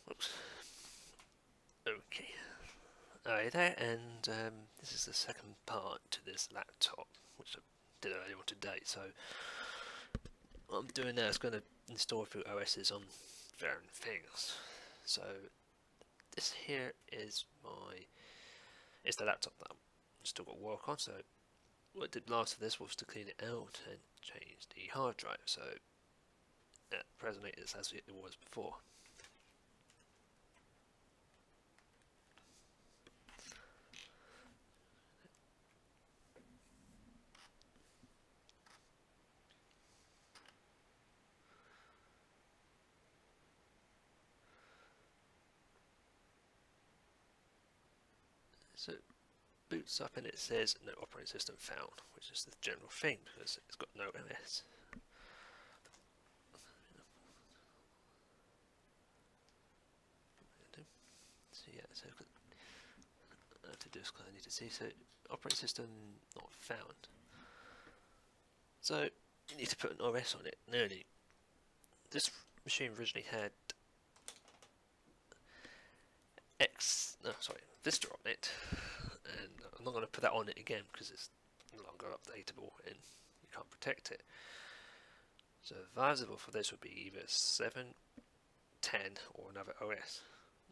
Whoops. Okay. Alright there, and this is the second part to this laptop, which I did earlier on today. So what I'm doing now is going to install a few OSs on varying things. So this here is it's the laptop that I've still got to work on. So what I did last of this was to clean it out and change the hard drive. So presently it's as it was before. So it boots up and it says no operating system found, which is the general thing because it's got no OS. So yeah, so I have to do this because I need to see. So operating system not found. So you need to put an OS on it. Nearly. This machine originally had Vista on it, and I'm not going to put that on it again because it's no longer updatable and you can't protect it. So advisable for this would be either 7, 10 or another OS.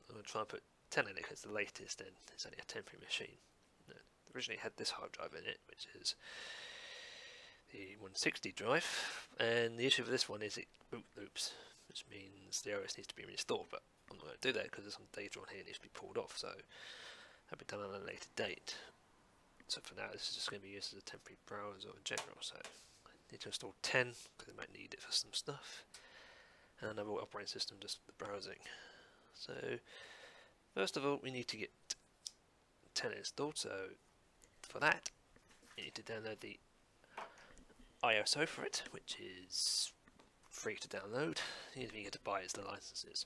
I'm going to try and put 10 in it because it's the latest and it's only a temporary machine. It originally had this hard drive in it, which is the 160 drive, and the issue with this one is it boot loops, which means the OS needs to be reinstalled, but I'm not going to do that because there's some data on here that needs to be pulled off, so that'll be done on a later date. So for now this is just going to be used as a temporary browser in general, so I need to install 10 because I might need it for some stuff, and another operating system just for the browsing. So first of all we need to get 10 installed, so for that you need to download the ISO for it, which is free to download. The only thing you get to buy is the licenses.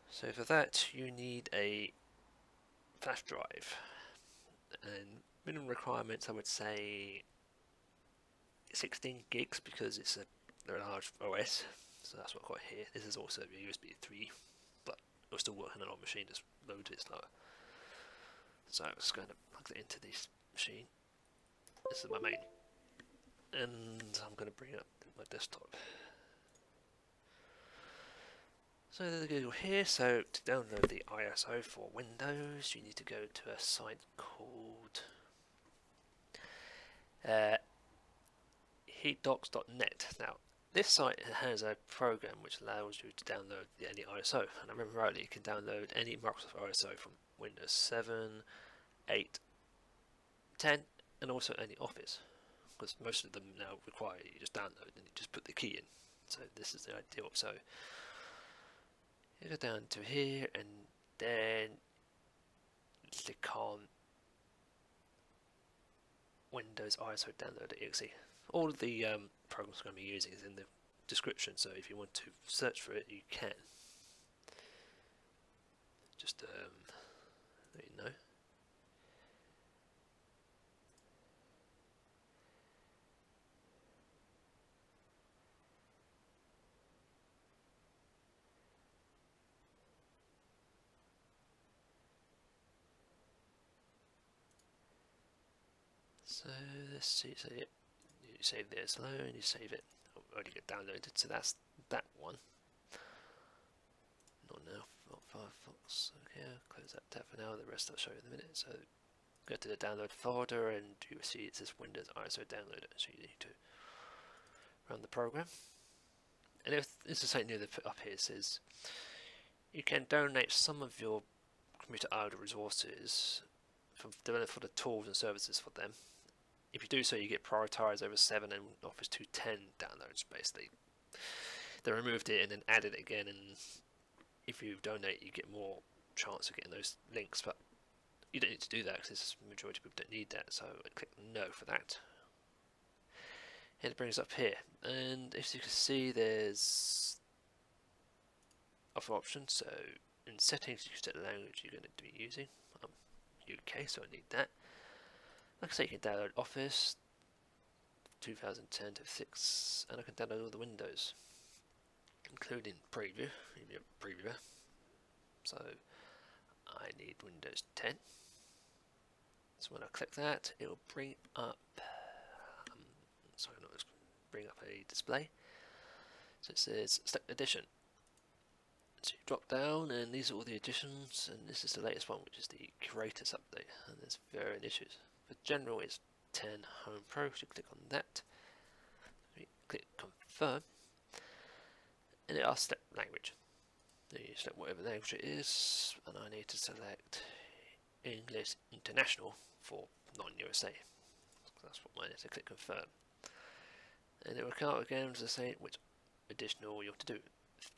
So for that you need a flash drive, and minimum requirements I would say 16 gigs because it's a large OS, so that's what I've got here. This is also a USB 3, but it'll still work on an old machine, just load it slower. So I'm just going to plug it into this machine. This is my main, and I'm going to bring up my desktop. So there's a Google here. So to download the ISO for Windows, you need to go to a site called heatdocs.net. Now this site has a program which allows you to download any ISO, and I remember rightly you can download any Microsoft ISO from Windows 7, 8, 10, and also any Office, because most of them now require you just download and you just put the key in. So this is the ideal. So you go down to here and then click on Windows ISO download.exe. All of the programs I'm going to be using is in the description, so if you want to search for it you can. Just let you know. So let's see, so you save it as alone, you save it, already get downloaded, so that's that one. Not now, not Firefox, okay, I'll close that tab for now, the rest I'll show you in a minute. So go to the download folder and you see it says Windows ISO downloader, so you need to run the program. And if this is something new they put up here, it says you can donate some of your computer idle resources for the tools and services for them. If you do so, you get prioritized over 7 and Office 210 downloads. Basically, they removed it and then added it again, and if you donate you get more chance of getting those links, but you don't need to do that because the majority of people don't need that. So I click no for that, and it brings up here, and as you can see there's other options. So in settings you can set the language you're going to be using. I'm UK, so I need that. Like I say, you can download Office 2010 to 6, and I can download all the Windows. including preview, previewer. So I need Windows 10. So when I click that, it will bring up, bring up a display. So it says select edition. So you drop down, and these are all the additions, and this is the latest one, which is the Creators update. And there's varying issues. For general, it's 10 Home Pro. So you click on that. You click confirm, and it asks select language. Then you select whatever language it is, and I need to select English International for non-USA. That's what mine is. So click confirm, and it will come out again to say which additional you have to do,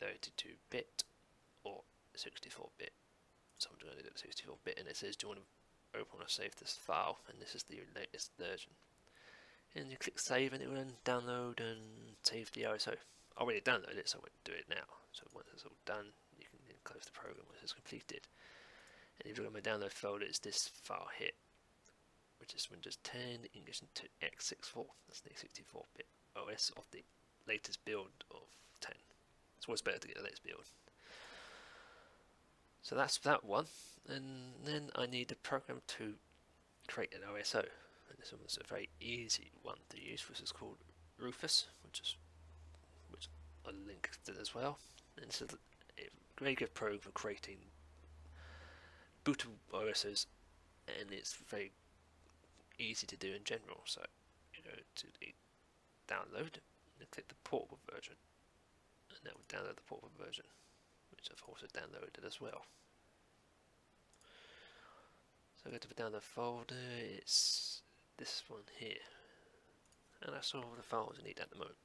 32-bit or 64-bit. So I'm going to do 64-bit, and it says do you want to open or save this file, and this is the latest version. And you click save, and it will then download and save the ISO. I already downloaded it, so I won't do it now. So once it's all done, you can then close the program once it's completed. And if you look at my download folder, it's this file here, which is Windows 10 English into x64. That's the 64-bit OS of the latest build of 10. It's always better to get the latest build. So that's that one, and then I need a program to create an OSO. And this one was a very easy one to use, which is called Rufus, which I'll link to as well. And it's a very good program for creating bootable OSs, and it's very easy to do in general. So you go to the download and click the portable version, and that will download the portable version, which I've also downloaded as well. So go to the download folder, it's this one here, and that's all the files I need at the moment.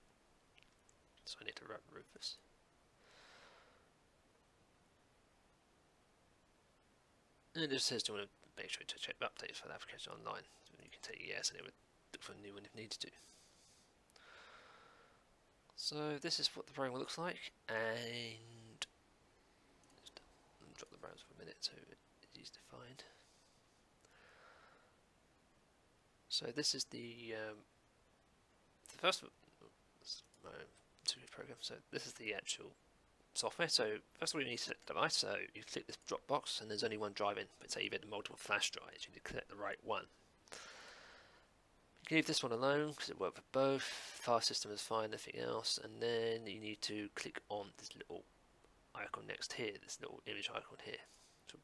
So I need to run Rufus. And it just says do you want to make sure to check the updates for the application online. So you can take yes, and it would look for a new one if needed to. So this is what the program looks like, and just drop the browser for a minute so it's easy to find. So this is the first program. So this is the actual software. So first of all, you need to select the device. So you click this drop box, and there's only one drive in. But say you've had multiple flash drives, you need to select the right one. You can leave this one alone because it works for both. File system is fine, nothing else. And then you need to click on this little icon next here, this little image icon here, to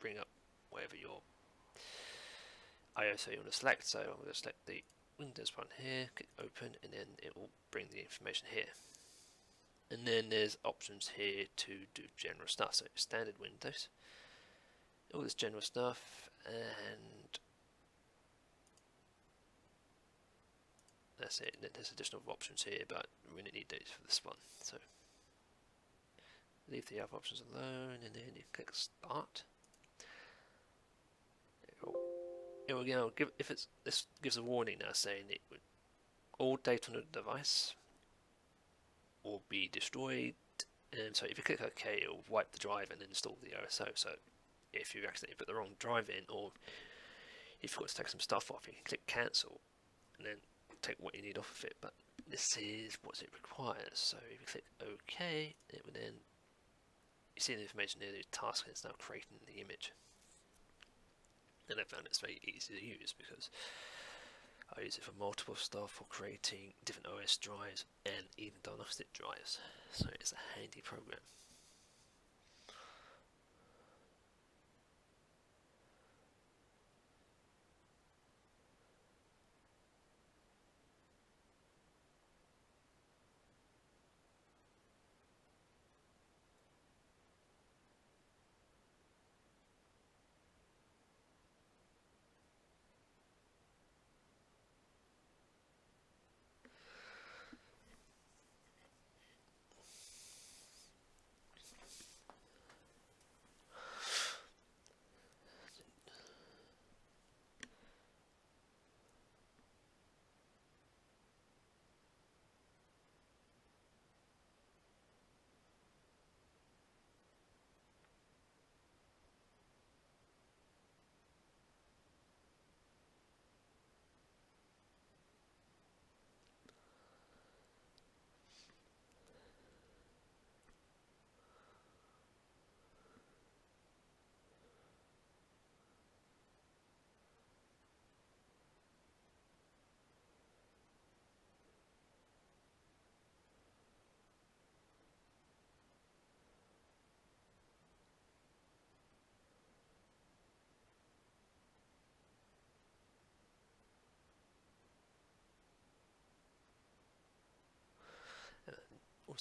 bring up whatever your ISO you want to select. So I'm going to select the Windows one here, click open, and then it will bring the information here. And then there's options here to do general stuff. So standard Windows, all this general stuff, and that's it. And then there's additional options here, but we don't need those for this one. So leave the other options alone, and then you click start. It will give, if it's, this gives a warning now saying it would, all data on the device will be destroyed. And so if you click OK, it will wipe the drive and install the OSO. So if you accidentally put the wrong drive in, or if you've got to take some stuff off, you can click cancel and then take what you need off of it. But this is what it requires. So if you click OK, it will then, you see the information here, the task is now creating the image. And I found it's very easy to use because I use it for multiple stuff, for creating different OS drives and even diagnostic drives. So it's a handy program.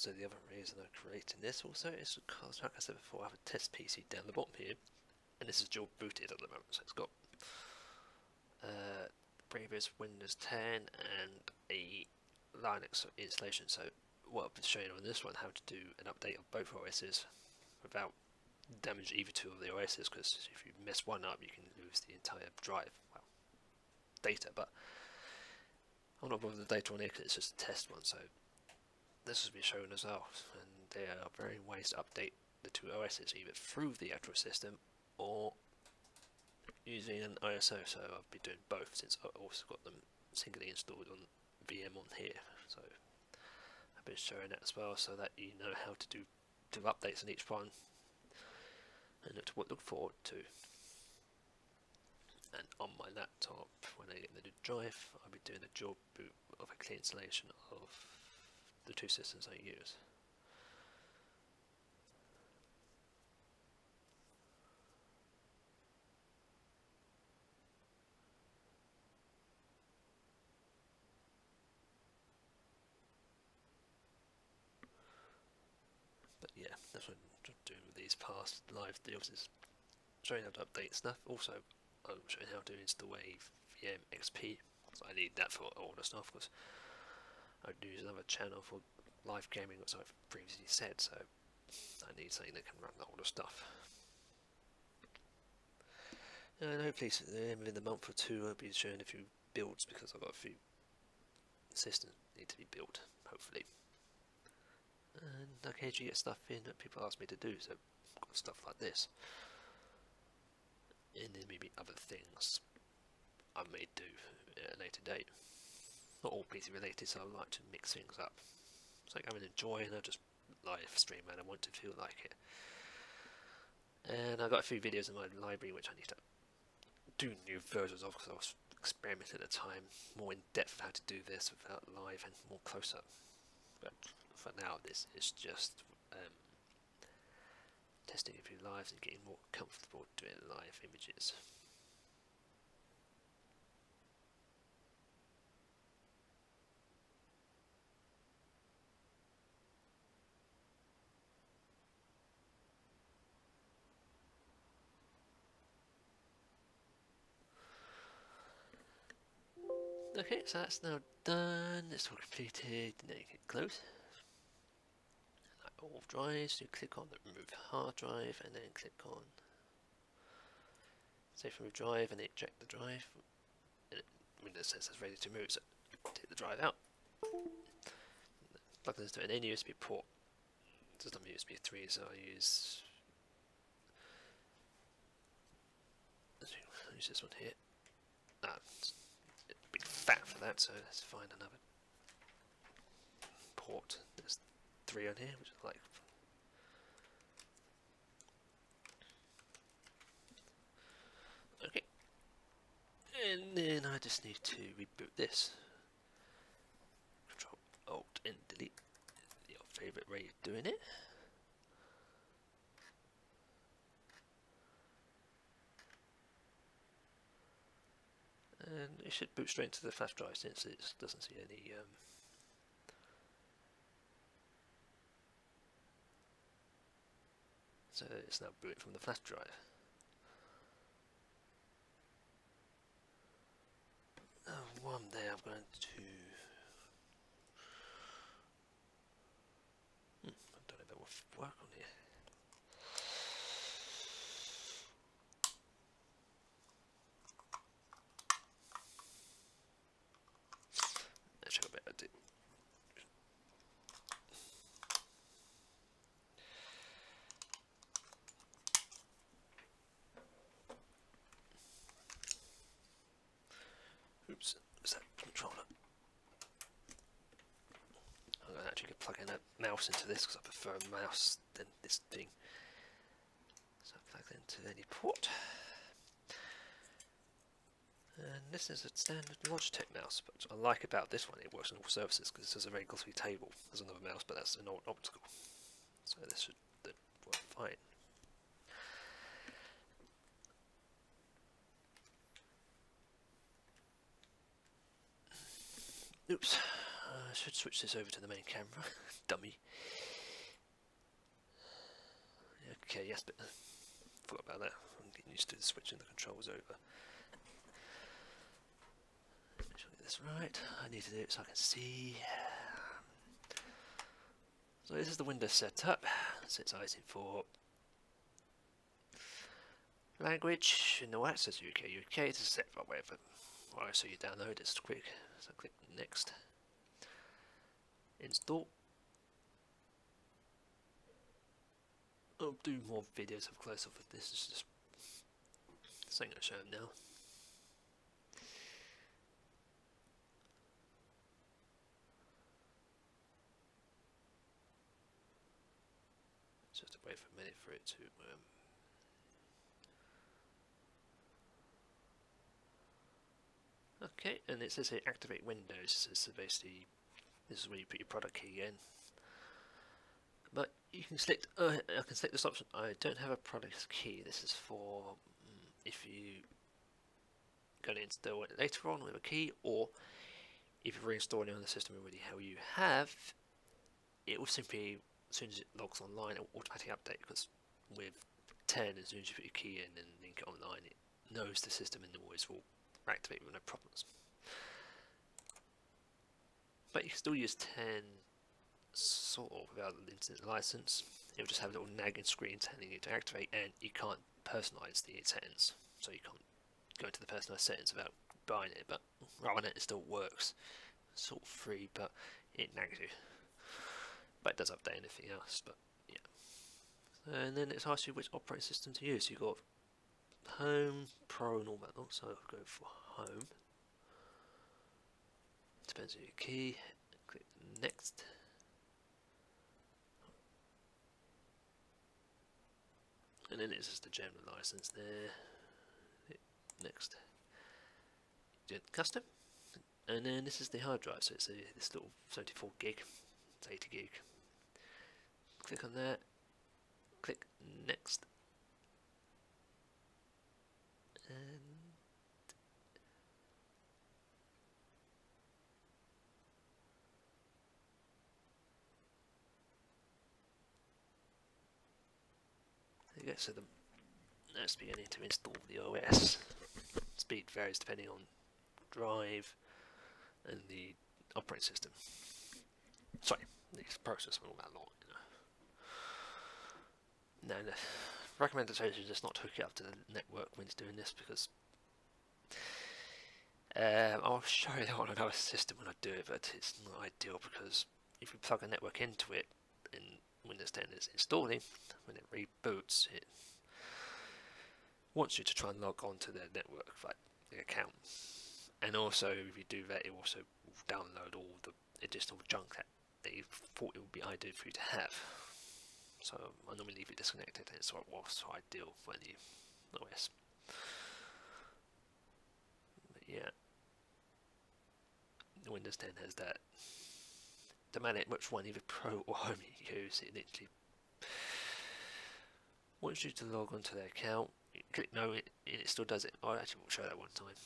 also the other reason I'm creating this also is because, like I said before, I have a test PC down the bottom here, and this is dual booted at the moment, so it's got previous Windows 10 and a Linux installation. So what I've been showing on this one, how to do an update of both OSs without damage either two of the OSs, because if you mess one up you can lose the entire drive, well, data, but I'm not bothered with the data on here because it's just a test one, so this has been shown as well, and there are varying ways to update the two OSs, either through the actual system or using an ISO. So I'll be doing both, since I've also got them singly installed on VM on here, so I've been showing that as well, so that you know how to do updates on each one and look forward to. And on my laptop, when I get the new drive, I'll be doing a dual boot of a clean installation of the two systems I use. But yeah, that's what I'm doing with these past live deals, is showing how to update stuff. Also, I'm showing how to install a VM XP, so I need that for all the stuff, because I'd use another channel for live gaming, as I've previously said, so I need something that can run all the stuff. And hopefully within the month or two I'll be showing a few builds, because I've got a few systems that need to be built, hopefully. And occasionally get stuff in that people ask me to do, so I've got stuff like this. And then maybe other things I may do at a later date. Not all PC related, so I like to mix things up. It's like I'm enjoying, I just live stream and I want to feel like it. And I've got a few videos in my library which I need to do new versions of, because I was experimenting at the time, more in depth how to do this without live and more close up. But for now, this is just testing a few lives and getting more comfortable doing live images. Okay, so that's now done, it's all completed, now you can close. Like all drives, you click on the remove hard drive and then click on save remove drive and eject the drive. And Windows says it's ready to move, so take the drive out. Plug this to an USB port. It doesn't have USB 3, so I use this one here. It's a bit fat for that, so let's find another port. There's 3 on here, which is like okay. And then I just need to reboot this. Control Alt and delete. Your favourite way of doing it. And it should boot straight into the flash drive, since it doesn't see any so it's now booting from the flash drive. One day I'm going to I don't know if that will work on here. Actually, I better do. Oops, is that controller? I'm going to actually plug in a mouse into this, because I prefer a mouse than this thing. So I plug it into any port. And this is a standard Logitech mouse, but what I like about this one, it works on all surfaces, because there's a very glossy table. There's another mouse, but that's an old optical, so this should work fine. Oops, I should switch this over to the main camera. Dummy. yes, but forgot about that. I'm getting used to switching the controls over. Make sure I get this right. I need to do it so I can see. So this is the Windows setup. So it's ISIN4. Language, no access UK, UK, it's set for whatever. Alright, so you download it, it's quick. So click next. Install. I'll do more videos of close up of this. It's just something I'll show them now. Just wait for a minute for it to okay, and it says here activate Windows. So basically this is where you put your product key in. But you can select I can select this option. I don't have a product key. This is for if you going to install it later on with a key, or if you're reinstalling on the system already how you have, it will simply, as soon as it logs online, it will automatically update, because with 10, as soon as you put your key in and link it online, it knows the system and always will activate with no problems. But you can still use 10 sort of without the internet license. It will just have a little nagging screen telling you to activate, and you can't personalize the settings, so you can't go into the personalized settings without buying it. But rather than it still works. It's sort of free, but it nags you. But it does update anything else. But yeah. And then it asks you which operating system to use. So you've got Home, Pro, and normal. So I'll go for Home. Depends on your key. Click next. And then it's just the general license there. Next. Do custom. And then this is the hard drive. So it's this little 74 gig. It's 80 gig. Click on that. Click next. And there you go. So that's beginning to install the OS. Speed varies depending on drive and the operating system. Sorry, the processor and all that lot. Now the recommendation is just not to hook it up to the network when it's doing this, because I'll show you that on another system when I do it, but it's not ideal, because if you plug a network into it and Windows 10 is installing, when it reboots, it wants you to try and log on to their network, like the account. And also, if you do that, it also will download all the additional junk that they thought it would be ideal for you to have. So I normally leave it disconnected, and it's what's ideal for the OS. But yeah, Windows 10 has that. No matter which one, either Pro or Home you use, it literally wants you to log onto their account. You click no, it still does it. I actually will show that one time.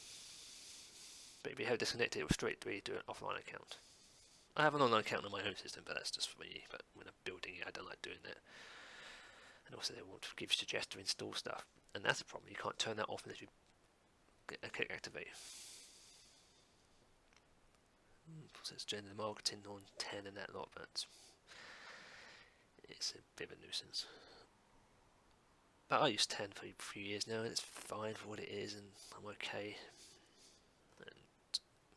But if you have disconnected, it will straight away do an offline account. I have an online account on my home system, but that's just for me. But when I'm building it, I don't like doing that. And also, they want to give you suggestions to install stuff, and that's the problem. You can't turn that off unless you click activate. So it's general marketing on 10 and that lot, but it's a bit of a nuisance. But I use 10 for a few years now, and it's fine for what it is, and I'm okay. And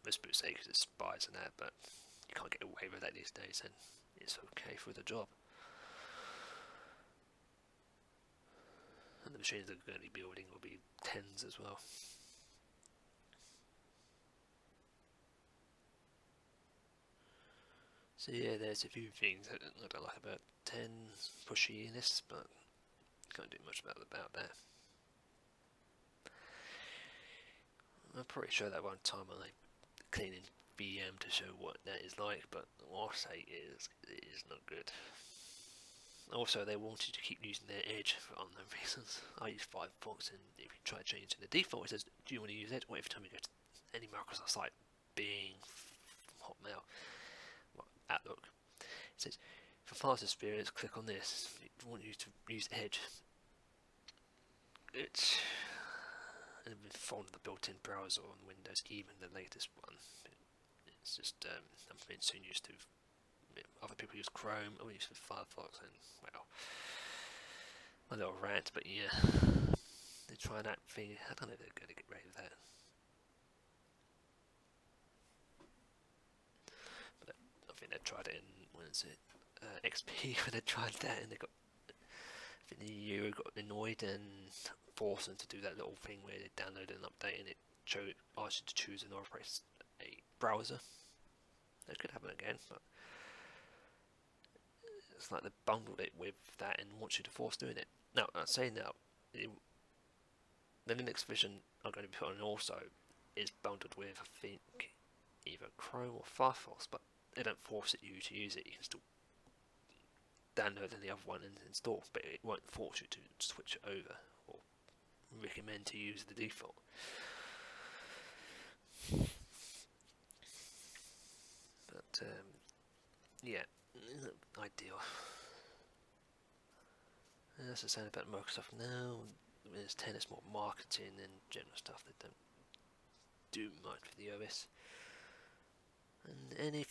most people say because it's spies and that, but you can't get away with that these days, and it's okay for the job. And the machines that are going to be building will be 10s as well. So yeah, there's a few things that I don't like about 10 pushiness, but can't do much about that. I'll probably show that one time on like cleaning VM to show what that is like, but what I'll say is it is not good. Also, they wanted to keep using their Edge for unknown reasons. I use Firefox, and if you try changing the default, it says, do you want to use Edge? Or every time you go to any Microsoft site, Bing, Hotmail, Outlook, it says, for fast experience, click on this. If you want you to use Edge, It's from the built-in browser on Windows, even the latest one. It's just I'm being so used to. Other people use Chrome, I'm used to Firefox, and well, my little rant. But yeah, they try that thing. I don't know if they're going to get rid of that. But I think they tried it in, when is it, XP, when they tried that, and they got. I think the EU got annoyed and forced them to do that little thing where they download an update and it asks you to choose an operating a browser. That could happen again, but it's like they bundled it with that and want you to force doing it. Now, I'm saying now, the Linux version I'm going to be putting also is bundled with, I think, either Chrome or Firefox, but they don't force you to use it. You can still download the other one and install, but it won't force you to switch it over or recommend to use the default. But yeah, ideal. And that's the same about Microsoft now. There's tennis more marketing and general stuff. They don't do much with the OS. And any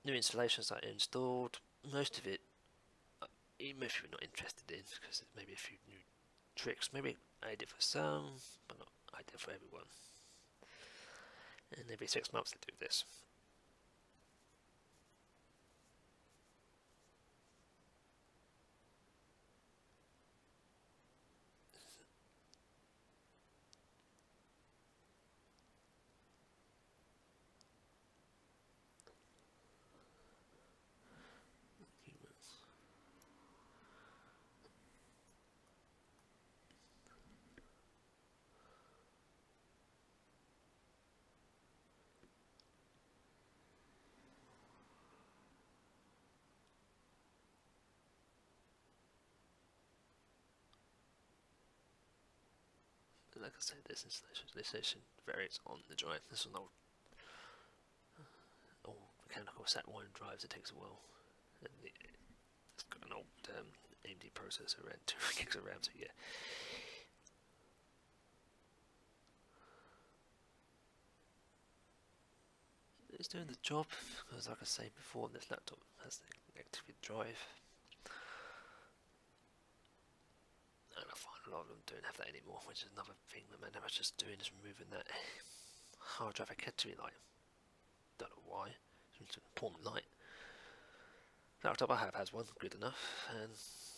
new installations that are installed, most of it, even if you're not interested in, because there's maybe a few new tricks, maybe ideal for some, but not ideal for everyone. And every 6 months they do this. Like I said, this installation varies on the drive. This is an old mechanical SAT1 drives. It takes a while. And it's got an old AMD processor and 2 gigs of RAM, so yeah. It's doing the job, because like I said before, this laptop has the activity drive. And I find a lot of them don't have that anymore, which is another thing that man was just doing, is removing that hard drive activity light. Don't know why. It's an important light. The laptop I have has one, good enough, and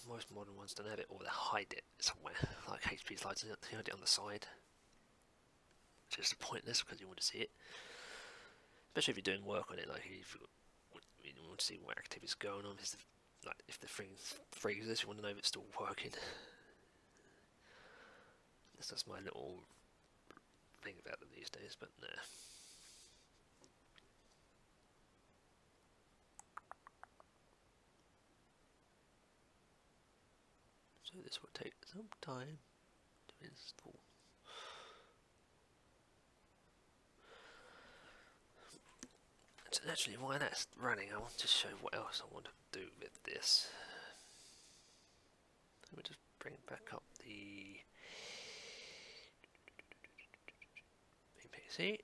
most modern ones don't have it, or they hide it somewhere. Like HP's lights, they hide it on the side. It's just pointless because you want to see it. Especially if you're doing work on it, like if you want to see what activity is going on. Like if the thing freezes, you want to know if it's still working. That's my little thing about them these days, but nah. So this will take some time to install. So actually, while that's running, I want to show what else I want to do with this. Let me just bring back up the PC.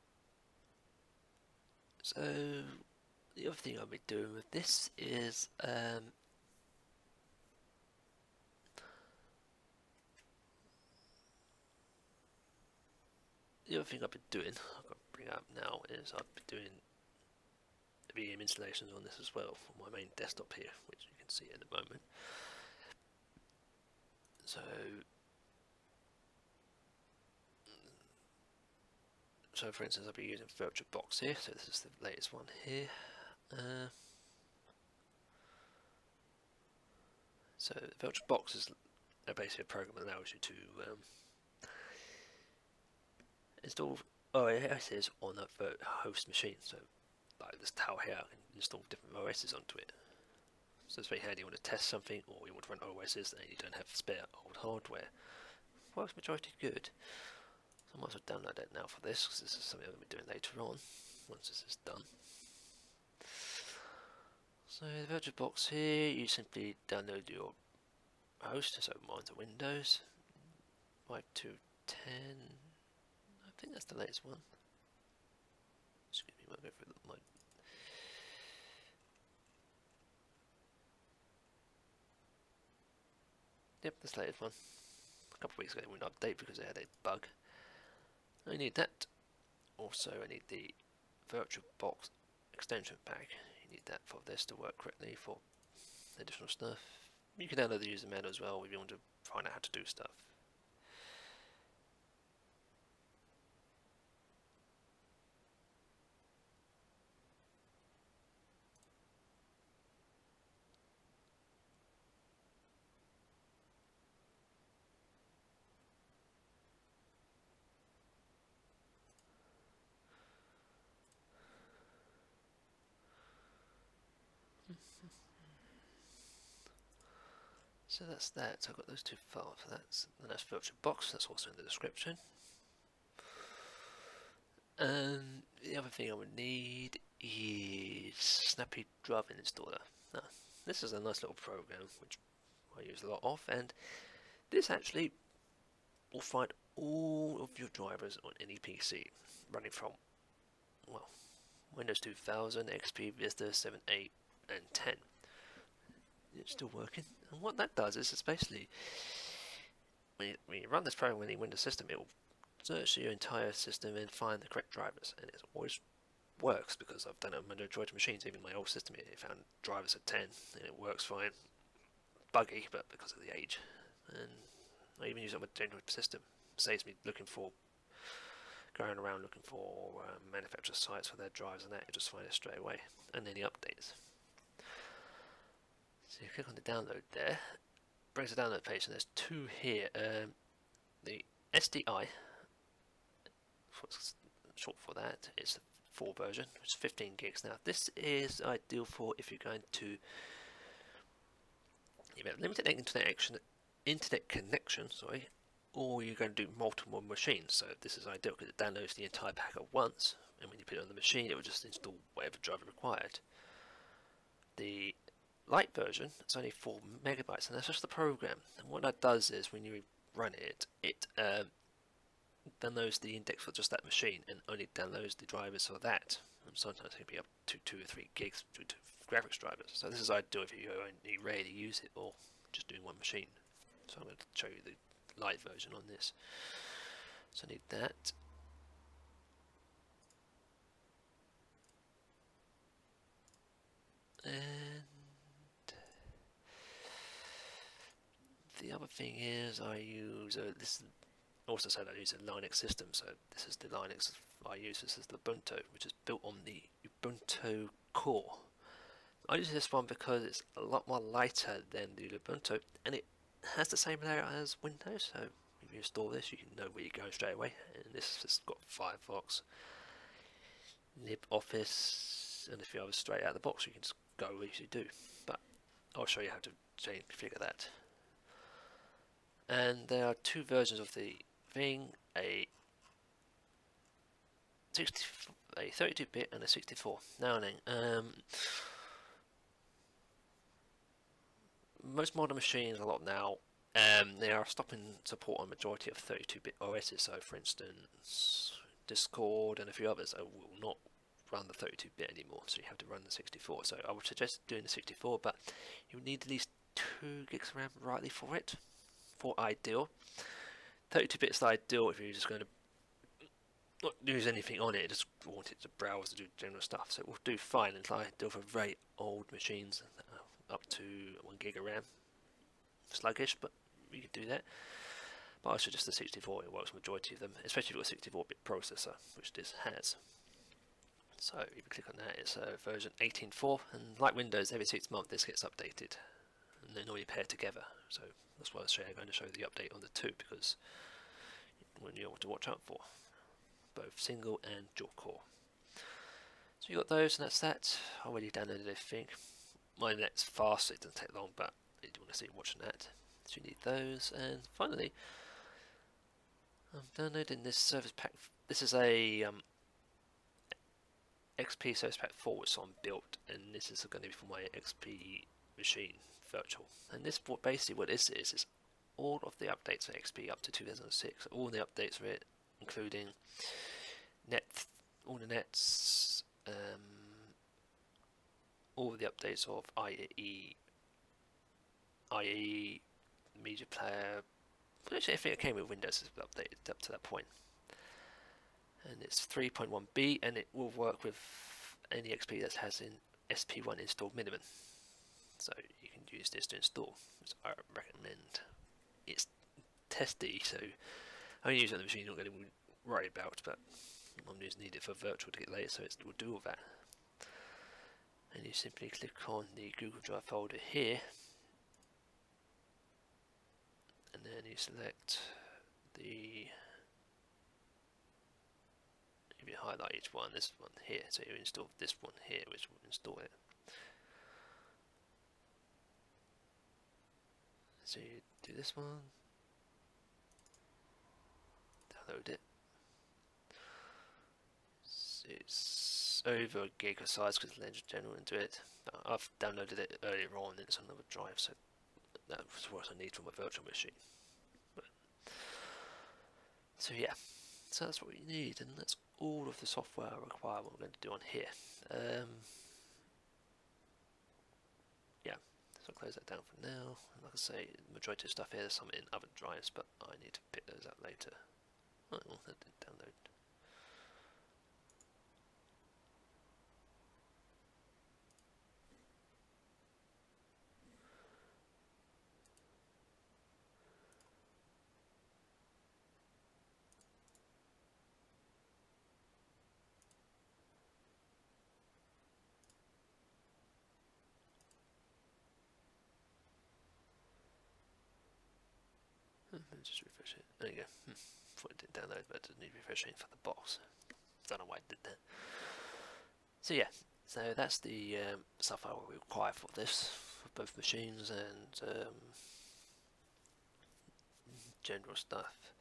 So the other thing I'll be doing with this is the other thing I've been doing, I've got to bring up now, is I've been doing VM installations on this as well for my main desktop here, which you can see at the moment. So for instance, I'll be using VirtualBox here, so this is the latest one here. So VirtualBox is basically a program that allows you to install OSs on a host machine. So like this tower here, I can install different OSs onto it. So it's very handy when you want to test something, or you want to run OSs and you don't have spare old hardware. Works majority good. So I might as well download that now for this, because this is something I'm going to be doing later on, once this is done. So the VirtualBox here, you simply download your host, so mine's a Windows. 5210. I think that's the latest one. Excuse me, we'll go through my. Yep, that's the latest one. A couple of weeks ago it wouldn't update because they had a bug. I need that. Also, I need the VirtualBox extension pack. You need that for this to work correctly for additional stuff. You can download the user manual as well if you want to find out how to do stuff. So that's that. So I've got those two files. So that's VirtualBox. That's also in the description. And the other thing I would need is Snappy Driving Installer. Now, this is a nice little program which I use a lot of, and this actually will find all of your drivers on any PC running from, well, Windows 2000, XP, Vista, 7, 8, and 10. It's still working, and what that does is it's basically when you run this program in the Windows system, it will search your entire system and find the correct drivers, and it always works because I've done it on my Android machines. Even my old system, it found drivers at 10 and it works fine. Buggy, but because of the age. And I even use it on my Android system. It saves me going around looking for manufacturer sites for their drives and that. You just find it straight away, and then the updates. So you click on the download there, brings the download page, and there's two here. The SDI, short for that, it's the 4 version, which is 15 gigs. Now this is ideal for if you're going to, you have limited internet connection, or you're going to do multiple machines. So this is ideal because it downloads the entire pack at once, and when you put it on the machine, it will just install whatever driver required. The light version, it's only 4 megabytes, and that's just the program. And what that does is when you run it, it downloads the index for just that machine and only downloads the drivers for that. And sometimes it can be up to 2 or 3 gigs due to graphics drivers. So this is ideal if you only rarely use it or just doing one machine. So I'm going to show you the light version on this. So I need that. And the other thing is I use this. Also said I use a Linux system, so this is the Linux I use. This is the Ubuntu, which is built on the Ubuntu core. I use this one because it's a lot more lighter than the Ubuntu, and it has the same layout as Windows. So if you install this, you can know where you're going straight away. And this has got Firefox, LibOffice, and a few others straight out of the box. You can just go as you do. But I'll show you how to configure that. And there are 2 versions of the thing, a 32-bit and a 64. Now then, most modern machines, a lot now, they are stopping support on majority of 32-bit OSs. So for instance, Discord and a few others will not run the 32-bit anymore, so you have to run the 64. So I would suggest doing the 64, but you need at least 2 gigs of RAM rightly for it. For ideal, 32-bit is ideal if you're just going to not use anything on it, just want it to browse to do general stuff. So it will do fine. It's ideal for very old machines, up to 1 gig of RAM. Sluggish, but you can do that. But I suggest the 64. It works majority of them, especially if you've got a 64-bit processor, which this has. So if you click on that, it's version 18.4, and like Windows, every 6 months this gets updated, and they normally pair together. So that's why I'm going to show the update on the 2, because when you know what to watch out for, both single and dual core. So you got those, and that's that. I already downloaded everything. My net's fast, so it doesn't take long, but if you want to see watching that, so you need those. And finally, I'm downloading this service pack. This is a XP Service Pack 4, which I'm built, and this is going to be for my XP machine virtual. And this basically what this is all of the updates for XP up to 2006. All the updates for it, including all the nets, all the updates of IE, Media Player. Actually, I think it came with Windows is updated up to that point. And it's 3.1b, and it will work with any XP that has an SP1 installed minimum. So you can use this to install, which I recommend. It's testy, so I only use it on the machine you're not going to worry about, but I'm just need it for virtual to get later, so it will do all that. And you simply click on the Google Drive folder here, and then you select the, if you highlight each one, this one here, so you install this one here, which will install it. So you do this one, download it. So it's over a gig of size because Legend General into it. But I've downloaded it earlier on, and it's on another drive, so that's what I need for my virtual machine. So yeah, so that's what you need, and that's all of the software required. What we're going to do on here. Yeah, so I'll close that down for now. And like I say, the majority of stuff here is some in other drives, but I need to pick those up later. Oh, well, that didn't download. Just refresh it. There you go. Thought it didn't download, but it doesn't need refreshing for the box. Don't know why it did that. So yeah, so that's the software we require for this, for both machines and general stuff.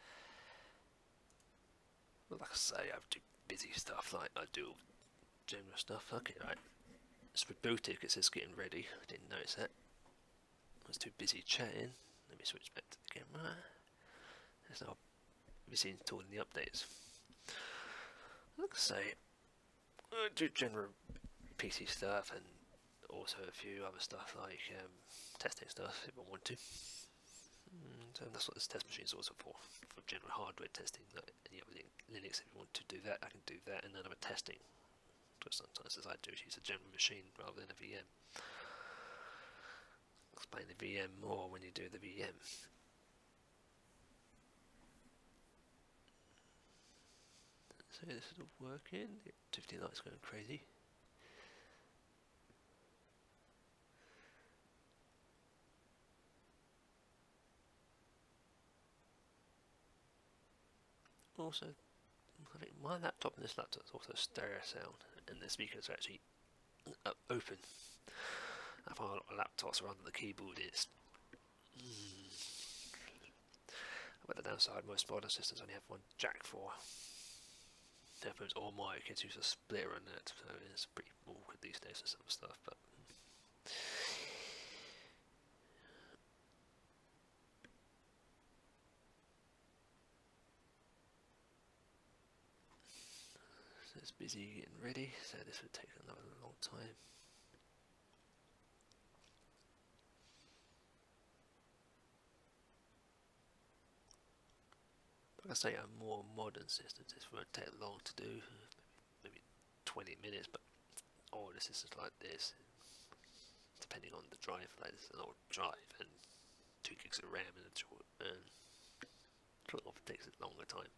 Well, like I say, I do busy stuff, like I do general stuff. Okay, right. It's rebooted because it's getting ready. I didn't notice that. I was too busy chatting. Let me switch back to the camera. There's now busy installing the updates. Like I say, I do general PC stuff and also a few other stuff like testing stuff if I want to. And that's what this test machine is also for general hardware testing. Like any other Linux, if you want to do that, I can do that, and then other testing. Because sometimes, as I do, use a general machine rather than a VM. Explain the VM more when you do the VM. So this is all working. The activity light's going crazy. Also, I think my laptop and this laptop is also stereo sound, and the speakers are actually open. I find a lot of laptops are under the keyboard. It's but the downside, most modern systems only have one jack for headphones or mic. It's use a splitter on that, so it's pretty awkward these days for some stuff. But so it's busy getting ready, so this would take another long time. Like I say, a more modern system, this won't take long to do, maybe 20 minutes, but all the systems like this, depending on the drive, like this is an old drive and 2 gigs of RAM and a short, it takes a longer time.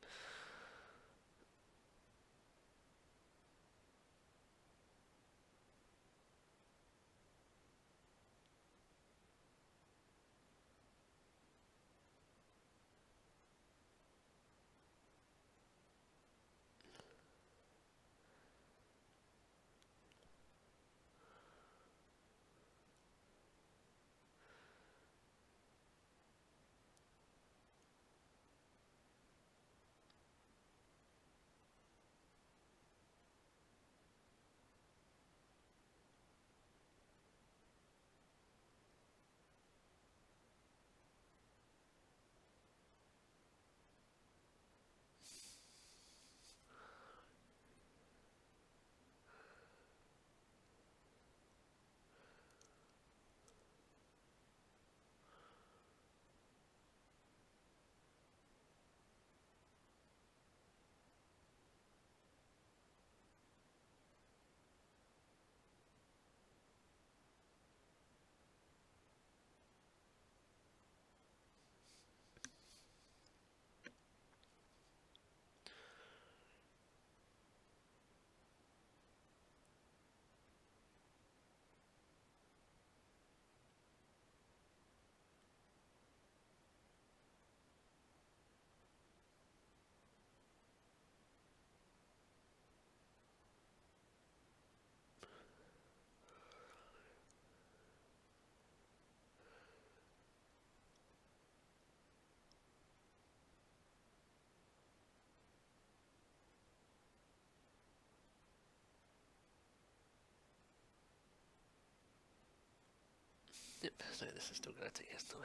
so this is still going to take its time.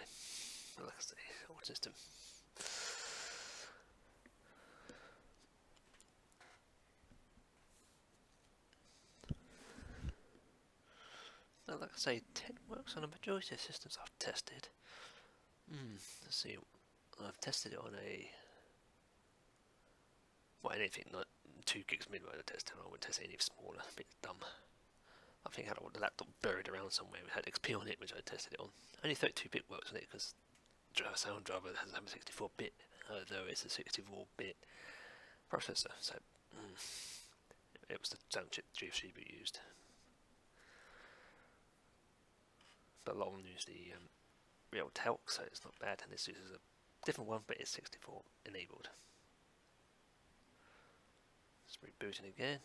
But like I say, old system. Now, like I say, 10 works on a majority of systems I've tested. Let's see, I've tested it on a, well, anything not 2 gigs mid-range I tested. I wouldn't test anything smaller, a bit dumb. I think I had a laptop buried around somewhere. We had XP on it, which I tested it on. Only 32-bit works on it because Sound Driver has a 64-bit, though it's a 64-bit processor. So it was the sound chip GFC we used. But a lot of them use the real Telk, so it's not bad. And this uses a different one, but it's 64 enabled. Just rebooting again.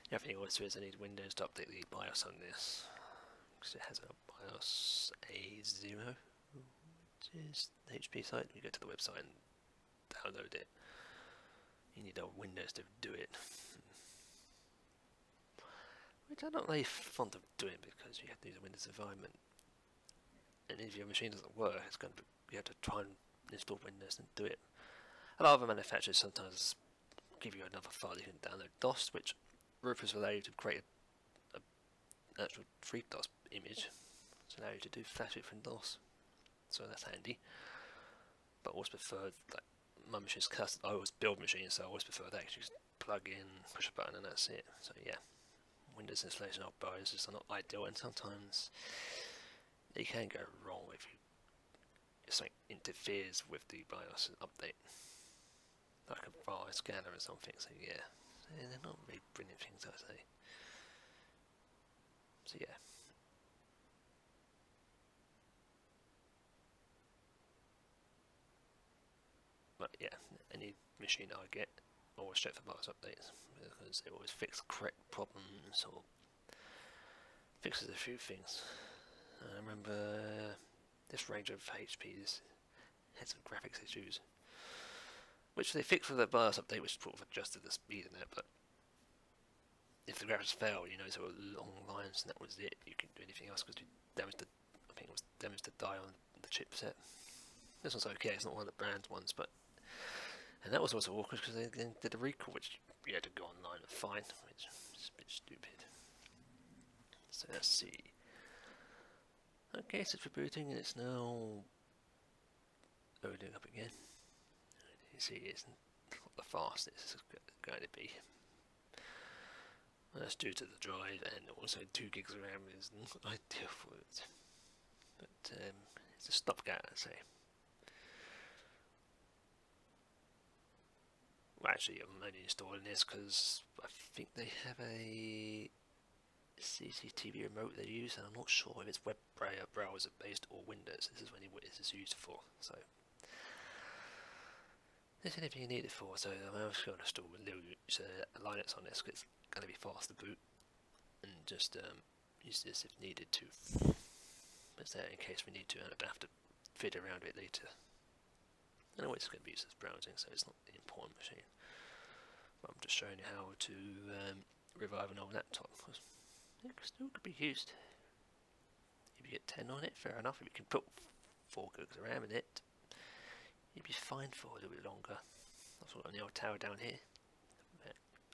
The other thing also is I need Windows to update the BIOS on this, because it has a BIOS A0, which is the HP site. You go to the website and download it. You need a Windows to do it, which I'm not really fond of doing because you have to use a Windows environment, and if your machine doesn't work, it's going to you have to try and install Windows and do it. A lot of the manufacturers sometimes give you another file you can download DOS, which Rufus allow you to create an actual free DOS image, so allow you to do flash it from DOS, so that's handy. But I always prefer, like, my machine's custom. I always build machines, so I always prefer that. You just plug in, push a button, and that's it. So yeah, Windows installation of BIOS are not ideal, and sometimes they can go wrong if something interferes with the BIOS update, like a file scanner or something. So yeah. They're not really brilliant things, I say. So yeah. But yeah, any machine I get, I always check for BIOS updates, because they always fix correct problems or fixes a few things. I remember this range of HPs had some graphics issues, which they fixed with the BIOS update, which sort of adjusted the speed in that. But if the graphics failed, you know, so long lines, and that was it. You couldn't do anything else because you damaged the, I think it was damaged the die on the chipset. This one's okay. It's not one of the brand ones, but and that was also awkward because they did a recall, which you had to go online and find, which is a bit stupid. So let's see. Okay, so it's rebooting, and it's now loading up again. You see, it's not the fastest it's going to be. And that's due to the drive, and also 2 gigs of RAM is not ideal for it. But it's a stopgap, I'd say. Well, actually, I'm only installing this because I think they have a CCTV remote they use, and I'm not sure if it's web browser based or Windows. This is what this is used for. So this is anything you need it for. So I'm also going to install Linux on this because it's going to be fast to boot, and just use this if needed to. It's there in case we need to, and I don't have to fit around it later. And always going to be used as browsing, so it's not an important machine. But I'm just showing you how to revive an old laptop, because it still could be used. If you get 10 on it, fair enough. If you can put 4 gigs of RAM in it, you'd be fine for a little bit longer. I've got an old tower down here.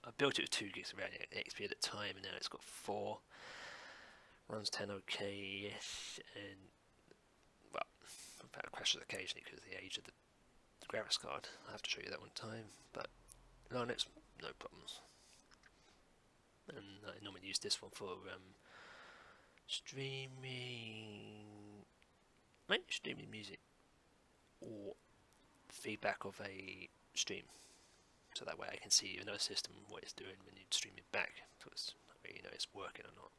I built it with 2 gigs of RAM XP at the time, and now it's got 4. Runs 10 okay, yes, and well, about crashes occasionally because of the age of the graphics card. I have to show you that one time, but Linux, no problems. And I normally use this one for streaming music or feedback of a stream, so that way I can see in our system what it's doing when you stream it back, so that way you know it's working or not.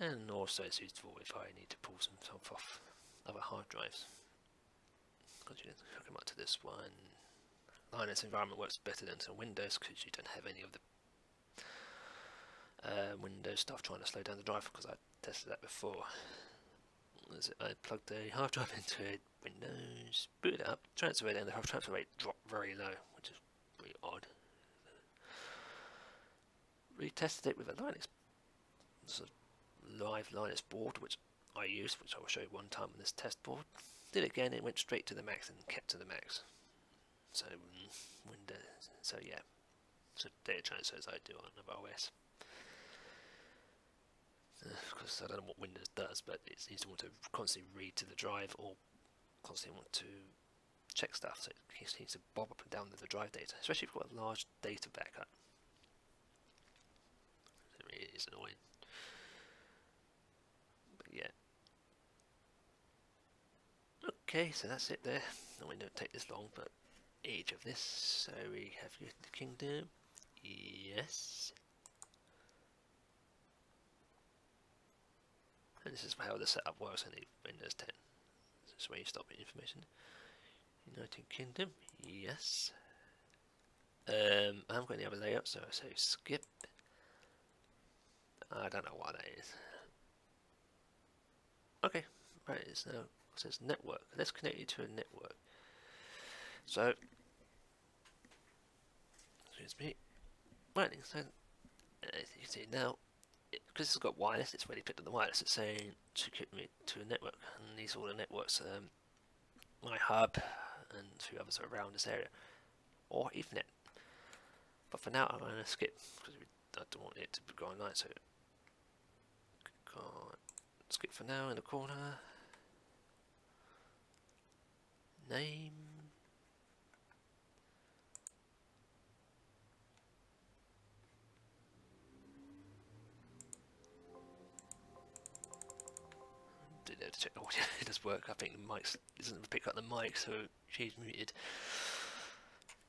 And also it's useful if I need to pull some stuff off other hard drives, because you can hook them up to this one. Linux environment works better than to Windows because you don't have any of the Windows stuff trying to slow down the drive, because I tested that before. I plugged a hard drive into it, Windows, boot it up, transfer it, and the transfer rate dropped very low, which is really odd. Retested it with a Linux live Linux board, which I used, which I will show you one time on this test board. Did it again, it went straight to the max and kept to the max. So Windows, so yeah, so data transfer as I do on another OS. Because I don't know what Windows does, but it seems to want to constantly read to the drive or constantly want to check stuff, so it seems to bob up and down the drive data, especially if you've got a large data backup. It really is annoying. But yeah. Okay, so that's it there. Normally don't take this long, but age of this. So we have United Kingdom. Yes. And this is how the setup works in Windows 10. This is where you stop the information. United Kingdom, yes. I haven't got any other layout, so I say skip. I don't know what that is. Okay, right, it's now, it says network. Let's connect you to a network. So, excuse me. Right, so as you can see now, because it's got wireless, it's already picked up the wireless. It's saying to connect me to a network, and these are all the networks. My hub and a few others are around this area, or Ethernet. But for now, I'm going to skip because I don't want it to go online. So, skip for now in the corner. Name. Didn't have to check the audio. It does work. I think the mic doesn't pick up the mic, so she's muted.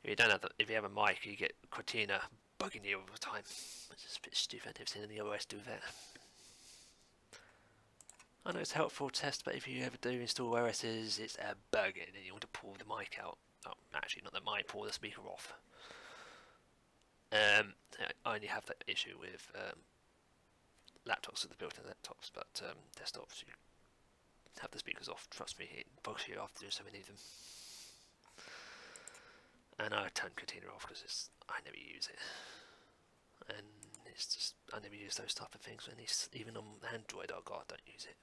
If you don't have if you have a mic, you get Cortina bugging you all the time, which is a bit stupid. I've never seen any OS do that. I know it's a helpful test, but if you ever do install OSs, it's a bug, and then you want to pull the mic out. Oh, actually, not the mic, pull the speaker off. I only have that issue with laptops, with the built-in laptops, but desktops, you have the speakers off. Trust me, it bugs you after doing so many of them. And I turn Cortina off because I never use it, and it's just I never use those type of things. When even on Android, I don't use it.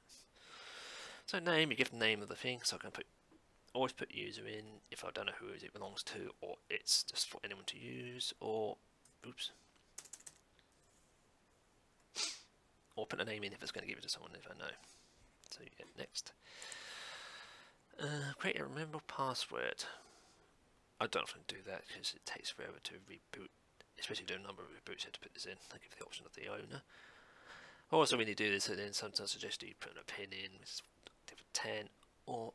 So name, you give the name of the thing. So I can always put user in if I don't know who it belongs to, or it's just for anyone to use, or oops, or put a name in if it's going to give it to someone if I know. So yeah, next. Create a memorable password. I don't often do that because it takes forever to reboot, especially doing a number of reboots. You have to put this in. I give the option of the owner. Also, when you do this, then sometimes I suggest you put a pin in with 10, or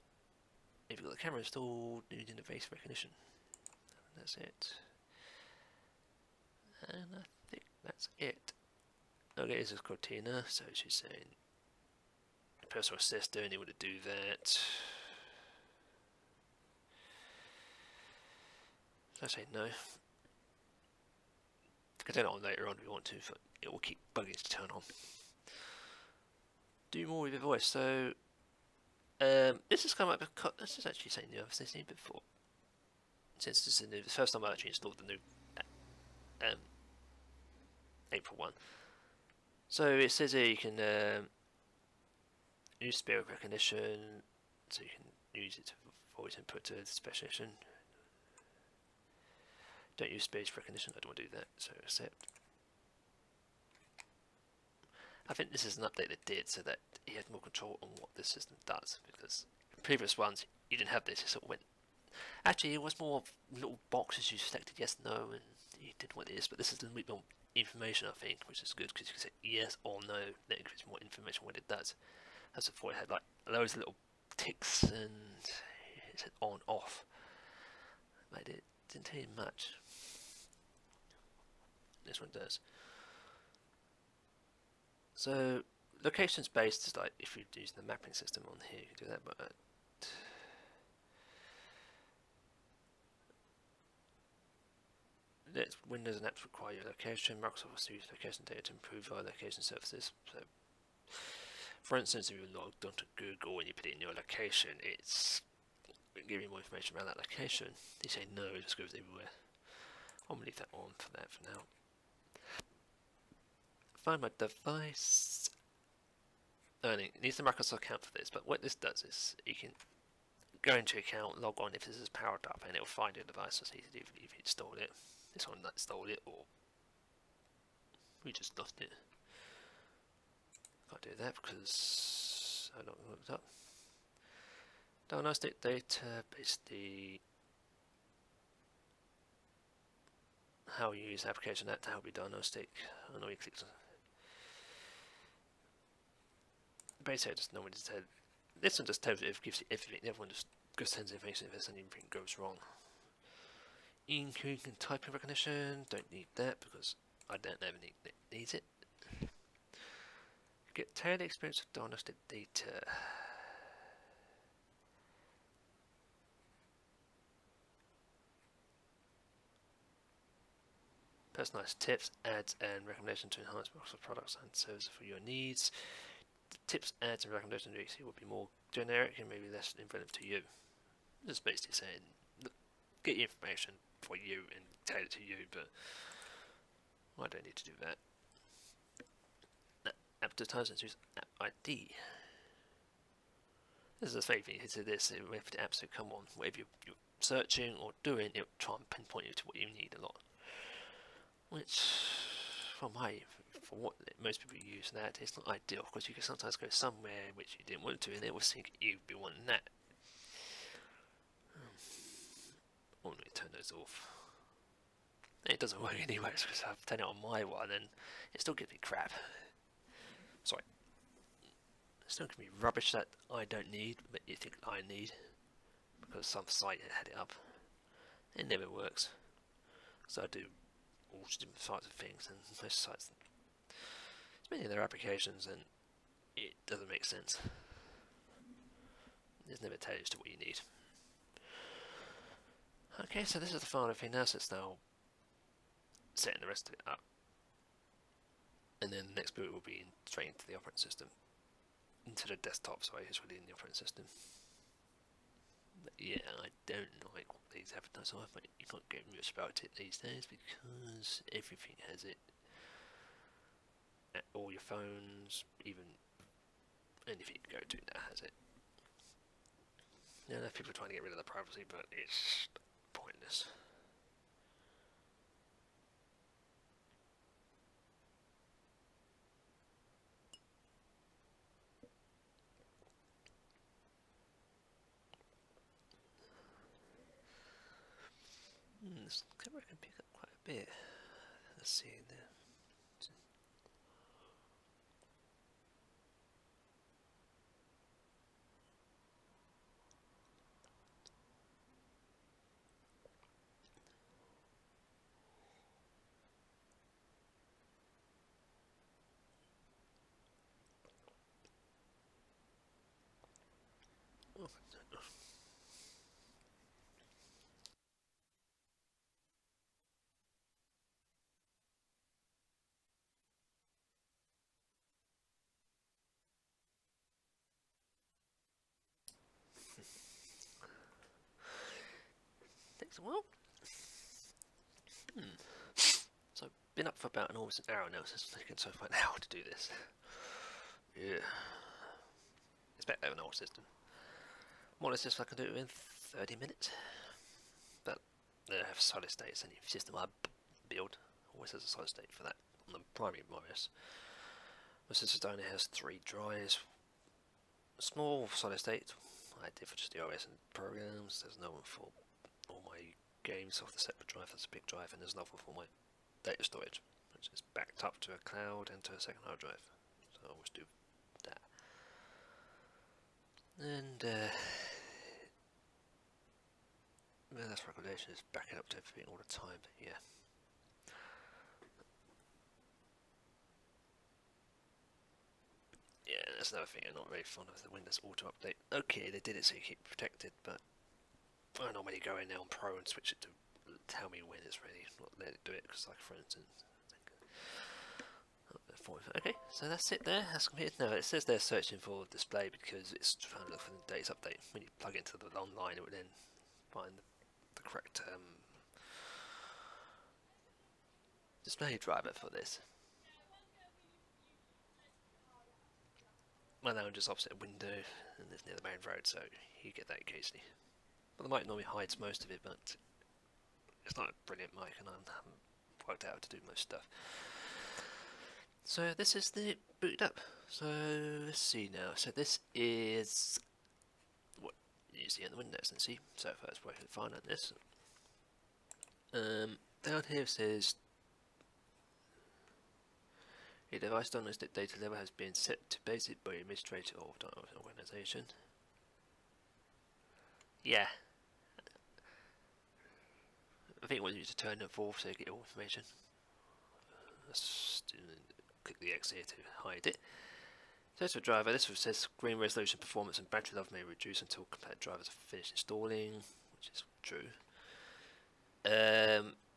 if you've got the camera installed, using the face recognition. And that's it. And I think that's it. Okay, this is Cortina, so she's saying personal assistant, you want to do that. So I say no. You can turn it on later on if you want to, but it will keep bugging to turn on. Do more with your voice. So this has come up because this is actually something new I've seen before. Since this is the first time I actually installed the new April 1. So it says here you can use spirit recognition, so you can use it to voice input to specialization. Don't use speech recognition, I don't want to do that, so accept. I think this is an update that did so that he had more control on what this system does, because previous ones you didn't have this, it sort of went. Actually, it was more little boxes you selected yes, no, and you did what it is, but this is a bit more information, I think, which is good because you can say yes or no, then it gives more information on what it does. As before, it had like loads of little ticks and it said on, off, but it didn't tell you much. This one does. So locations based is like if you're using the mapping system on here, you can do that, but Windows and apps require your location. Microsoft wants to use location data to improve our location services. So, for instance, if you're logged onto Google and you put it in your location, it's giving you more information around that location. You say no, it just goes everywhere. I'm gonna leave that on for that for now. Find my device. earning. It needs the Microsoft account for this, but what this does is you can go into your account, log on if this is powered up, and it will find your device as easy if you installed it. This one that installed it, or we just lost it. Can't do that because I don't look it up. Diagnostic data, basically how you use the application app to help you diagnostic. I know you clicked on. Basically, I just normally just said this one just tells you, it gives you everything. The other one just sends information if there's anything goes wrong. Including typing recognition, don't need that because I don't ever need it. Get tailored experience of diagnostic data. Personalized tips, ads, and recommendations to enhance Microsoft products and services for your needs. The tips, ads, and recommendations will be more generic and maybe less relevant to you. Just basically saying, look, get your information for you and tailor it to you, but I don't need to do that. Advertisements use App ID. This is the same thing. It's this. If the apps come on, whatever you're searching or doing, it will try and pinpoint you to what you need a lot. Which, for what most people use that, it's not ideal because you can sometimes go somewhere which you didn't want to, and it will think you'd be wanting that. I'm going to turn those off. It doesn't work anyway because I've turned it on my one, and it still gives me crap. Sorry. It still gives me rubbish that I don't need, but you think I need because some site had it up. It never works. So I do all different types of things, and most sites, many of their applications, and it doesn't make sense. There's never tells you what you need. Okay, so this is the final thing now, so it's now setting the rest of it up. And then the next boot will be straight into the operating system. Into the desktop, sorry, it's really in the operating system. But yeah, I don't like what these advertise on, but you can't get much about it these days because everything has it. All your phones, even anything you go to now has it. Yeah, I know people are trying to get rid of the privacy, but it's pointless. This camera can pick up quite a bit. Let's see there. Oh, takes a while. So I've been up for about almost an hour now, so it's taken so far an hour to do this. Yeah. It's better than an old system. More or less just I can do it in 30 minutes. But they have solid states, any system I build always has a solid state for that on the primary OS. My system only has 3 drives. A small solid state I did for just the OS and programs. There's no one for all my games off the separate drive. That's a big drive, and there's another one for my data storage, which is backed up to a cloud and to a second hard drive. So I always do that. And that's recommendation is backing up to everything all the time. Yeah. Yeah, that's another thing. I'm not very fond of the Windows Auto Update. Okay, they did it so you keep protected, but I normally go in now on Pro and switch it to tell me when it's ready, not let it do it, because like for instance, okay, so that's it there, that's completed. Now it says they're searching for display because it's trying to look for the day's update. When you plug it into the online, it would then find the correct display driver for this. my lounge is opposite a window and it's near the main road, so you get that occasionally. But the mic normally hides most of it, but it's not a brilliant mic and I haven't worked out how to do most stuff. So this is the booted up. So let's see now. So this is what you see in the Windows and see. So far it's working fine on this. Down here it says your device diagnostic data level has been set to basic by administrator or organization. Yeah. I think we'll use to turn it off so you get all information. Let's click the X here to hide it. So for driver, this says screen resolution, performance and battery life may reduce until completed drivers are finished installing, which is true.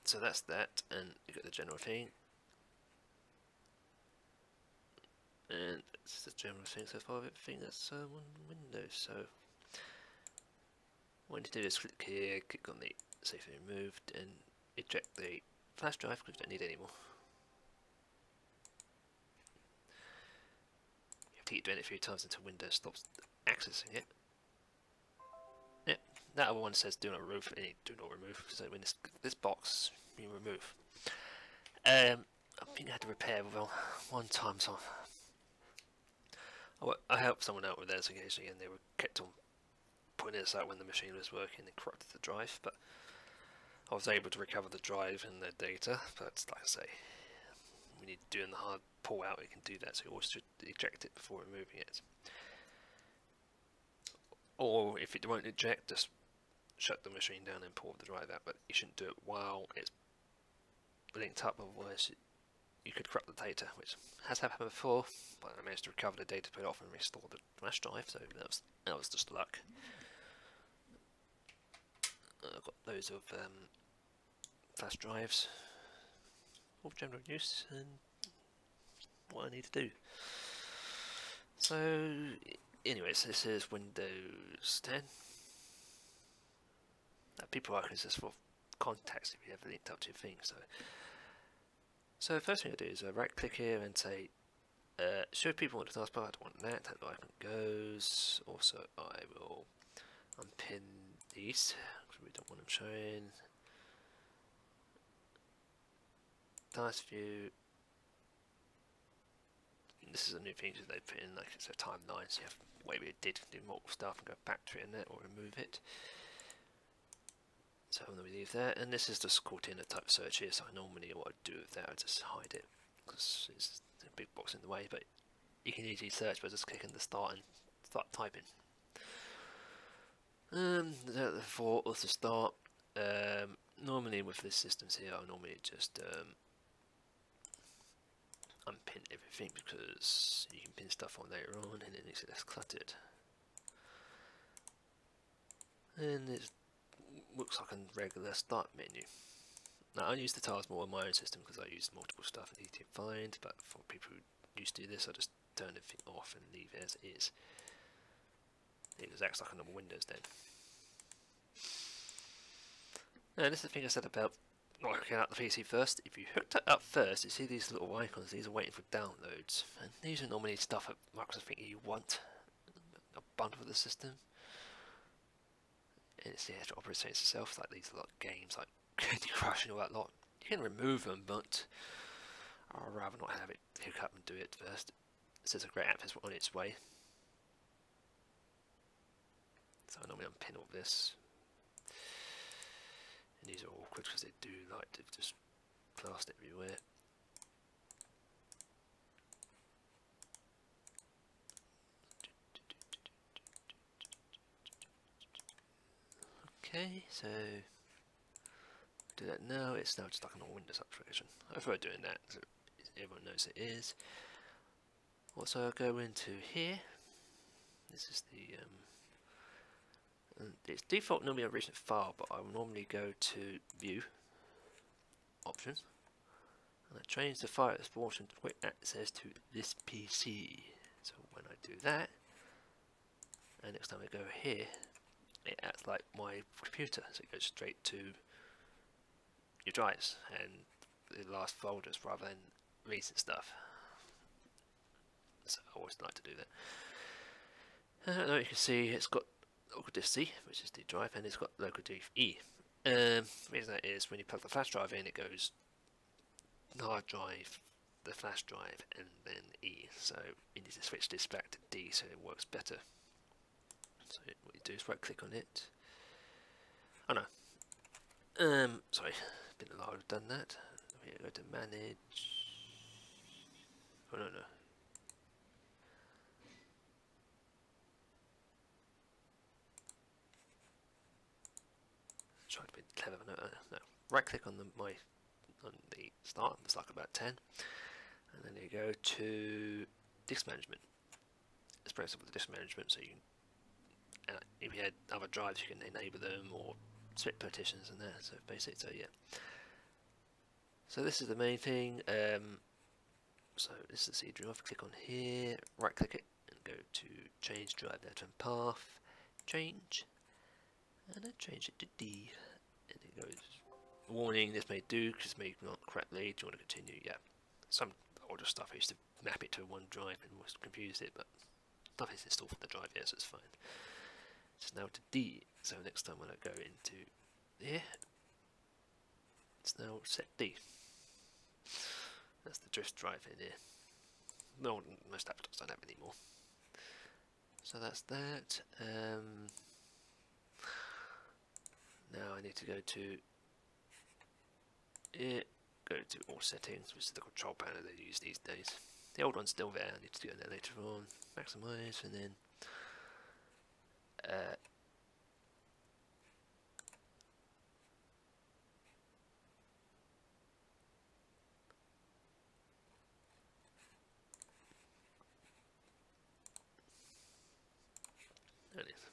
So that's that, and you got the general thing. And that's the general thing so far of everything that's on Windows. So what you need to do is click here, click on the safely removed, and eject the flash drive because we don't need it anymore. You have to keep doing it a few times until Windows stops accessing it. Yep, that other one says do not remove, and do not remove, so when this box you remove. I think I had to repair well one time, so I helped someone out with theirs occasionally, and they were kept on pointing this out when the machine was working and corrupted the drive, but I was able to recover the drive and the data. But like I say, we need to do in the hard pull out, we can do that, so you always should eject it before removing it. Or if it won't eject, just shut the machine down and pull the drive out, but you shouldn't do it while it's linked up, otherwise you could corrupt the data, which has happened before, but I managed to recover the data, put it off and restore the flash drive, so that was just luck. I've got loads of flash drives for general use and what I need to do. So anyways, this is Windows 10. People icons is for contacts if you ever linked up to your thing. So the first thing I do is I right click here and say show people on the taskbar. I don't want that. That icon goes. Also I will unpin these because we don't want them showing. Task view. This is a new feature they put in, like it's a timeline, so you have way we did do multiple stuff and go back to it in there or remove it. So I'm going to leave that, and this is just Cortina type search here, so normally what I do with that I just hide it because it's a big box in the way, but you can easily search by just clicking the start and start typing. The for us to start, normally with this systems here I'll normally just unpin everything because you can pin stuff on later on and it makes it less cluttered. And it looks like a regular start menu. Now I use the tiles more on my own system because I use multiple stuff and easy to find, but for people who used to do this I just turn everything off and leave it as it is. It just acts like a normal Windows then. And this is the thing I said about working out the PC first. If you hooked it up first, you see these little icons, these are waiting for downloads, and these are normally stuff that Microsoft think you want a bundle with the system. And it's the actual operating system itself, like these lot games like Candy Crush and all that lot. You can remove them, but I'd rather not have it hook up and do it first. It says a great app is on its way. So I normally unpin all this. And these are awkward because they do like to just blast everywhere. Okay, so do that now. It's now just like a normal Windows application. I prefer doing that so everyone knows it is. Also, I'll go into here. This is the it's default normally a recent file, but I will normally go to View, Options, and I change the file exportation to quick access to this PC. So when I do that, and next time I go here, it acts like my computer, so it goes straight to your drives and the last folders rather than recent stuff. So I always like to do that. Now you can see it's got local disk C, which is the drive, and it's got local disk E. The reason that is when you plug the flash drive in, it goes hard drive, the flash drive, and then E. So you need to switch this back to D so it works better. So what you do is right click on it. Oh no. Sorry, been a while I've done that. We go to manage. Oh no. Try to be clever. No. Right click on the start. It's like about 10, and then you go to disk management. It's very simple, the disk management. So you can, if you had other drives, you can enable them or split partitions and that. So basic. So yeah. So this is the main thing. So this is the C drive. Click on here. Right click it and go to change drive data and path. Change. And then change it to D, and it goes, warning, this may do because it's made not correctly, do you want to continue? Yeah, some older stuff I used to map it to one drive and was confused it, but stuff is installed from the drive, yes, it's fine. It's now to D, so next time when I go into here, it's now set D. That's the drift drive in here. No, most laptops don't have anymore. So that's that. Now I need to go to it, go to all settings, which is the control panel they use these days. The old one's still there, I need to do that later on. Maximize, and then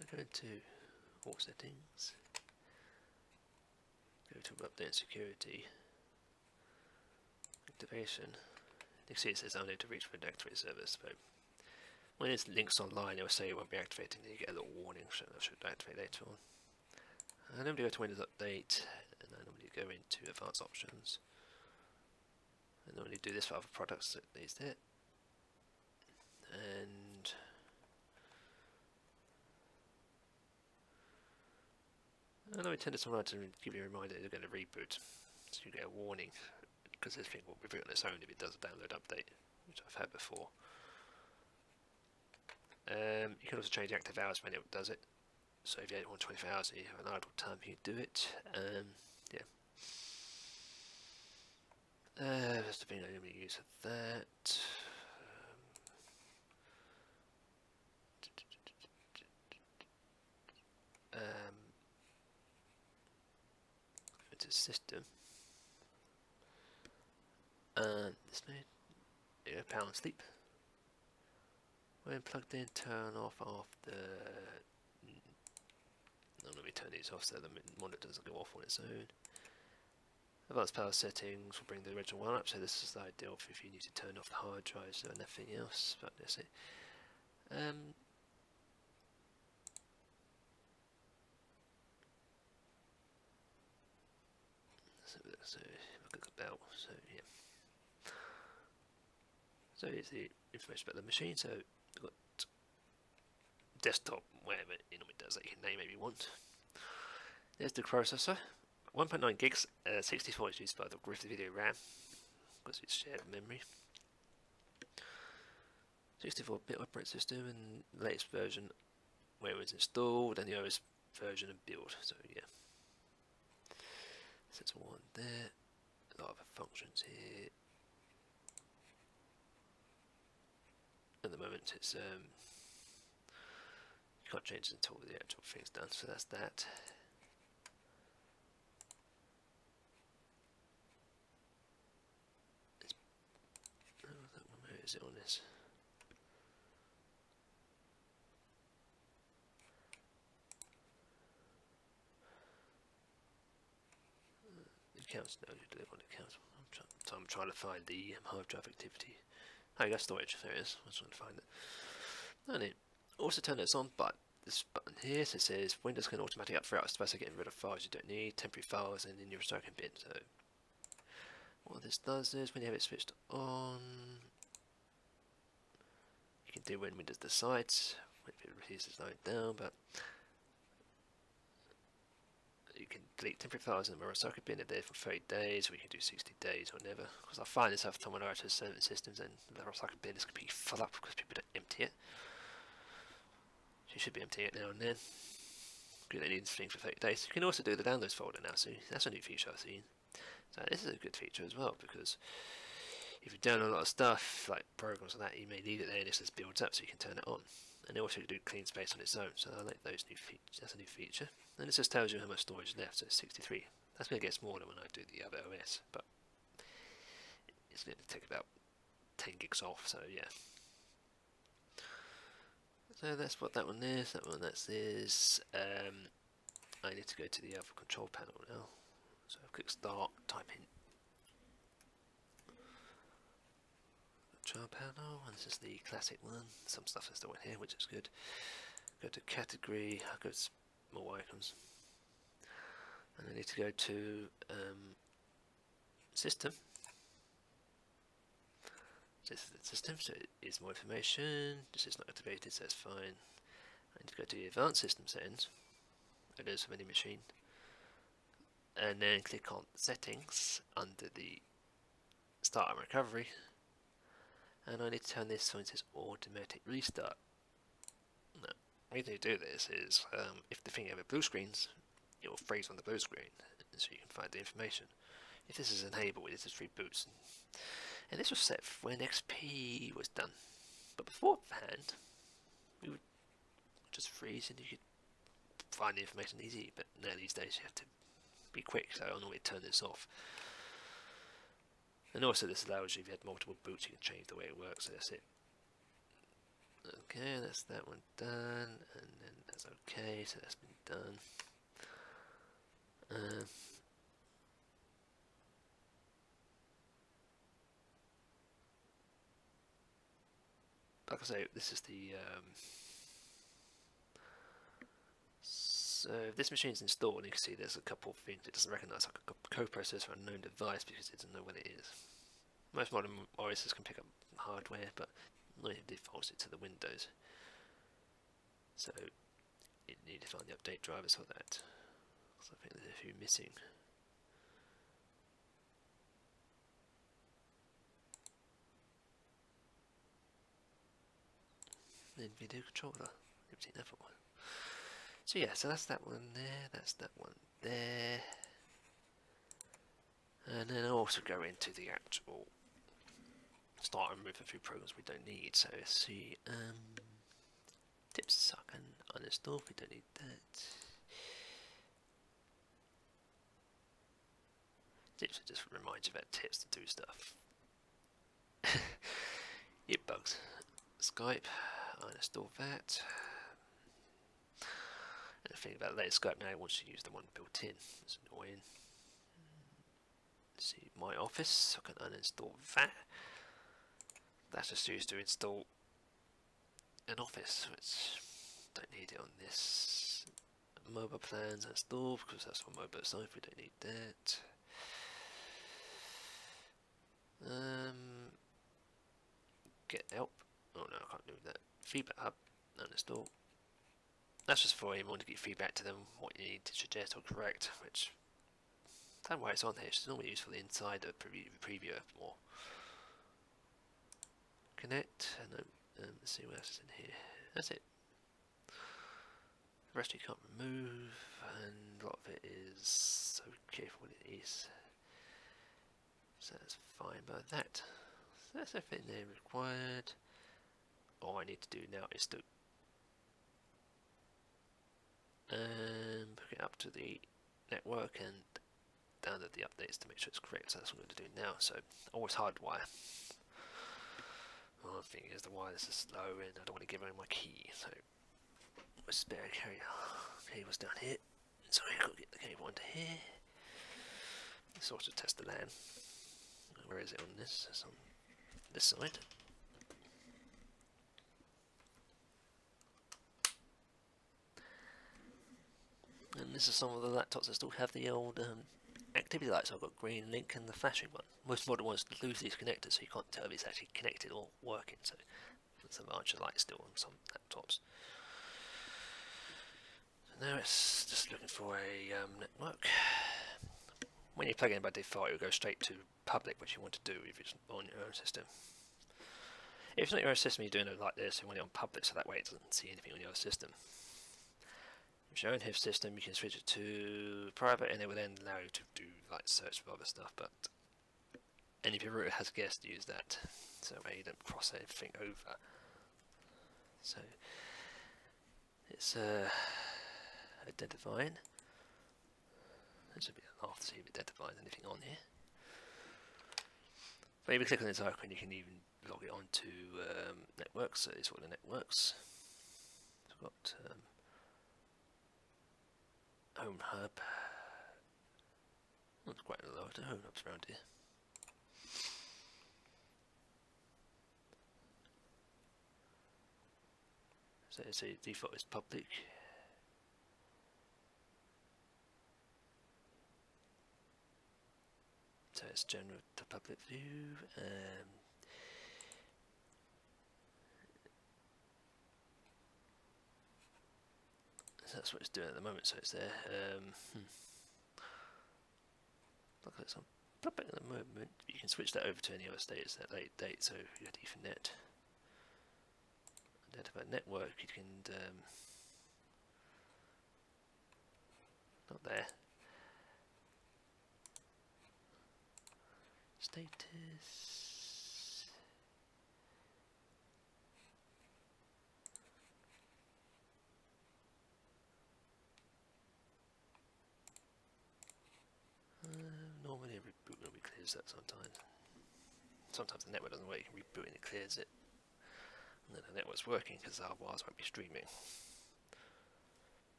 I go into all settings, go to update security, activation. You can see it says I need to reach for an activate service, but when it's links online it will say it won't be activating, then you get a little warning, so that should activate later on. I normally go to Windows Update, and I normally go into Advanced Options. I normally do this for other products that these there. And I know it tended to give you a reminder that you're going to reboot, so you get a warning, because this thing will reboot on its own if it does a download update, which I've had before. You can also change active hours when it does it, so if you don't want 24 hours and you have an idle time, you can do it. Yeah. That's the thing I normally use for that. Into system, and this may power and sleep. When plugged in, turn off after. Let me turn these off so the monitor doesn't go off on its own. Advanced power settings will bring the original one up, so this is ideal for if you need to turn off the hard drives or nothing else. But that's it. So look at the bell. So yeah. So here's the information about the machine. So we've got desktop, whatever it normally does that you can name if you want. There's the processor. 1.9 gigs, 64 is used by the Griffith Video RAM because it's shared memory. 64-bit operating system, and the latest version where it was installed, and the OS version and build. So yeah, so it's one there. A lot of functions here. At the moment, it's you can't change it until the actual thing's done. So that's that. Where is it on this? Accounts, no, you do it on accounts. I'm trying to find the hard drive activity. Oh, you got storage, there it is. I was trying to find it. And it also turn this on, but this button here, so it says Windows can automatically up throughout space by getting rid of files you don't need, temporary files, and in your recycling bin. So what this does is when you have it switched on, you can do when Windows decides if it refuses to load down, but you can delete temporary files in the mirror circuit bin if they're for 30 days, or you can do 60 days or never. Because I find this after time when I to certain systems and the mirror circuit bin is completely full up because people don't empty it. So you should be emptying it now and then. You don't need things for 30 days. You can also do the downloads folder now, so that's a new feature I've seen. So this is a good feature as well, because if you've done a lot of stuff, like programs and that, you may leave it there and it just builds up so you can turn it on. And it also can do clean space on its own, so I like those new features. That's a new feature. And it just tells you how much storage is left, so it's 63. That's going to get smaller when I do the other OS, but it's going to take about 10 gigs off, so yeah. So that's what that one is, that's this. I need to go to the other control panel now. So I'll click start, type in control panel, and this is the classic one. Some stuff is still in here, which is good. Go to category, I'll go to more icons. And I need to go to system. This is the system, so it is more information. This is not activated, so it's fine. I need to go to the advanced system settings. It is for any machine. And then click on settings under the start and recovery. And I need to turn this so it says automatic restart. Now, the reason you do this is if the thing ever blue screens, it will freeze on the blue screen, so you can find the information. If this is enabled, it just reboots. And this was set when XP was done. But beforehand, we would just freeze and you could find the information easy. But now these days you have to be quick, so I normally turn this off. And also this allows you, if you had multiple boots, you can change the way it works, so that's it. Okay, that's that one done, and then that's okay, so that's been done. Like I say, this is the so if this machine's installed, you can see there's a couple of things it doesn't recognise, like a coprocessor or a known device, because it doesn't know what it is. Most modern OSs can pick up hardware, but it defaults it to the Windows. So you need to find the update drivers for that. So I think there's a few missing. Then video controller. You've seen that one. So yeah, so that's that one there, that's that one there. And then I'll also go into the actual start and remove a few programs we don't need. So let's see, tips I can uninstall, we don't need that. Tips just reminds you about tips to do stuff. It bugs. Skype, uninstall that. And the thing about latest Skype now, it wants to use the one built in. It's annoying. Let's see, my office, I can uninstall that. That's just used to install an office, which don't need it on this. Mobile plans install, because that's for mobile stuff, we don't need that. Get help. Oh no, I can't do that. Feedback hub, uninstall. That's just for anyone to get feedback to them, what you need to suggest or correct, which I don't know why it's on here, it's normally useful inside the preview more. Connect, and then let's see what else is in here. That's it. The rest you can't remove, and a lot of it is okay for what it is. So that's fine by that. So that's everything there required. All I need to do now is to hook it up to the network and download the updates to make sure it's correct. So that's what I'm going to do now. So always hardwire. One thing is the wireless is slow and I don't want to give away my key. So my spare cable's down here. So I've got to get the cable onto here. Let's also test the LAN. Where is it on this? It's on this side. And this is some of the laptops that still have the old activity lights. I've got green link and the flashing one. Most modern ones lose these connectors, so you can't tell if it's actually connected or working. So there's a larger light still on some laptops. Now it's just looking for a network. When you plug in by default, it will go straight to public, which you want to do if it's on your own system. If it's not your own system, you're doing it like this, you want it on public, so that way it doesn't see anything on your system. If it's your own HIF system, you can switch it to private, and it will then allow you to do like search for other stuff. But any of your router has guessed use that, so that way you don't cross anything over. So it's identifying. This would be enough to see if it identifies anything on here. But if you click on this icon, you can even log it onto networks. So it's all the networks. So we've got Home Hub. Oh, there's quite a lot of Home Hubs around here. So it's a default is public. So it's general to public view. So that's what it's doing at the moment. So it's there. Look at it's on public at the moment. You can switch that over to any other status at a later date. So if you had Ethernet, identify network, you can not there. Status. Normally a reboot will clears that sometimes. Sometimes the network doesn't work, you can reboot and it clears it. And then the network's working because otherwise it won't be streaming.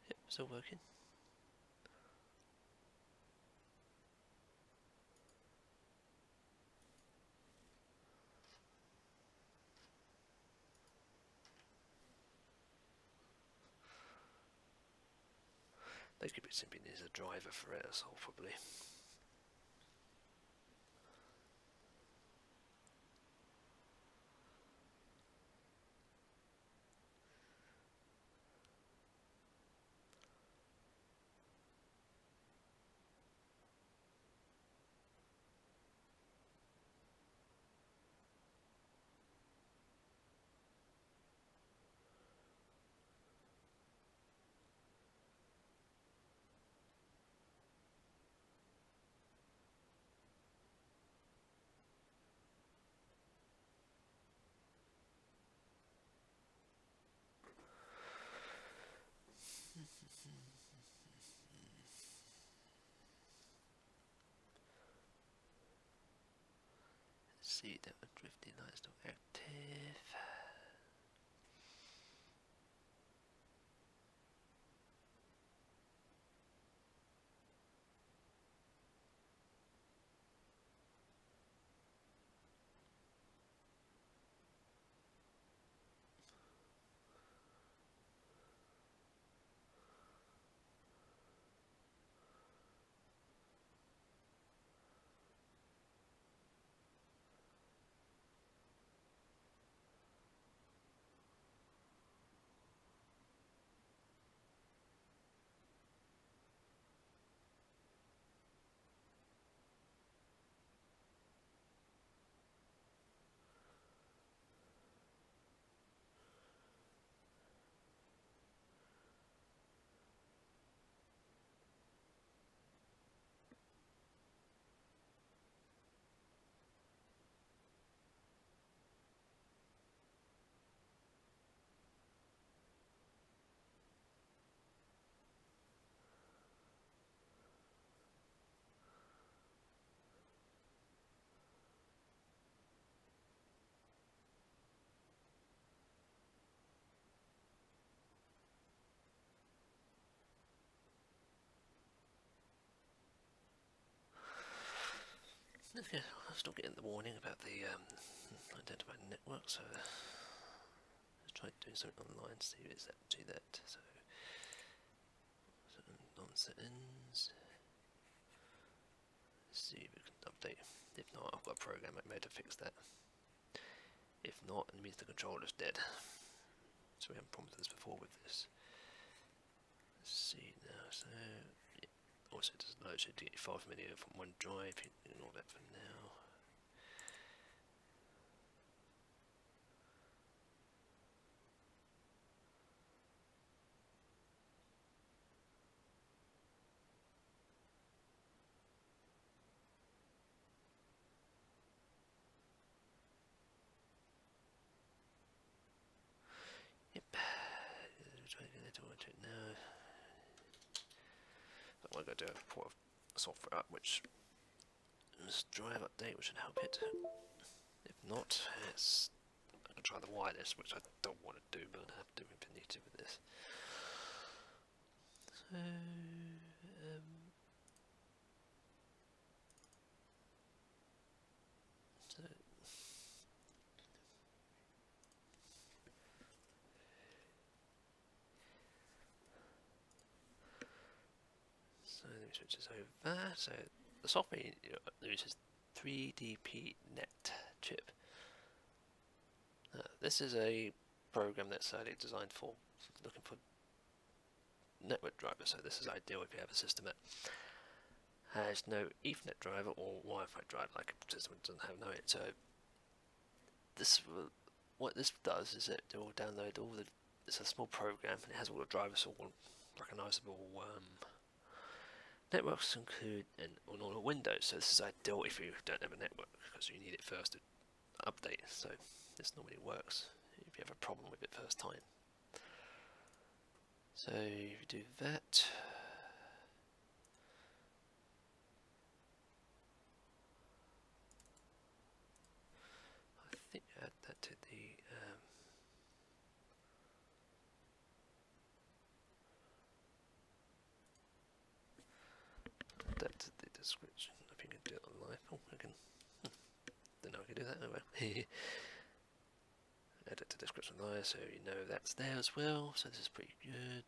Yep, still working. They could be simply need a driver for it, that's all probably. See that the drifting light is still active. Okay, I'm still getting the warning about the identified network, so let's try doing something online to see if it's up to that. So non-settings. Let's see if we can update. If not, I've got a program I made to fix that. If not, it means the controller's dead. So we haven't problems with this before with this. Let's see now. So yeah. Also, it doesn't load, so to get your file from anywhere from one drive. You can ignore that for now. Yep. Trying to get into it now. I want to go do a port of software up, which is drive update, which should help it. If not, it's I can try the wireless, which I don't want to do, but I have to do if I need to with this. So, so let me switch this over. So the software uses 3DP Net chip. This is a program that's certainly designed for looking for network drivers, so this is ideal if you have a system that has no Ethernet driver or Wi-Fi driver, like a system that doesn't have no it. So this what this does is it will download all the. It's a small program and it has all the drivers, all recognisable networks include and on all the Windows. So this is ideal if you don't have a network because you need it first to update. So this normally works if you have a problem with it first time. So if you do that, I think add that to the add that to the description. If you can do it on live, oh, I can. Don't know I can do that. Oh well. Add it to description live, so you know that's there as well. So this is pretty good.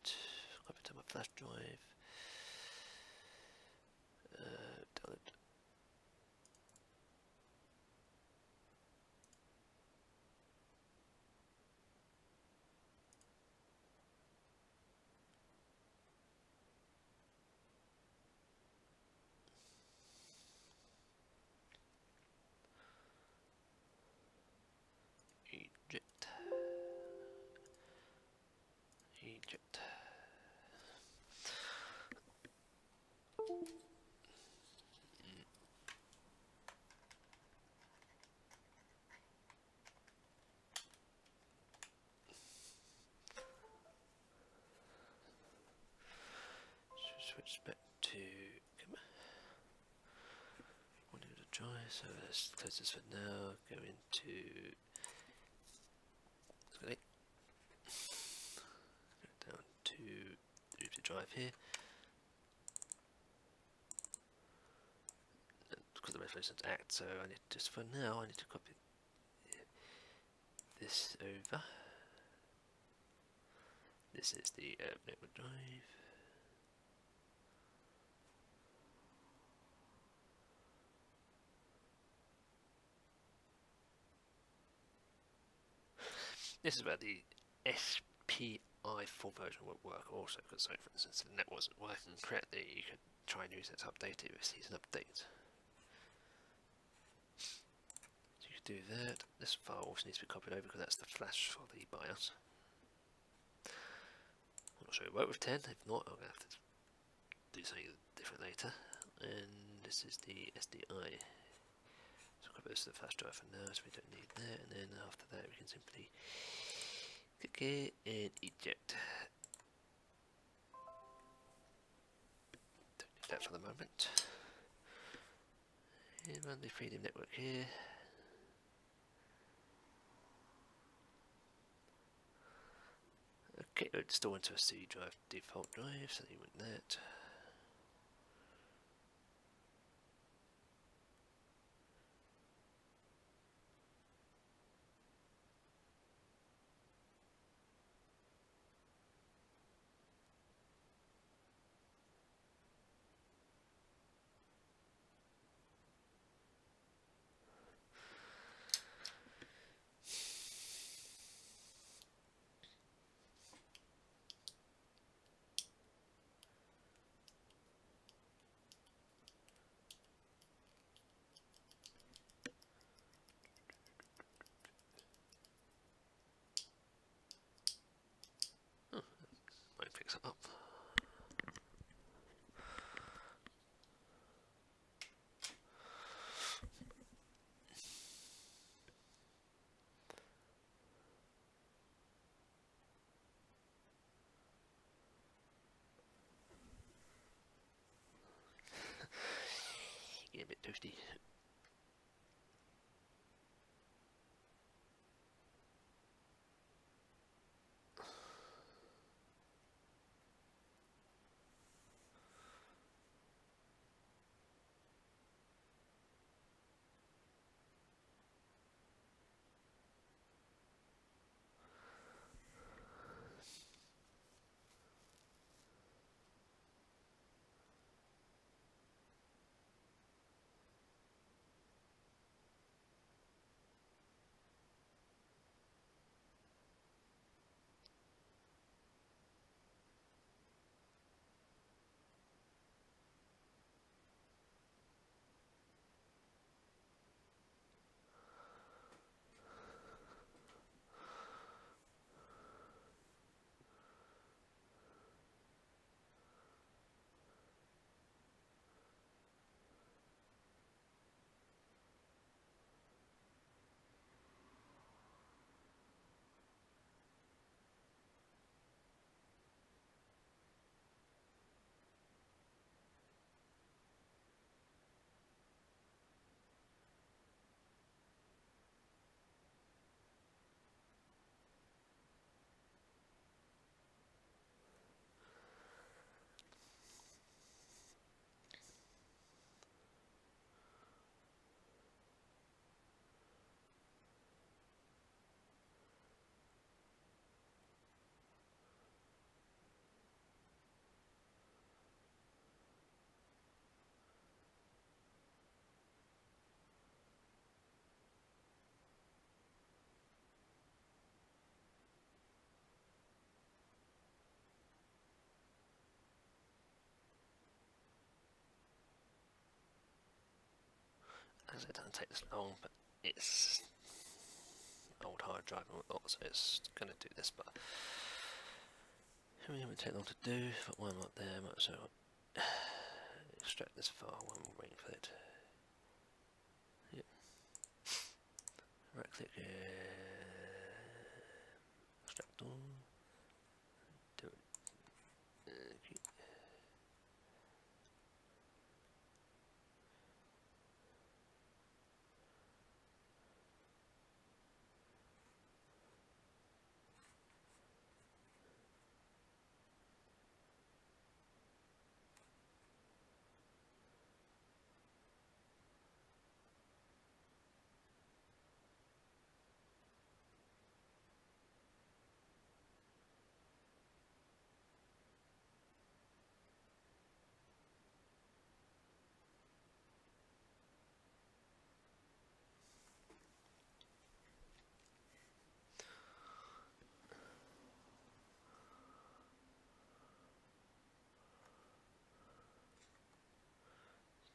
Copy to my flash drive. Download. Egypt. Switch back to wanting to try, so let's close this for now. Go into go down to the drive here. And because the resolution's act, so I need just for now I need to copy this over. This is the network drive. This is where the SPI full version would work also, because so for instance if the net wasn't working correctly, you could try and use it to update it with season updates. So you could do that. This file also needs to be copied over because that's the flash for the BIOS. I'm not sure it worked with 10, if not I'm going to have to do something different later. And this is the SDI. So I'll copy this to the flash drive for now, so we don't need that, and then after that we can simply click here and eject. Don't need that for the moment. And run the Freedom network here. Okay, it's still into a C drive default drive, so you want that. toasty. As it doesn't take this long, but it's old hard drive and whatnot, so it's going to do this, but it won't take long to do. But one up there, might as well extract this file while I'm waiting for it. Yep. Right click here, extract all, do it. Okay.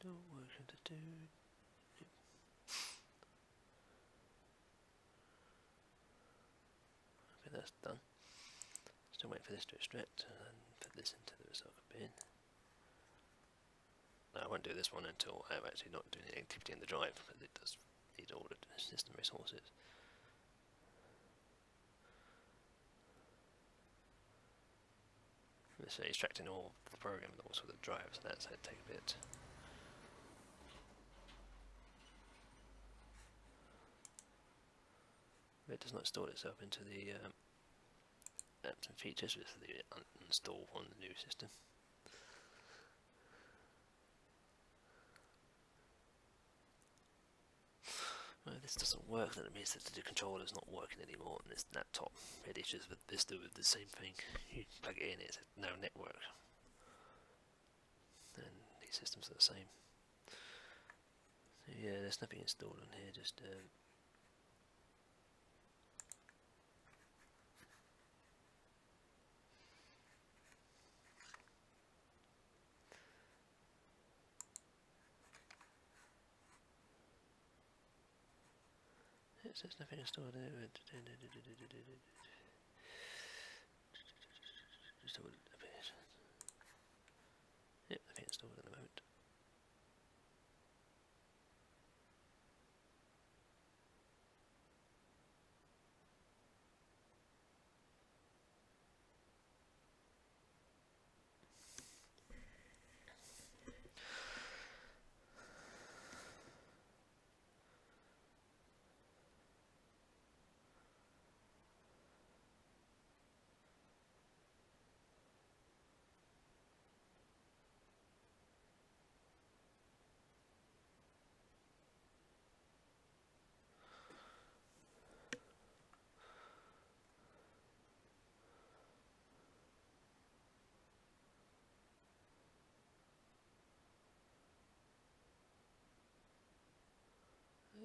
Still working to do. Okay, that's done. Still waiting for this to extract and put this into the recycle bin. No, I won't do this one until I'm actually not doing any activity in the drive, because it does need all the system resources. So extracting all the program and also the drives, and that's going to take a bit. It does not install itself into the apps and features, with the uninstall on the new system. Well, if this doesn't work, then it means that the controller is not working anymore on this laptop. It issues with this, do with the same thing. You plug it in, it's no network. And these systems are the same. So yeah, there's nothing installed on here, just there's nothing installed there. Just a bit. Yep, nothing installed at the moment.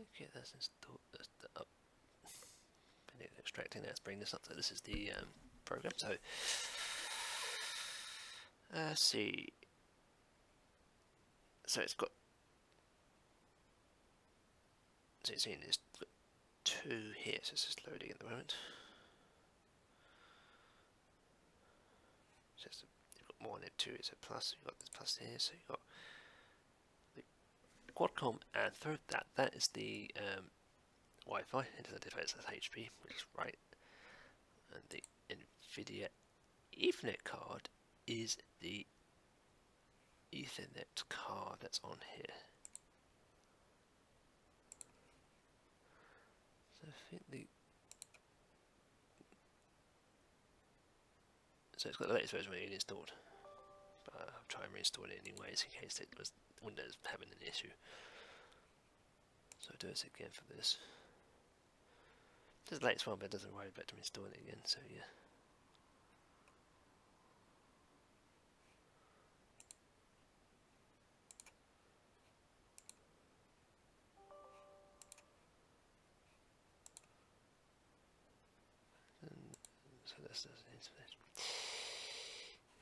Okay, that's installed. That's up. Extracting. Let's bring this up. So this is the program. So let's see. So it's got. So it's seen there's two here. So it's just loading at the moment. So you've got more than two. It's a plus. You've got this plus here. So you've got the Qualcomm, and through that is the Wi-Fi into the device as HP, which is right, and the NVIDIA Ethernet card is the Ethernet card that's on here. So I think so it's got the latest version already installed, but I'll try and reinstall it anyways in case it was Windows having an issue. So I'll do this again for this. This is the latest one, but it doesn't worry about reinstalling it again, so yeah. So that's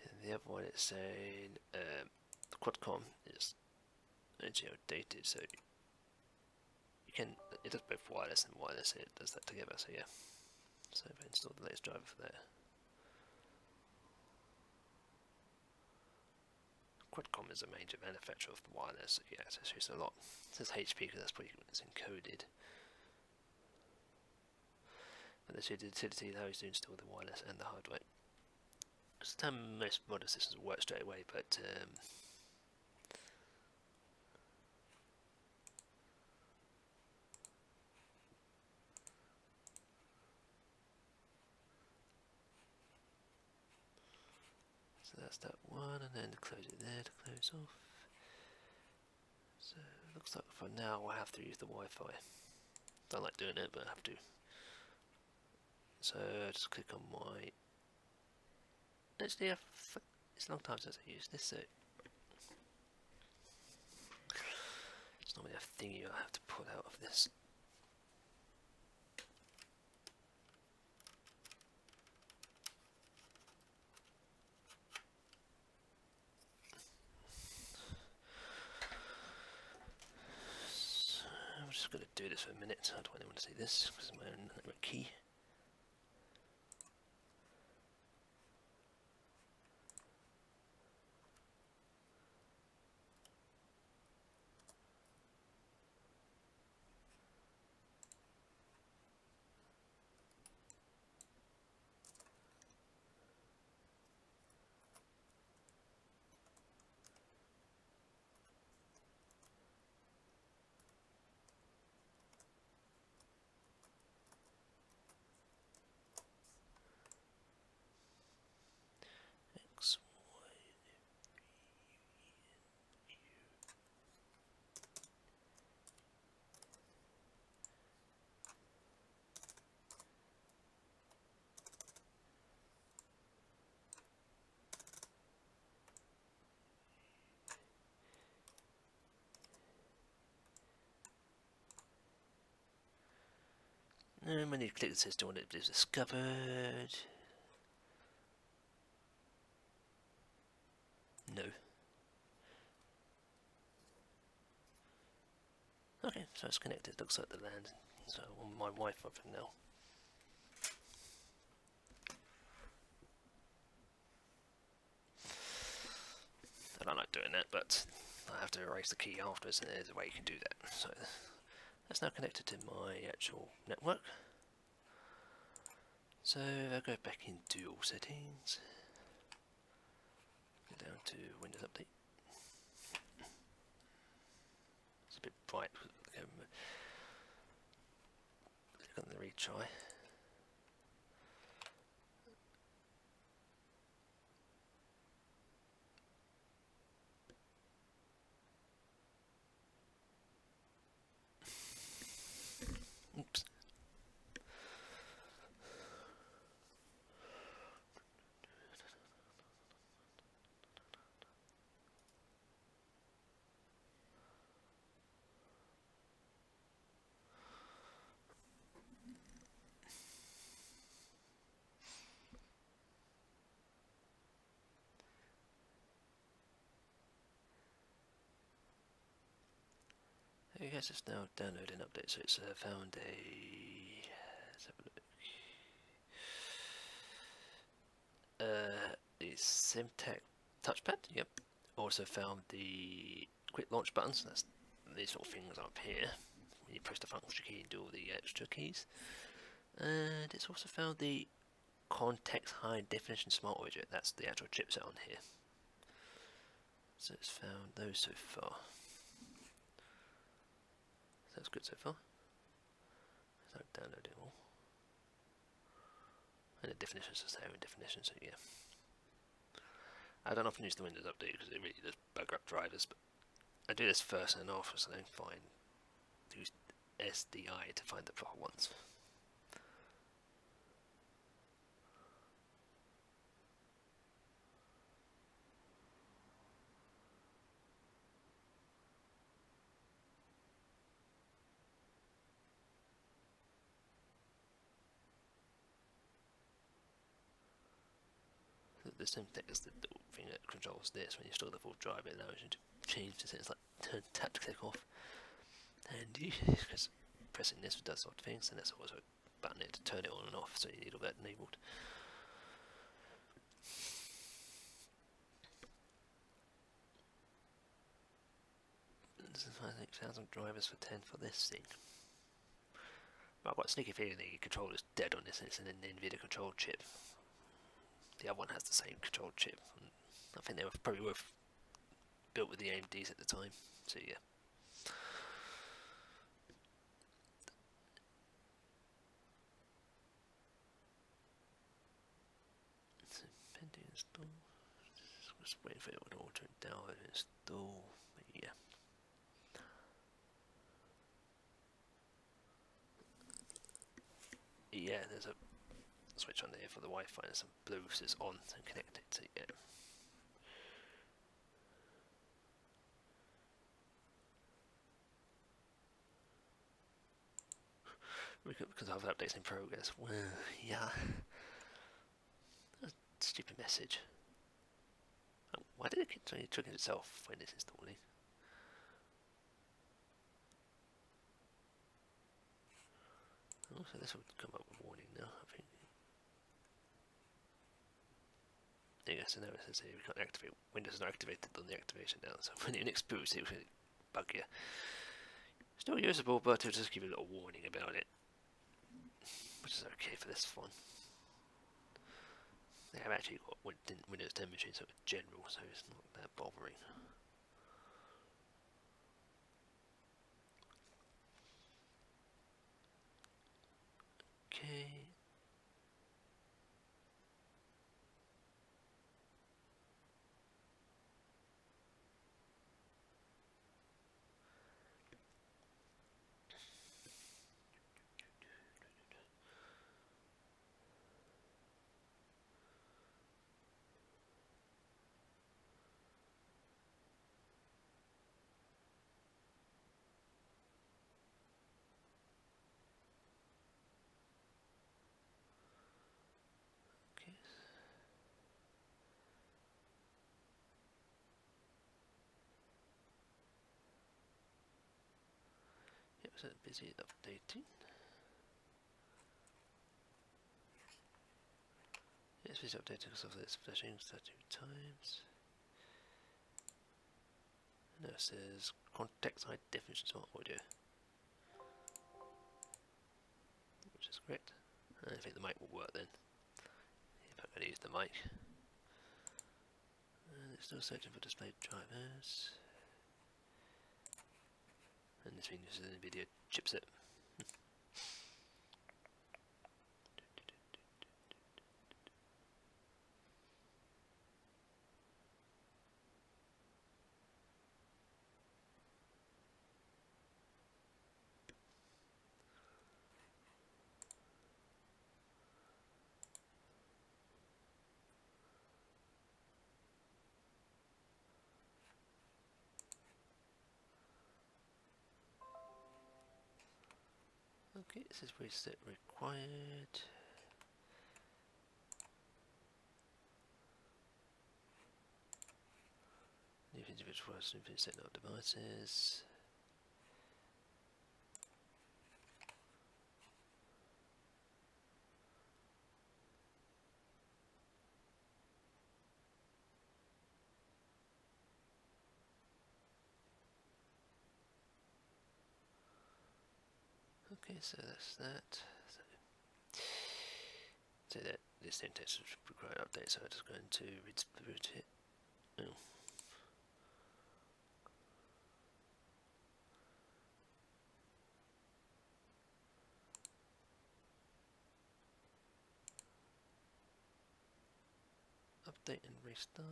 and the other one is saying the Qualcomm is energy outdated, so you can, it does both wireless and wireless, it does that together, so yeah. So if I install the latest driver for that. Qualcomm is a major manufacturer of the wireless, so yeah, so it's a lot. It says HP because that's probably when it's encoded. But there's the utility allows you to install the wireless and the hardware. Sometimes most modern systems will work straight away, but so that's that one, and then close it there to close off. So it looks like for now I have to use the Wi-Fi. Don't like doing it, but I have to. So just click on my. Actually, it's a long time since I used this, so it's not really a thingy I have to pull out of this. So I'm just going to do this for a minute. I don't really want to see this because it's my own network key. X, Y, when you click the system, when it is discovered. No. Okay, so it's connected. Looks like the land. So on my Wi-Fi for now. I don't like doing that, but I have to erase the key afterwards, and there's a way you can do that. So that's now connected to my actual network. So if I go back in dual settings, go down to Windows Update. It's a bit bright. Click on the retry. Oops. I guess it's now downloading update, so it's found a. Let's have a look. The Simtech touchpad. Yep. Also found the quick launch buttons. That's these sort of things up here. When you press the function key and do all the extra keys. And it's also found the Context High Definition Smart Widget. That's the actual chipset on here. So it's found those so far. That's good so far. So download it all. And the definitions are the same definition, so yeah. I don't often use the Windows update because it really does bugger up drivers, but I do this first and after, so then use SDI to find the proper ones. The Simtech is the thing that controls this. When you install the full driver, it allows you to change the settings, like turn tap to click off, and because pressing this does sort of things, and there's also a button here to turn it on and off, so you need all that enabled. I think 1,000 drivers for 10 for this thing. But I've got a sneaky feeling the controller's dead on this, and it's an NVIDIA control chip. The other one has the same control chip. I think they were probably built with the AMDs at the time, so yeah. So pending install. Just waiting for it to auto download and install. But yeah. Yeah, there's a switch on there for the Wi-Fi and some Bluetooth is on and connected to yeah. Because I have updates in progress. Well, yeah. That's a stupid message. Oh, why did it continue triggering itself when it's installing? Also, this will come up with a warning now, I think. Yeah, so now it says here we can't activate. Windows is not activated on the activation now, so when it next boots, it will bug you. Still usable, but it'll just give you a little warning about it, which is okay for this one. They have actually got Windows 10 machines, so it's general, so it's not that bothering. Okay. Yep, so busy updating. It's busy updating because of this flashing 30 times. Now it says Context High Definition Smart Audio, which is correct. I think the mic will work then, if I'm going to use the mic. And it's still searching for display drivers. And this means this is an NVIDIA chipset. Okay, this is reset required. New individual first, new set up devices. Okay, so that's that. So that this syntax will require an update, so I'm just going to reboot it. Oh. Update and restart.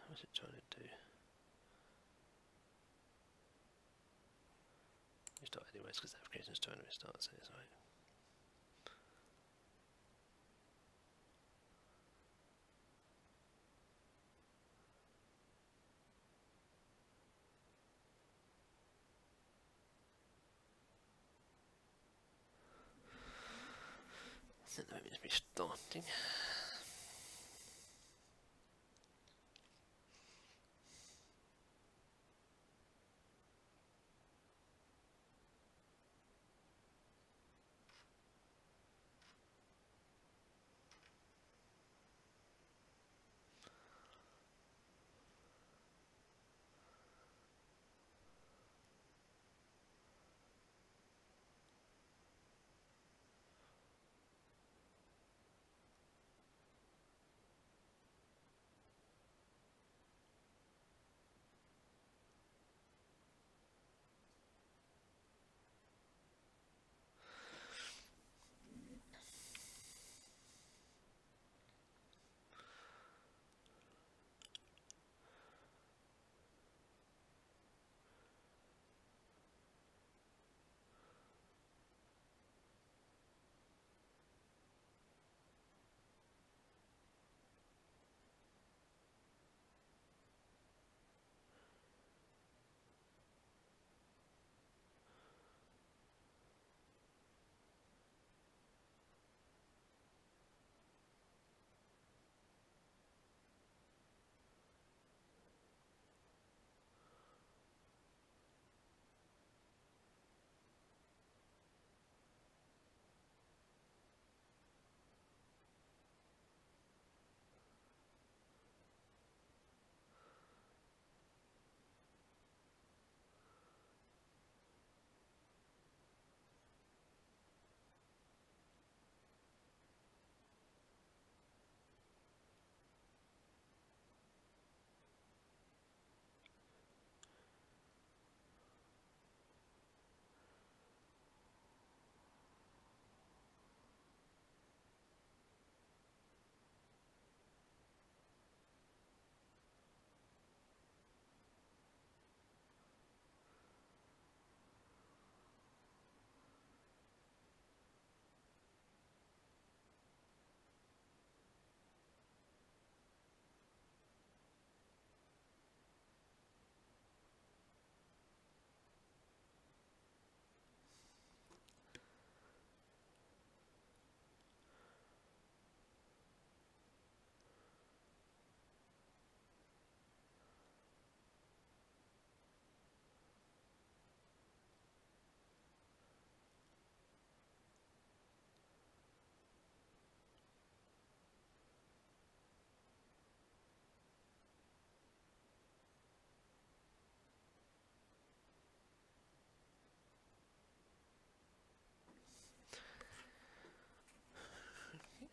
What's it trying to do? Restart anyways, because the application is trying to restart, so it's right. So that means restarting.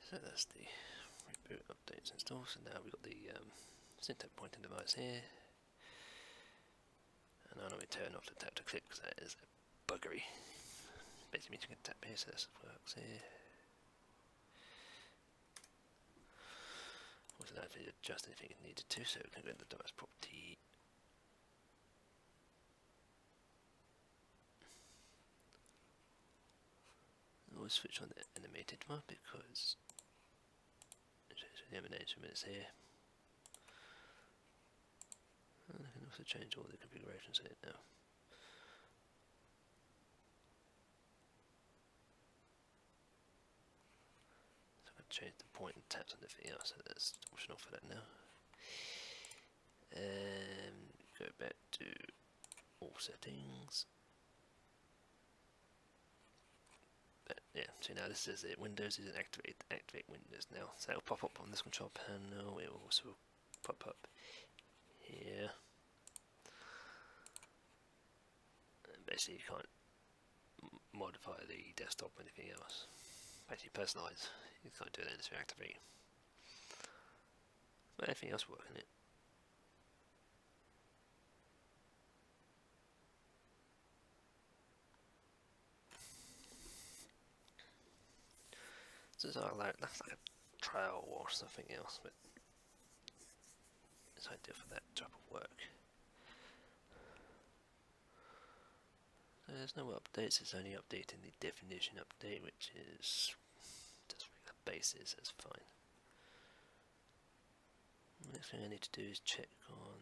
So that's the reboot updates installed. So now we've got the syntax pointing device here. And now we turn off the tap to click because that is buggery. Basically means you can tap here, so this works here. Wasn't actually adjust anything it needed to, so we can go to the device property. Always switch on the animated one because it shows the animation when it's here. And I can also change all the configurations in it now. So I can change the point and taps and everything else, so that's optional for that now. Go back to all settings. But yeah, so now this is it. Windows is activate Windows now. So it'll pop up on this control panel. It will also pop up here. And basically, you can't modify the desktop or anything else. Basically, personalize. You can't do that unless you activate. But everything else works in it. So that's like a trial or something else, but it's ideal for that type of work. So there's no updates, it's only updating the definition update, which is just regular basis, that's fine. The next thing I need to do is check on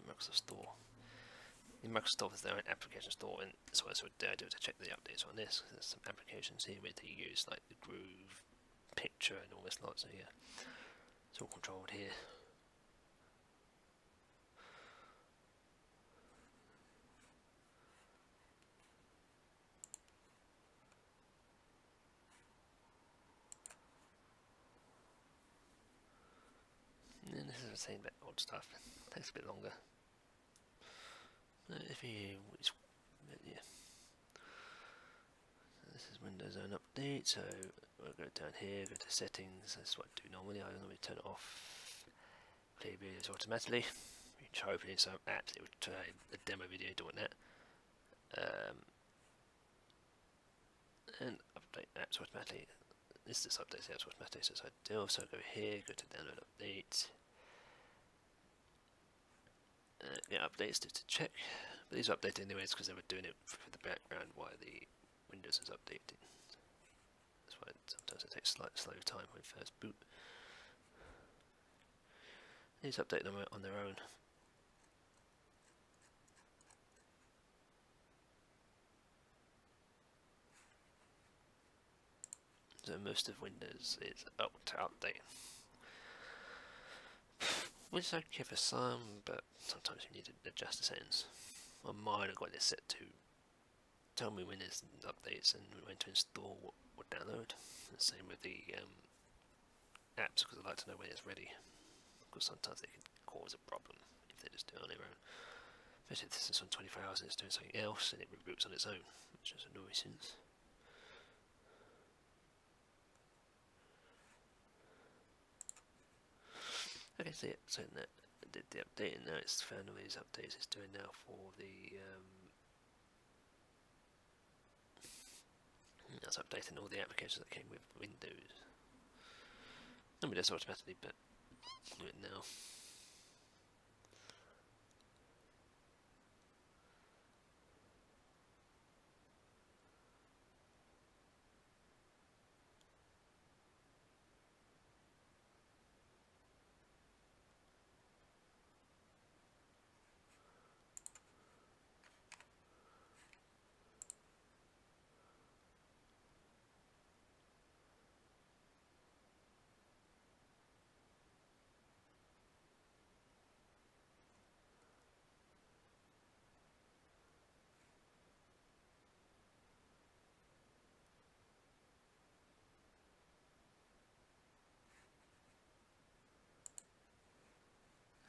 Microsoft Store. In Microsoft Store is their own application store, and so what I do to check the updates on this. There's some applications here where they use like the Groove, Picture, and all this lot. So yeah, it's all controlled here. And this is the same bit odd stuff. It takes a bit longer. If you, yeah. So this is Windows Zone Update. So we'll go down here, go to Settings. That's what I do normally. I normally turn it off. Play videos automatically. You try opening some apps. It would try a demo video doing that. And update apps automatically. This just updates the apps automatically, so it's ideal. So go here, go to Download Update. Get updates to check, but these are updated anyways because they were doing it for the background while the Windows is updating. That's why sometimes it takes slow time when first boot. These update them on their own. So most of Windows is up to update. Which is okay for some, but sometimes you need to adjust the settings. On mine, I've got this set to tell me when there's updates and when to install what download. The same with the apps, because I like to know when it's ready. Because sometimes they can cause a problem if they just do it on their own. Especially if this is on 24 hours and it's doing something else and it reboots on its own, which is a nuisance. Okay, so that did the update, and now it's found all these updates it's doing now for the that's updating all the applications that came with Windows. Normally does automatically, but do it now.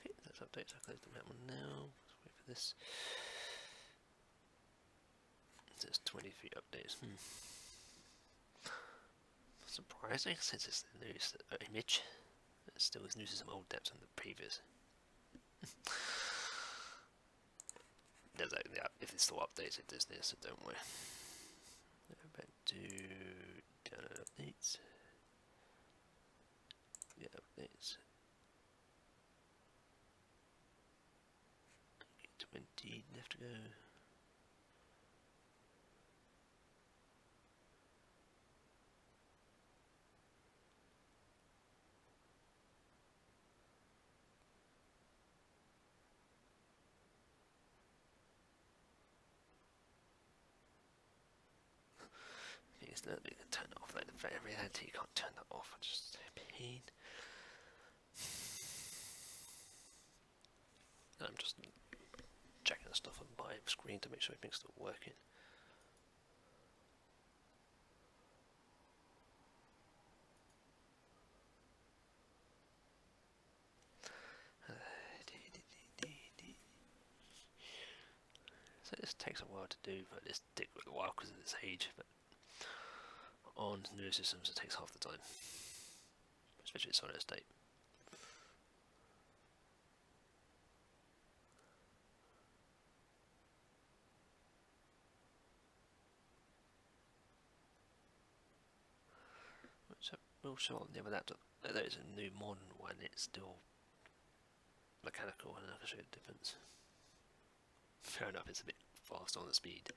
Okay, that's updates. I'll close that one now. Let's wait for this. It says 23 updates. Surprising, since it's the newest image. It still is using some old depths on the previous. There's like, yeah, if it's still updated, there's this, so don't worry. Go back to download updates. Yeah, updates. 20 left to go. least a little bit, you can turn it off. Like the reality, you can't turn that off. I just pain. I'm just checking the stuff on my screen to make sure everything's still working. So this takes a while to do, but this takes a while because of its age. But on newer systems, it takes half the time, especially solid state. So also on the other laptop, there is a new modern one. It's still mechanical, and I can show you the difference. Fair enough, it's a bit fast on the speed.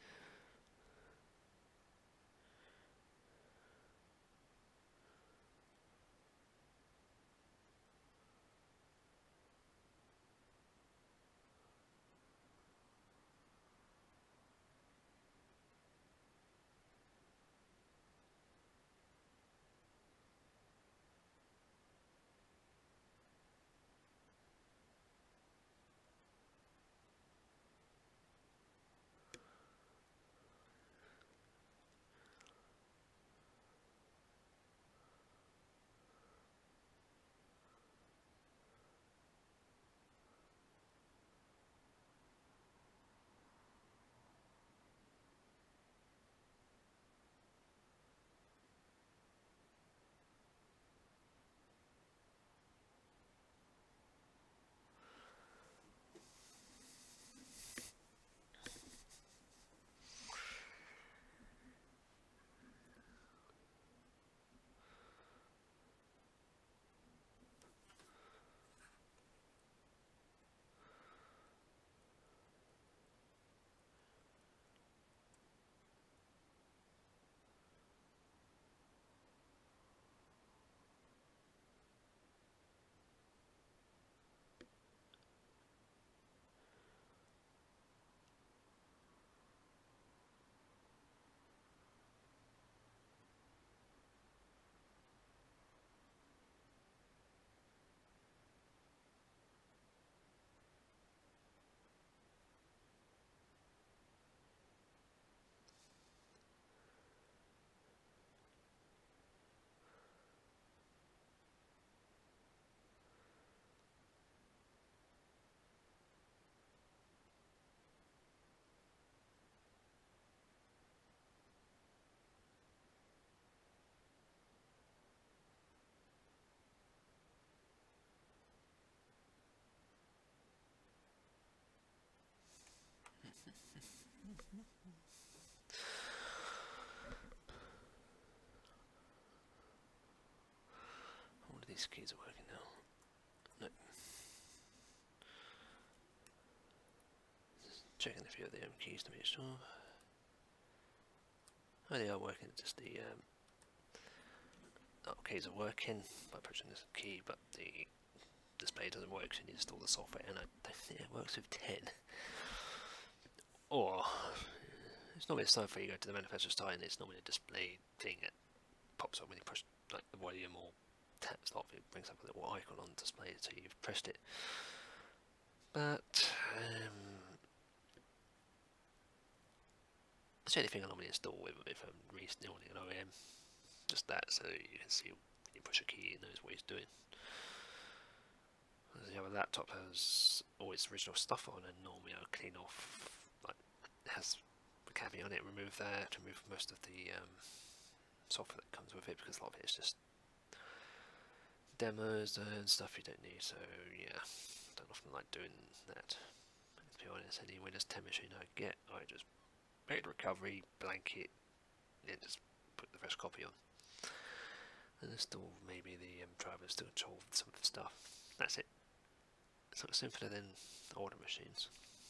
All of these keys are working now. No. Just checking a few of the keys to make sure. Oh, they are working. Just the keys are working by pushing this key, but the display doesn't work. So you need to install the software, and I don't think it works with 10. Or it's normally a software. You go to the manufacturer's site, and it's normally a display thing that pops up when you push like the volume or tap stop. It brings up a little icon on display, so you've pressed it. But it's the only thing I normally install if I'm reinstalling an OEM. Just that, so you can see when you push a key, it knows what he's doing. The other laptop has all its original stuff on, and normally I'll clean off, like, it has a cabinet on it, remove that, remove most of the software that comes with it, because a lot of it is just demos and stuff you don't need. So yeah, I don't often like doing that. But to be honest, any Windows 10 machine I get, I just make the recovery, blanket, and just put the fresh copy on. And install maybe the drivers to control some of the stuff. That's it. It's not simpler than older machines.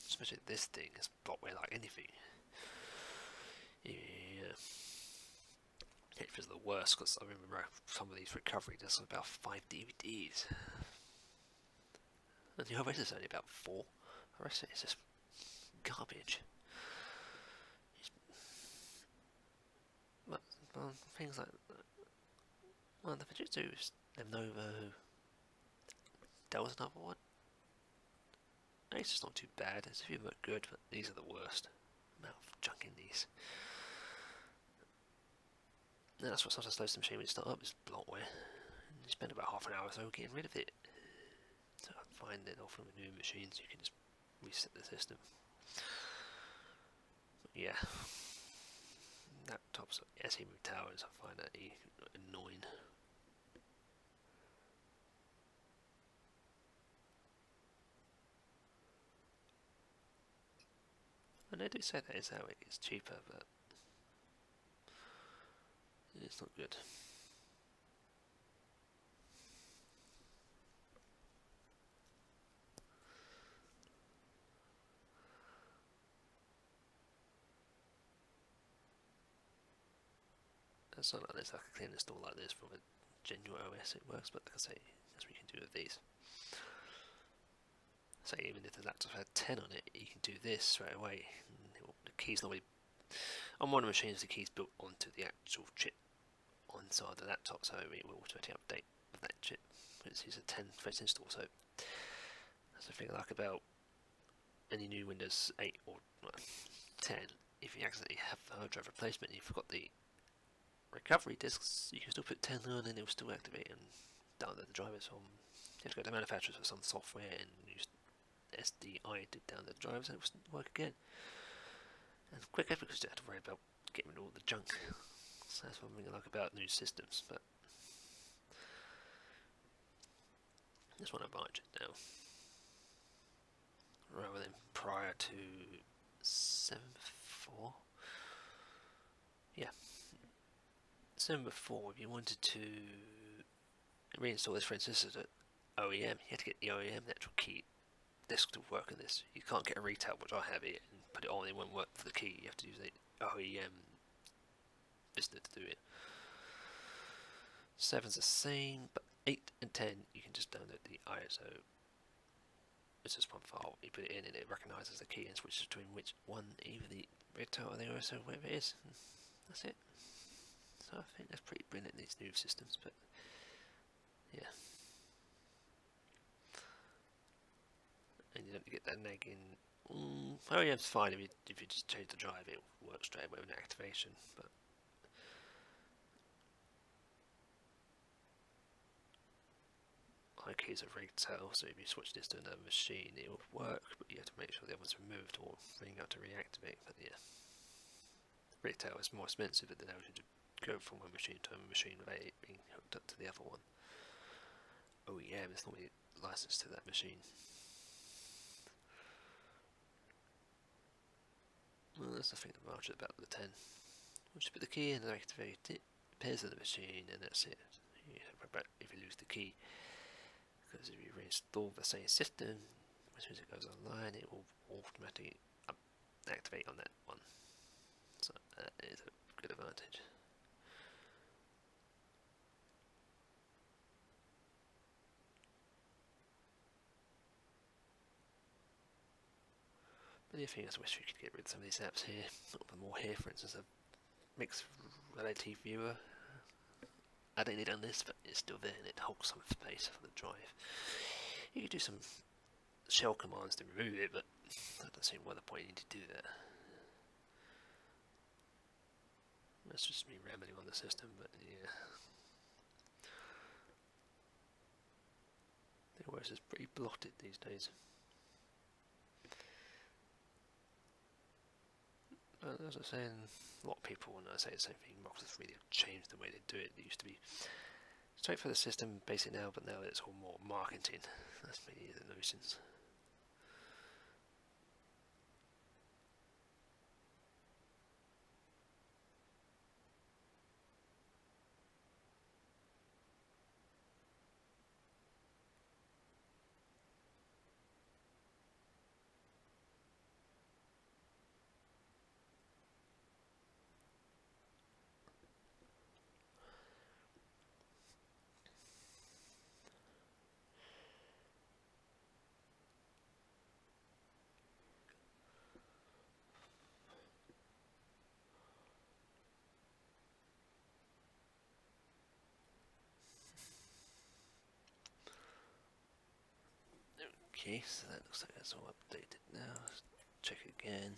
Especially this thing is bloatware like anything. Yeah. It feels the worst because I remember some of these recovery discs were about 5 DVDs. And the OS is only about 4. The rest of it is just garbage. But on things like well, the Fujitsu's Lenovo. That was another one. It's just not too bad. There's a few that are good, but these are the worst. Amount of junk in these. And that's what sometimes slows the machine when you start up is bloatware. And you spend about half an hour or so getting rid of it. So I find that often with new machines you can just reset the system. But yeah. Laptops, SE move towers, I find that annoying. And they do say that is how it gets cheaper, but it's not good. It's not like there's like a clean install like this from a genuine OS, it works, but like I say, that's what you can do with these. So even if the laptop had 10 on it, you can do this straight away. The keys normally, on one of the machines, the keys built onto the actual chip inside the laptop, so it will automatically update with that chip. It's a 10 first install, so that's the thing I like about any new Windows 8 or 10. If you accidentally have a hard drive replacement and you forgot the recovery disks, you can still put 10 on and it will still activate and download the drivers from. You have to go to manufacturers for some software and use SDI to download the drivers and it will work again. And quicker because you don't have to worry about getting rid of all the junk. So that's one thing I like about new systems, but this one I buy it now. Rather than prior to 7.4. Yeah. 7.4, if you wanted to reinstall this, for instance, as an OEM, you had to get the OEM, the actual key disk to work on this. You can't get a retail, which I have it, and put it on, it won't work for the key. You have to use the OEM listener to do it. 7's the same, but 8 and 10, you can just download the ISO. It's just one file, you put it in and it recognises the key and switches between which one, either the retail or the ISO, whatever it is. That's it. So I think that's pretty brilliant, these new systems, but yeah. And you don't get that nagging. OEM's fine if you just change the drive, it'll work straight away with an activation, but keys are retail, so if you switch this to another machine it will work, but you have to make sure the other one's removed or ring out to reactivate. But yeah, retail is more expensive, but then allows you to go from one machine to a machine without it being hooked up to the other one. OEM is normally licensed to that machine. Well, that's the thing that matters about the 10. Once you put the key in and activate it, it pairs to the machine and that's it. You don't worry about if you lose the key, because if you reinstall the same system, as soon as it goes online it will automatically activate on that one. So that is a good advantage. But the thing is, I wish we could get rid of some of these apps here. Not the more here, for instance, a mixed reality viewer. I don't need on this, but it's still there and it holds some space for the drive. You could do some shell commands to remove it, but I don't see what the point you need to do that. That's just me rambling on the system, but yeah. The OS is pretty blotted these days. But as I was saying, a lot of people, when I say the same thing, Microsoft really have changed the way they do it. It used to be straight for the system, basic now, but now it's all more marketing. That's really the nuisance. Okay, so that looks like that's all updated now. Let's check again.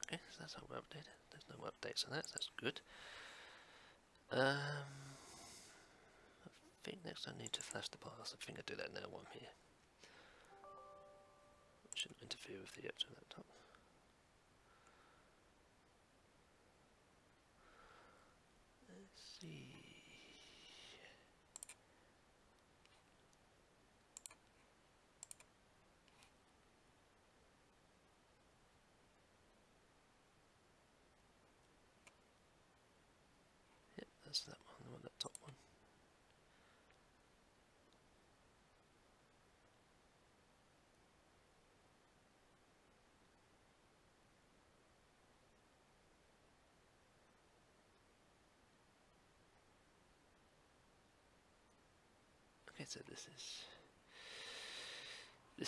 Okay, so that's all updated. There's no updates on that, so that's good. I think next I need to flash the BIOS. I think I do that now while I'm here. Shouldn't interfere with the actual laptop. Let's see. Yep, that's that one, that top one. Okay, so this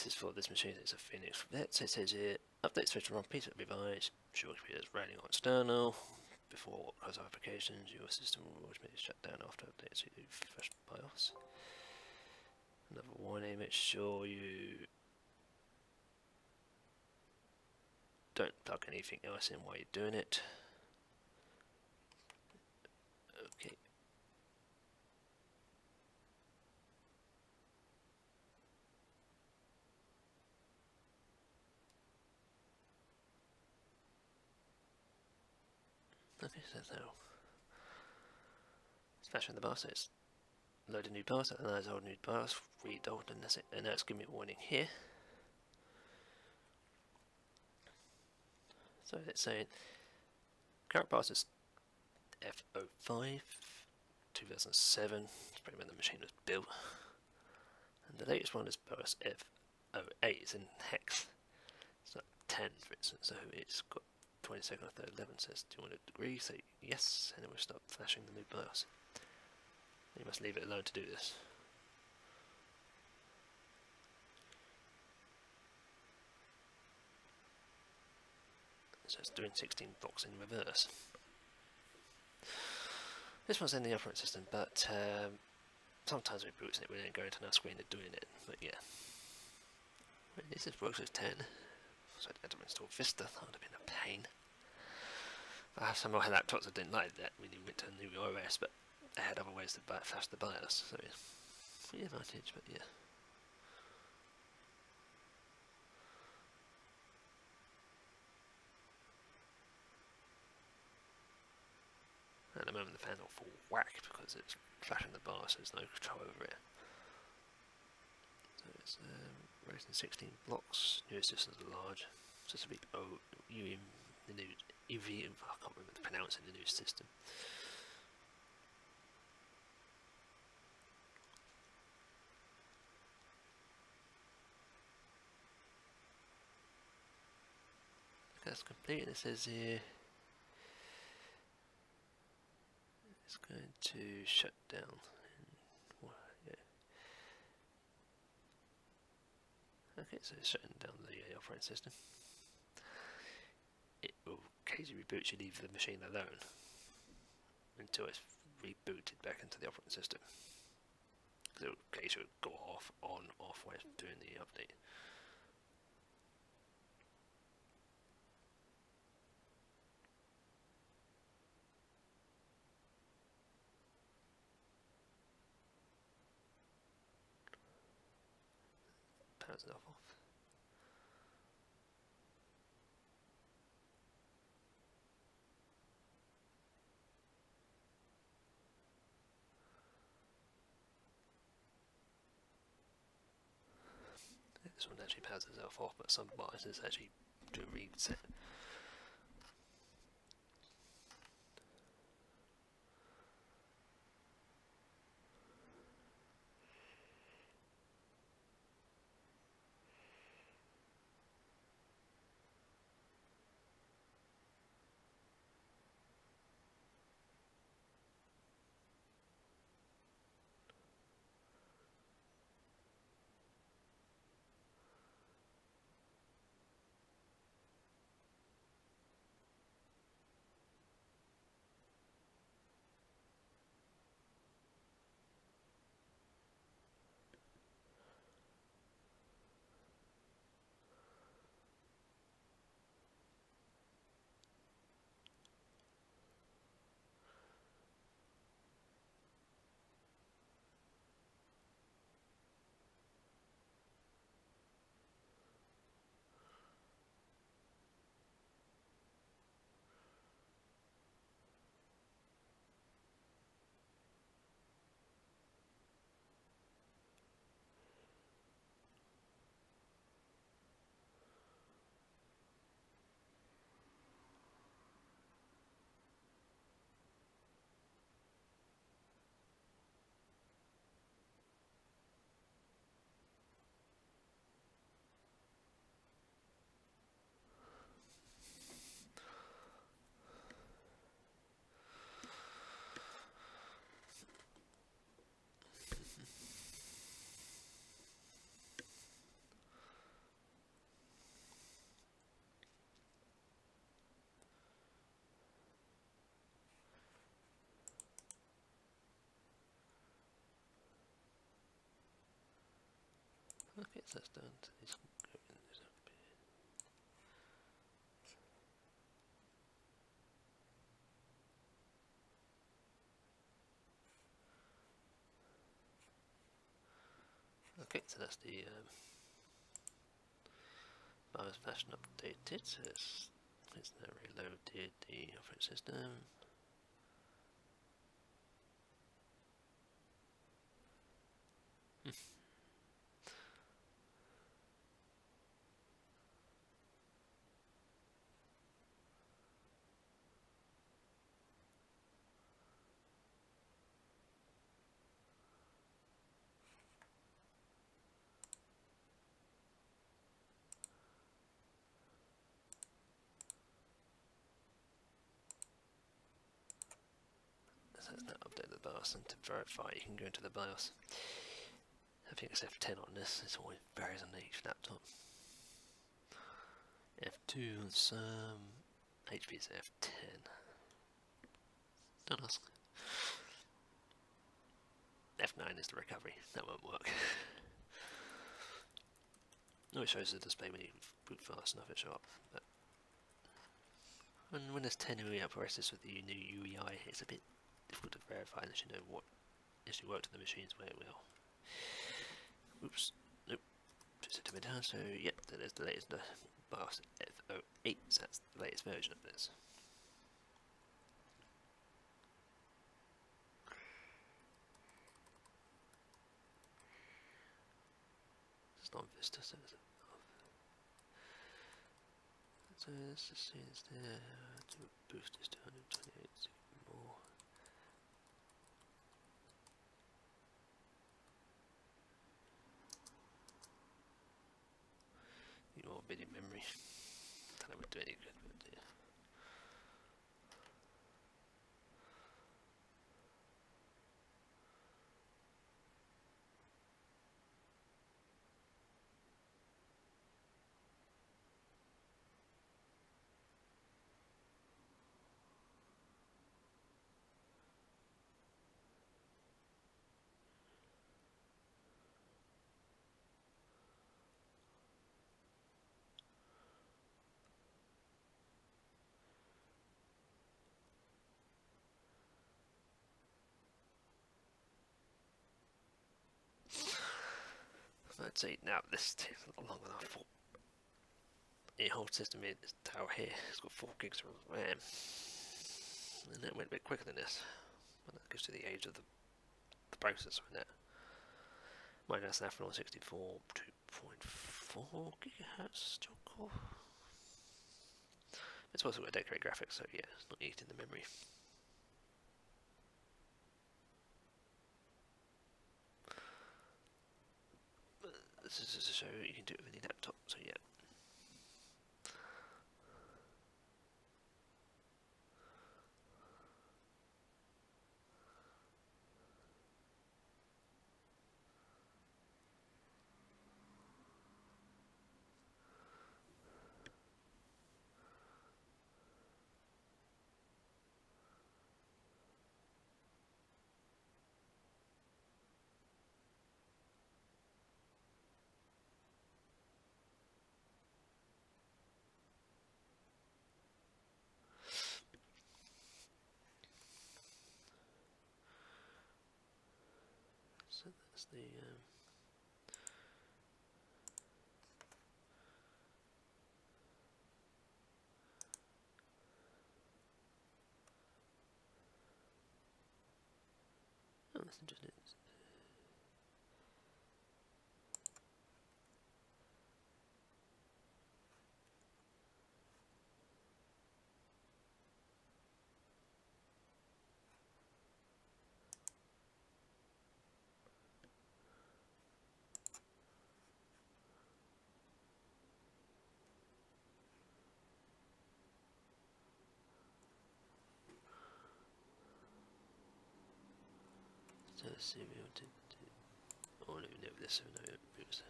is for this machine. It's a Phoenix. So it says here, update switch on piece of device. Sure computer is running on external. Before close applications, your system will automatically shut down after updates. You flash BIOS. Another warning: make sure you don't plug anything else in while you're doing it. Okay. Okay, so now it's flashing the BIOS. It's load a new BIOS, analyze old new BIOS, read old, and that's it. And now it's giving me a warning here. So it's saying current BIOS is F05 2007. It's probably when the machine was built. And the latest one is BIOS F08. It's in hex. It's like 10, for instance. So it's got 22nd or 3rd 11 says 200 degrees. Say yes, and then we'll start flashing the new BIOS. You must leave it alone to do this. So it's doing 16 blocks in reverse. This one's in the operating system, but sometimes we boots it, we don't go into our screen of doing it. But yeah, this is works with 10, so I had to install Vista. That would have been a pain. I have some of my laptops that didn't like that when you went to a new OS, but they had other ways to flash the BIOS, so it's the advantage. But yeah. At the moment the fan's all full whack because it's flashing the BIOS, so there's no control over it. So it's raising 16 blocks, new systems are large, so it's a big the new EV, I can't remember the pronouncing the new system. That's complete, and it says here it's going to shut down. Okay, so it's shutting down the operating system. It will occasionally reboot you, leave the machine alone until it's rebooted back into the operating system. So it will occasionally go off, on, off while it's doing the update. Powers it off. This one actually powers itself off, but some devices actually do a reset. Okay, so that's done. Okay, so that's the BIOS version updated. So it's now reloaded the operating system. So it's now updated the BIOS, and to verify you can go into the BIOS. I think it's F10 on this, it always varies on each laptop. F2 on some, HP's F10. Don't ask. F9 is the recovery, that won't work. No, it shows the display when you boot fast enough, it shows up. But when Windows 10 UI operates with the new UEI, it's a bit difficult to verify unless you know what actually worked on the machines where it will. Oops, nope, just hit me down. So, yep, that is the latest BIOS F08, so that's the latest version of this. It's not Vista, so it's so let's just see this there, to boost this to 128 more. More video memory. That would do any good, but yeah. Let's see, now this takes a lot longer than I thought. The whole system in this tower here, it's got 4 gigs of RAM. And that went a bit quicker than this. Well, that goes to the age of the processor in that. Mine has an Athlon 64 2.4 gigahertz dual core. It's also got decorated graphics, so yeah, it's not eating the memory. This is just to show you can do it with any laptop, so yeah. So that's the oh, that's interesting. So let's see if we want to do, oh, I don't even know if this, so no, it was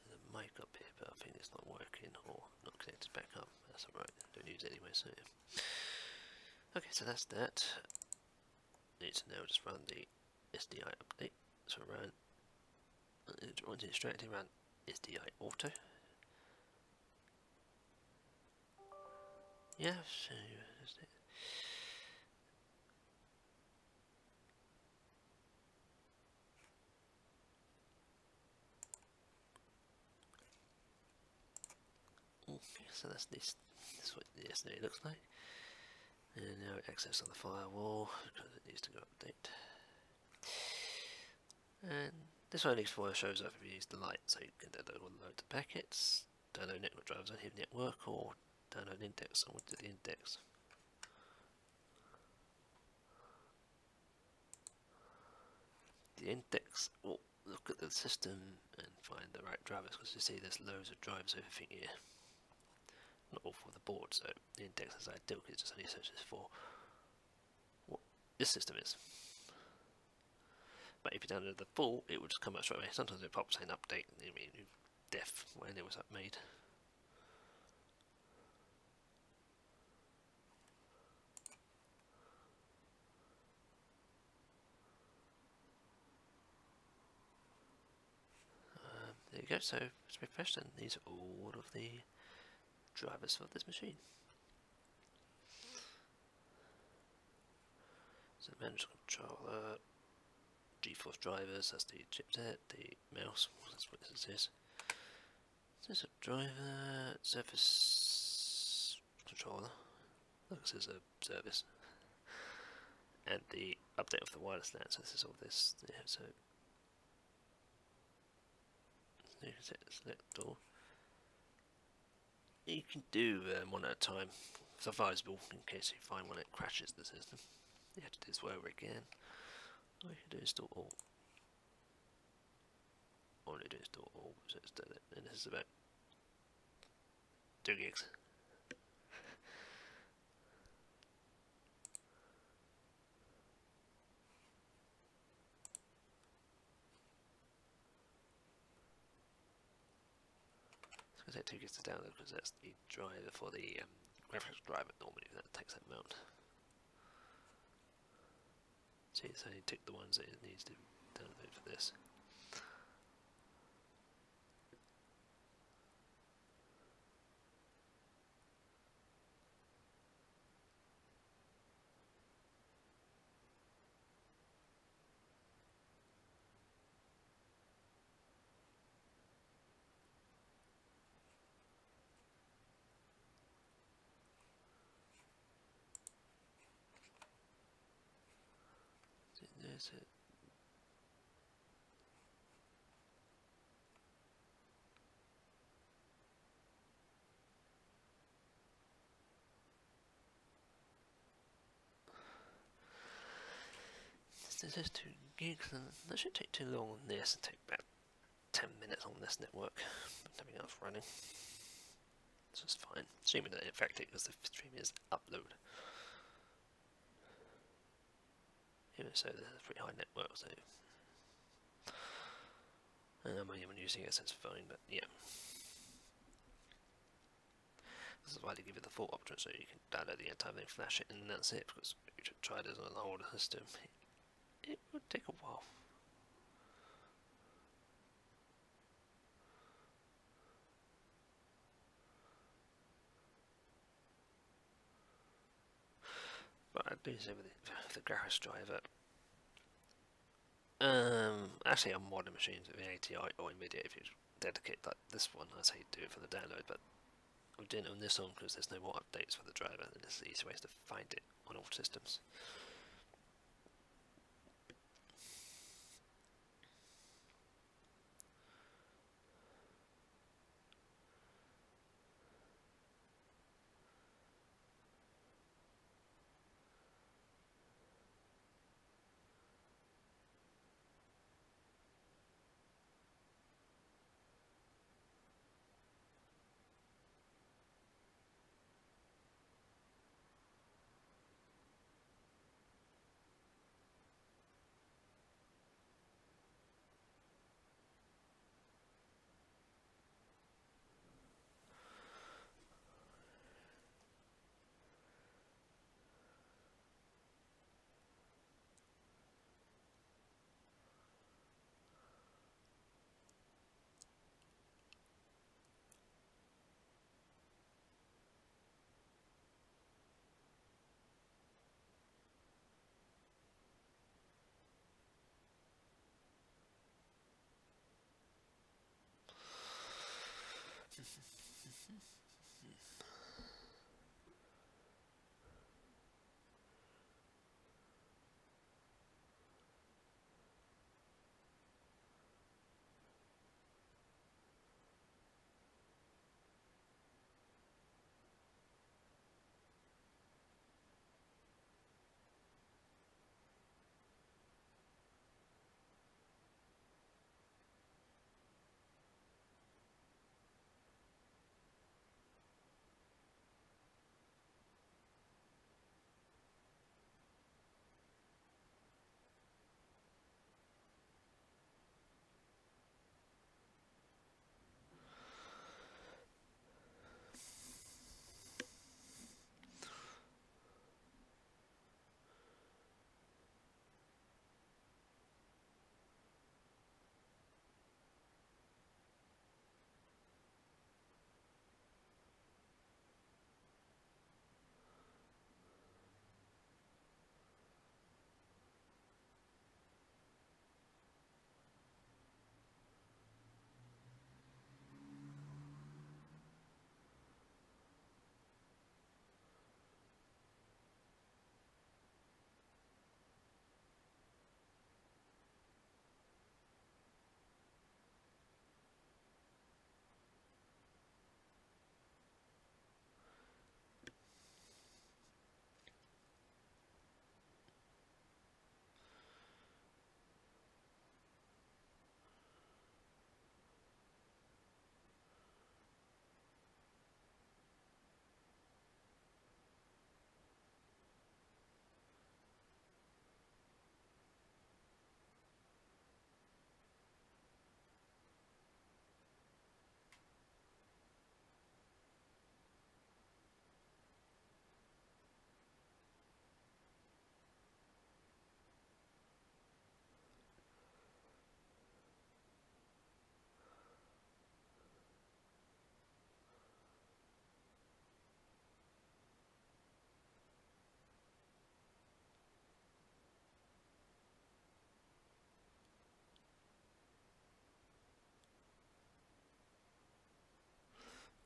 the mic backup. That's alright, don't use it anyway, so yeah. Okay, so that's that. Need to now just run the SDI update. So run instructing run SDI auto. Yeah, so okay, so that's this. That's what the SDI looks like. And now access on the firewall because it needs to go update. And this only shows up if you use the light, so you can download the packets, download network drivers on your network, or download index onto the index. The index will look at the system and find the right drivers, because you see there's loads of drivers everything here. Not all for the board, so the index is ideal because it just only searches for what this system is. But if you download the full, it will just come up straight away. Sometimes it pops saying update, I mean def when it was made. There you go, so it's refreshed, and these are all of the drivers for this machine. So manage controller, GeForce drivers, that's the chipset, the mouse, that's what this is. This is a driver, service controller, looks as a service, and the update of the wireless LAN, so this is all this, yeah, so you can select all. You can do one at a time. It's advisable in case you find one that crashes the system. You have to do this over again. All you can do is install all. All you do is install all, so it's done it. And this is about 2 gigs. It's going to take 2 gigs to download because that's the driver for the graphics driver. Normally that takes that amount. See, it's only took the ones that it needs to download for this. See, there's it. There's just 2 gigs, and that shouldn't take too long on this. It'll take about 10 minutes on this network, but nothing else running. So it's fine. Assuming that it affected because the stream is upload. Even so, there's a pretty high network, so I'm not even using it, so it's fine, but yeah. This is why they give you the full option, so you can download the entire thing, flash it, and that's it, because if you try this on an older system, it would take a while. But I do say with the graphics driver, actually on modern machines with ATI or NVIDIA, if you dedicate like this one, I say do it for the download, but I'm doing it on this one because there's no more updates for the driver, and it's the easy ways to find it on all systems.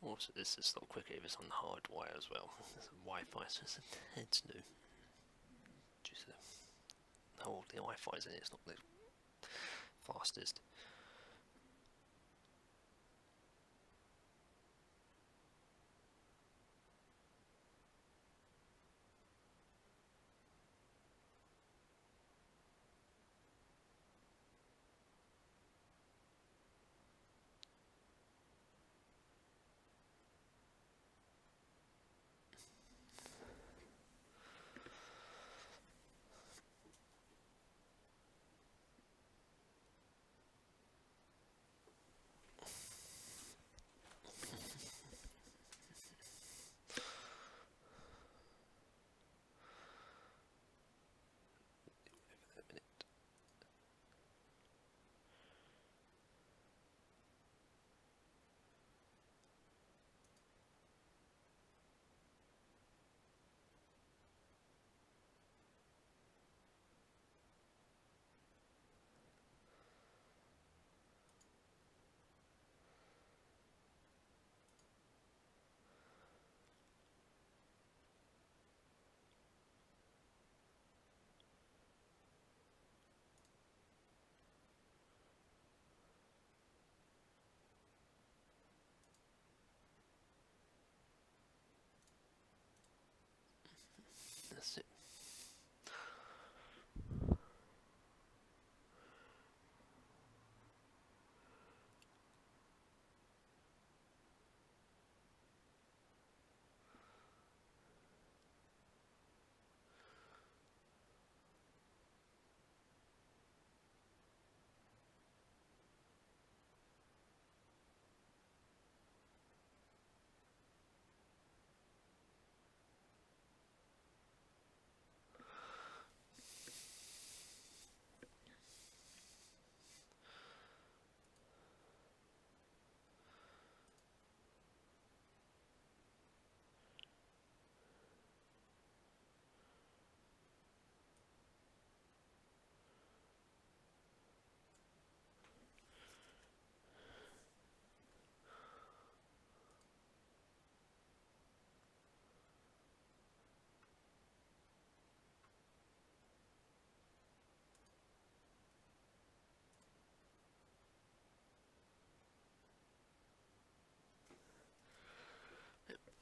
Also, this is a lot quicker if it's on hardwire as well. There's a Wi-Fi, so it's new. Due to how old the Wi-Fi is in it, it's not the fastest. That's it.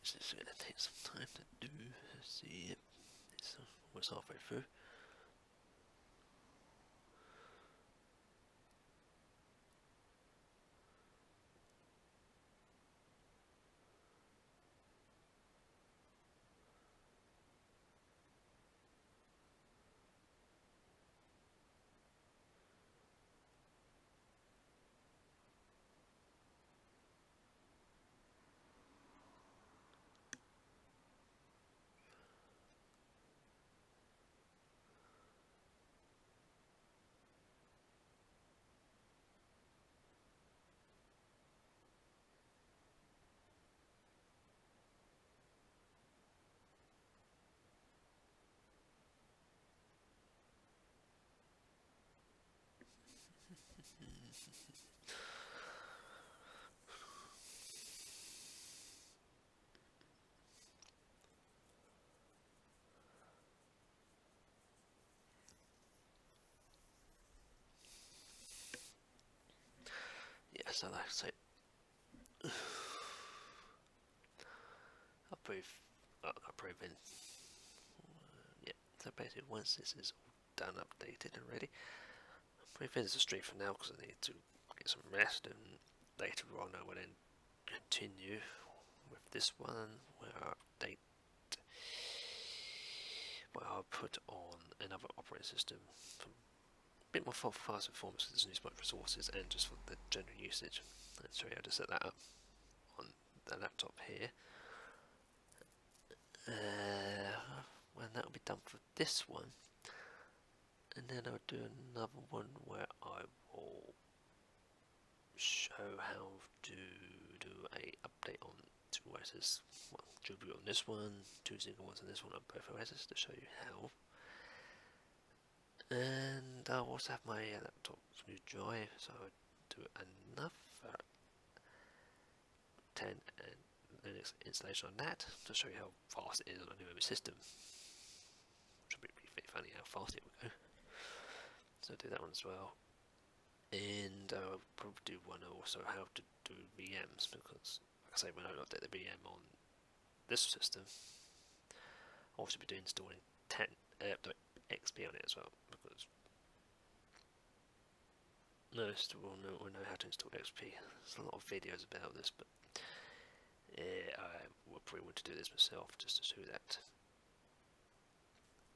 This is going to take some time to do. See it. It's almost halfway through. Yeah, so like I say, approve in. Yeah, so basically once this is all done, updated and ready, I'll put in the stream for now because I need to get some rest, and later on I will then continue with this one where I update, where I'll put on another operating system for a bit more fast performance because there's much resources and just for the general usage. And so yeah, I'll just set that up on the laptop here. When that'll be done for this one, and then I'll do another one where I will show how to do a update on two OSs. Well, Jubilee on this one, two single ones on this one on both OSs to show you how. And I'll also have my laptop's new drive, so I'll do another 10 and Linux installation on that to show you how fast it is on a new system. Which would be pretty funny how fast it would go. So I'll do that one as well. And I'll probably do one also how to do VMs, because like I say, when I update the VM on this system, I'll also be doing installing XP on it as well, because most will know how to install XP. There's a lot of videos about this, but I would probably want to do this myself just to show that.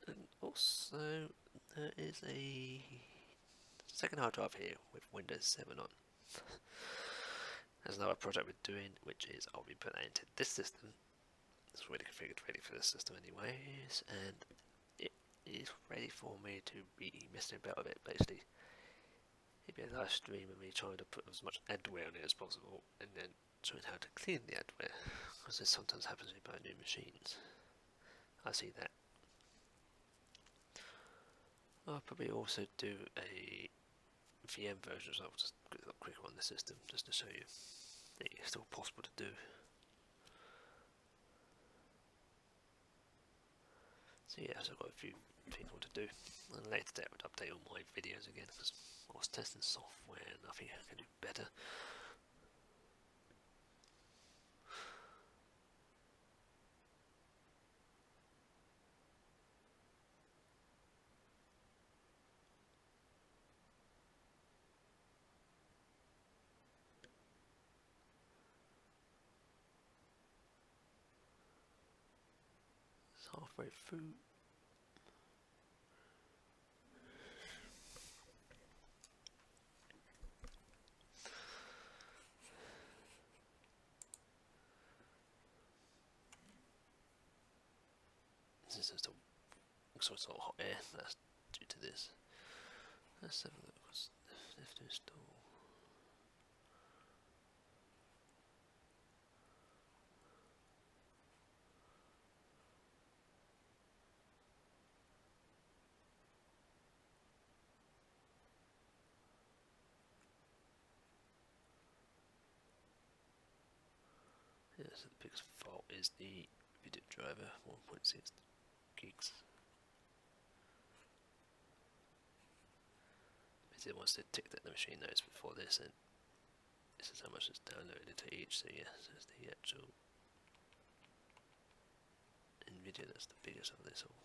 And also, there is a second hard drive here with Windows 7 on. There's another project we're doing, which is I'll be putting that into this system. It's already configured ready for this system anyways, and it is ready for me to be messing about with it. Basically, it'd be a live stream of me trying to put as much adware on it as possible, and then showing how to clean the adware, because this sometimes happens when you buy new machines. I see that. I'll probably also do a VM version, so I'll just get a quicker on the system just to show you that it's still possible to do. So yeah, so I've got a few things to do, and later today I would update all my videos again, because I was testing software and I think I can do better. It's halfway through. This is just a sort of hot air, that's due to this. Let's have a look what's left to install. Yeah, so the biggest fault is the video driver, 1.6 gigs. It wants to tick that the machine knows before this, and this is how much is downloaded to each. So yeah, so it's the actual NVIDIA that's the biggest of this all.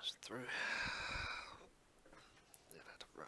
almost through. They've had to run.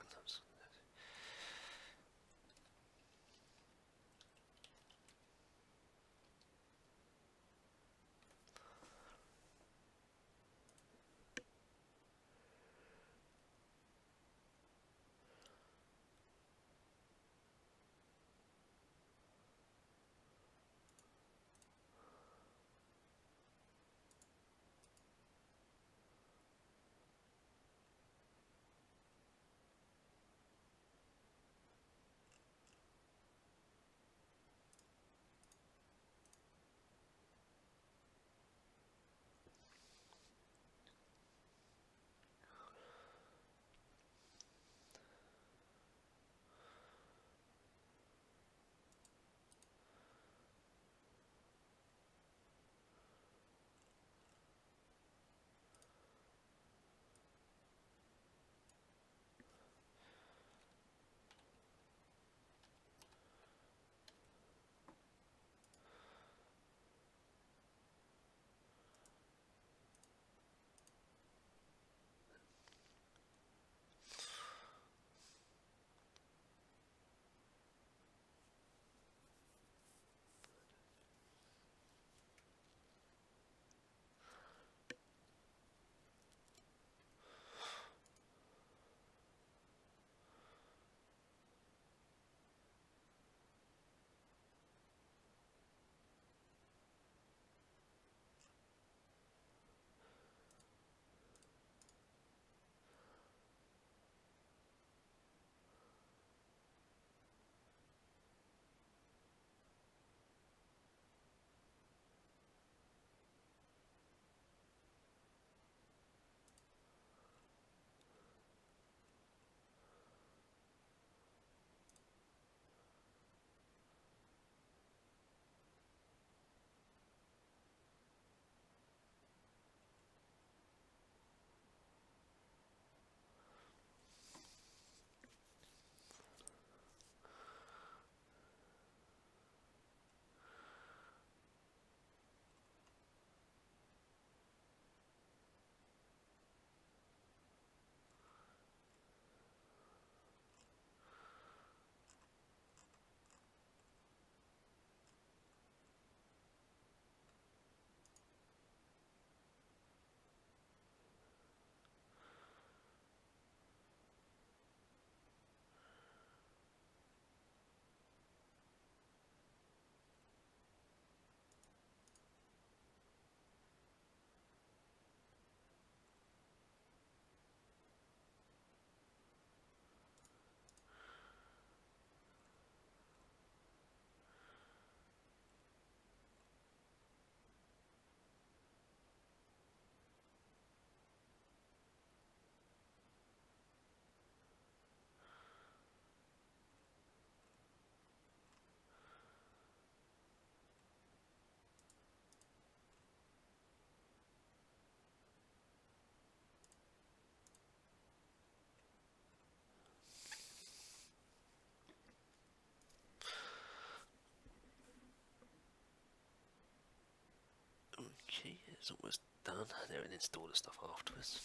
Okay, it's almost done. They will install the stuff afterwards.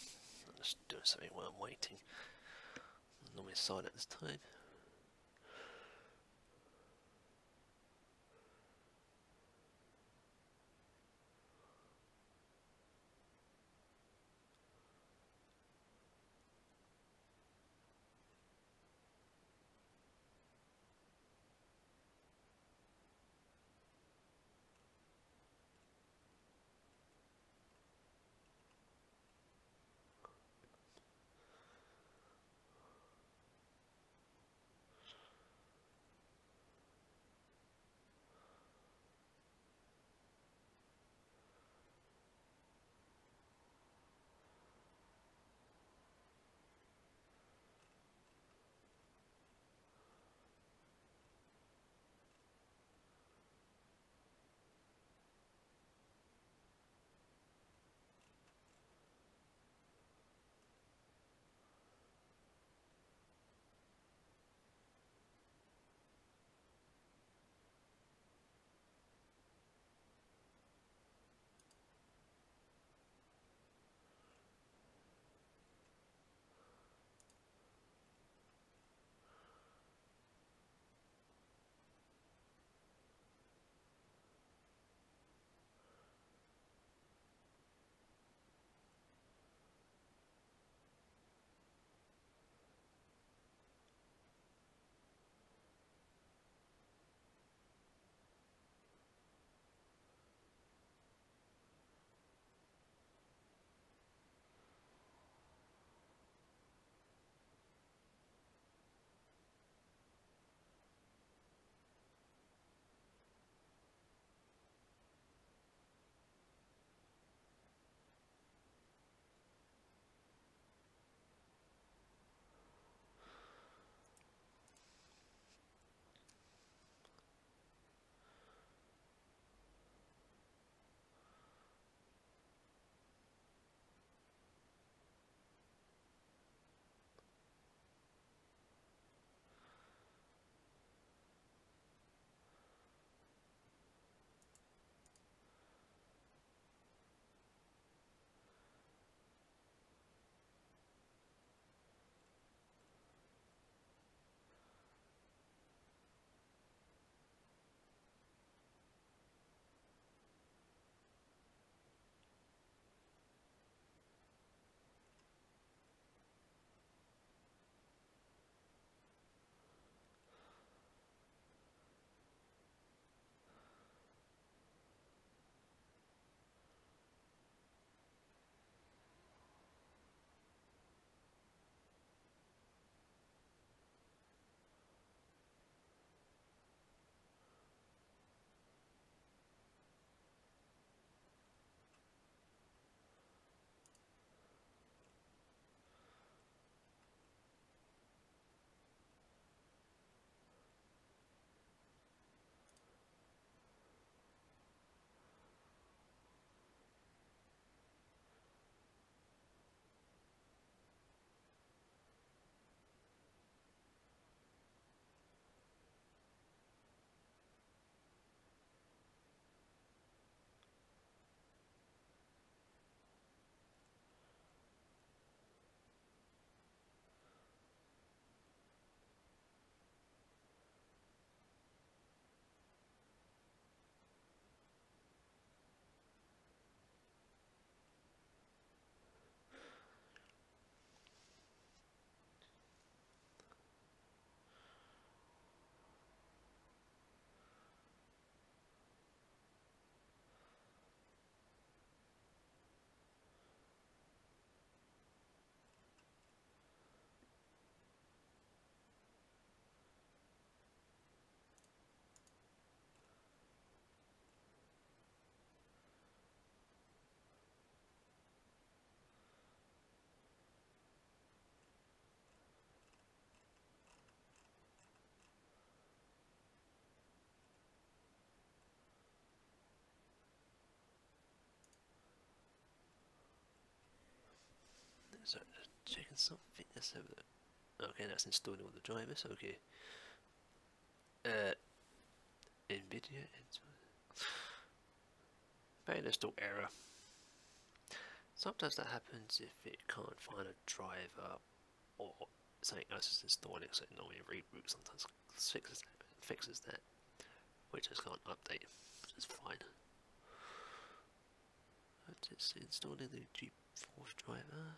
I'm just doing something while I'm waiting. I'm normally silent this time. So checking something. Let's have a look. Okay, that's installing all the drivers. Okay. NVIDIA. Failure install error. Sometimes that happens if it can't find a driver or something else is installing, so it normally reboots. Sometimes fixes that, which I just can't update, which is fine. But it's installing the GeForce driver.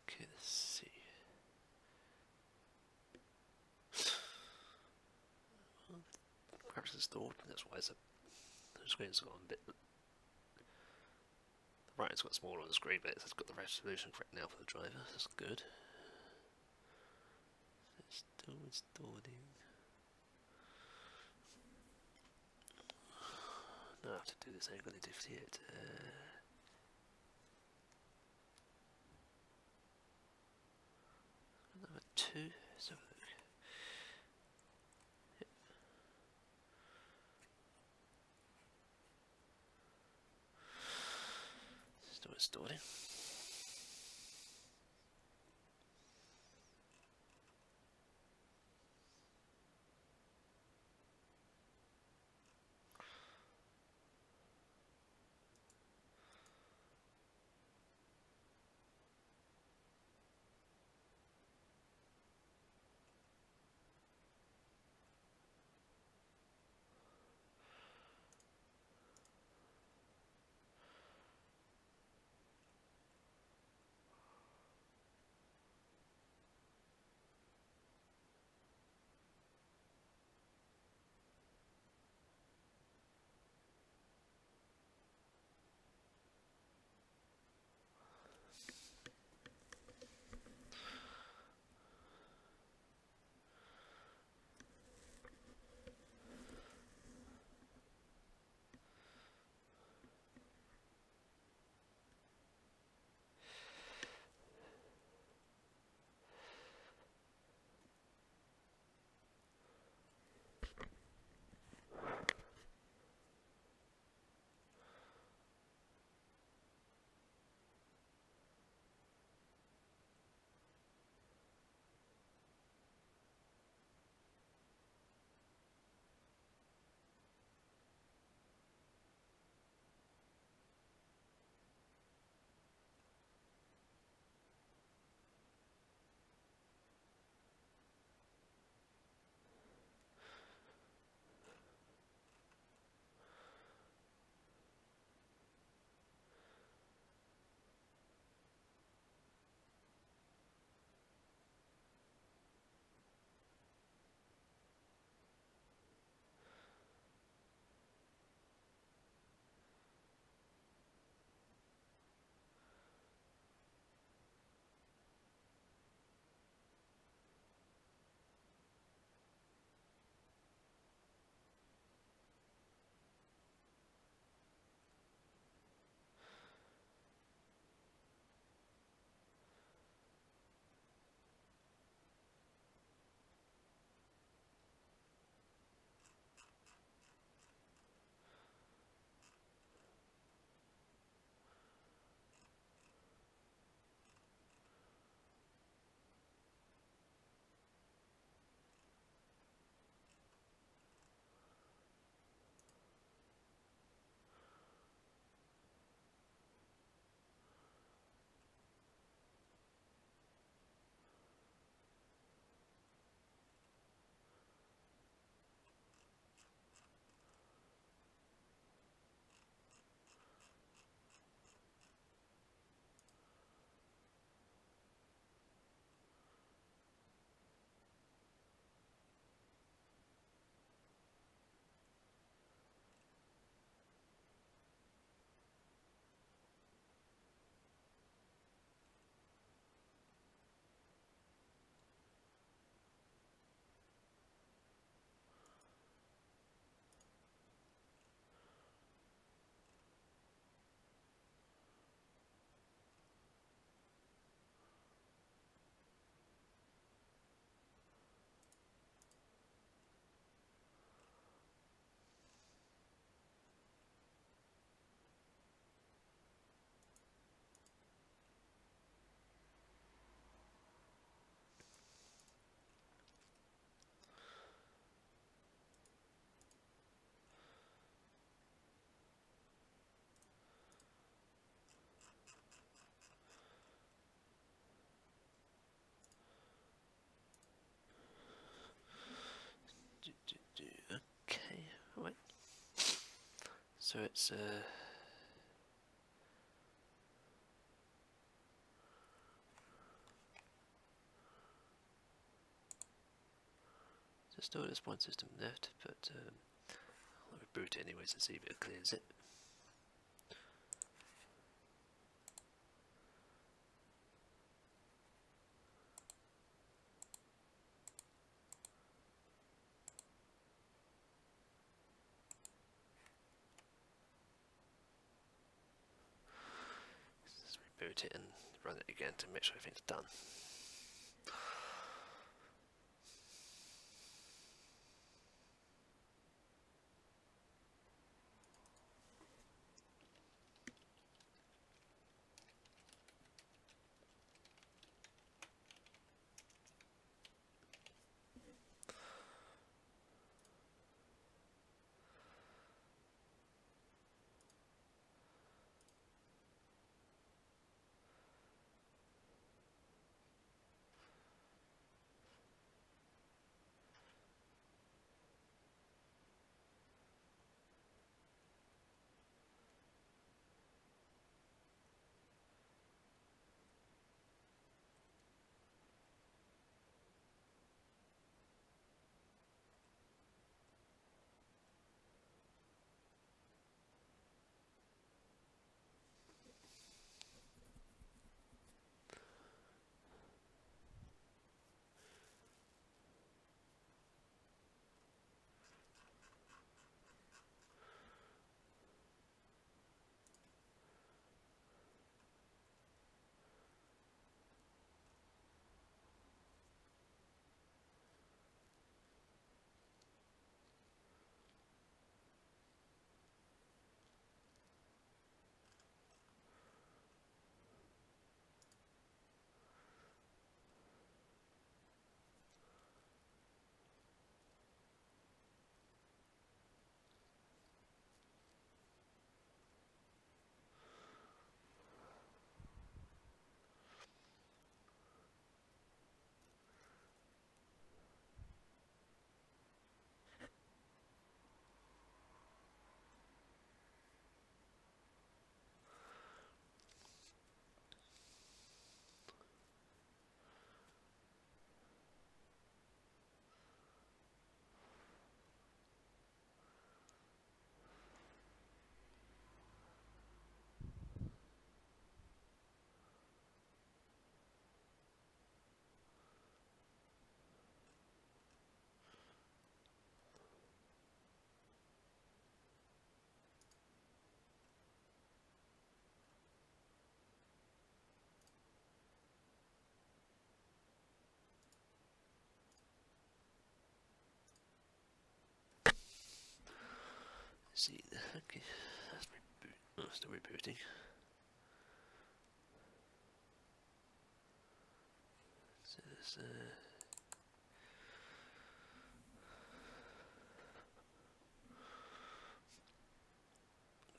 Okay, let's see. Graphics installed. That's why the screen's got a bit. The writing's got smaller on the screen, but it's got the resolution correct now for the driver. That's good. It's still installing. No, I have to do this. I'm going to defeat it. Number 2. So installing. Okay, right. So it's so still there's one system left, but I'll reboot it anyways and see if it clears it. Let's reboot it and run it again to make sure everything's done. see. Okay, that's reboot. Oh, still rebooting. So there's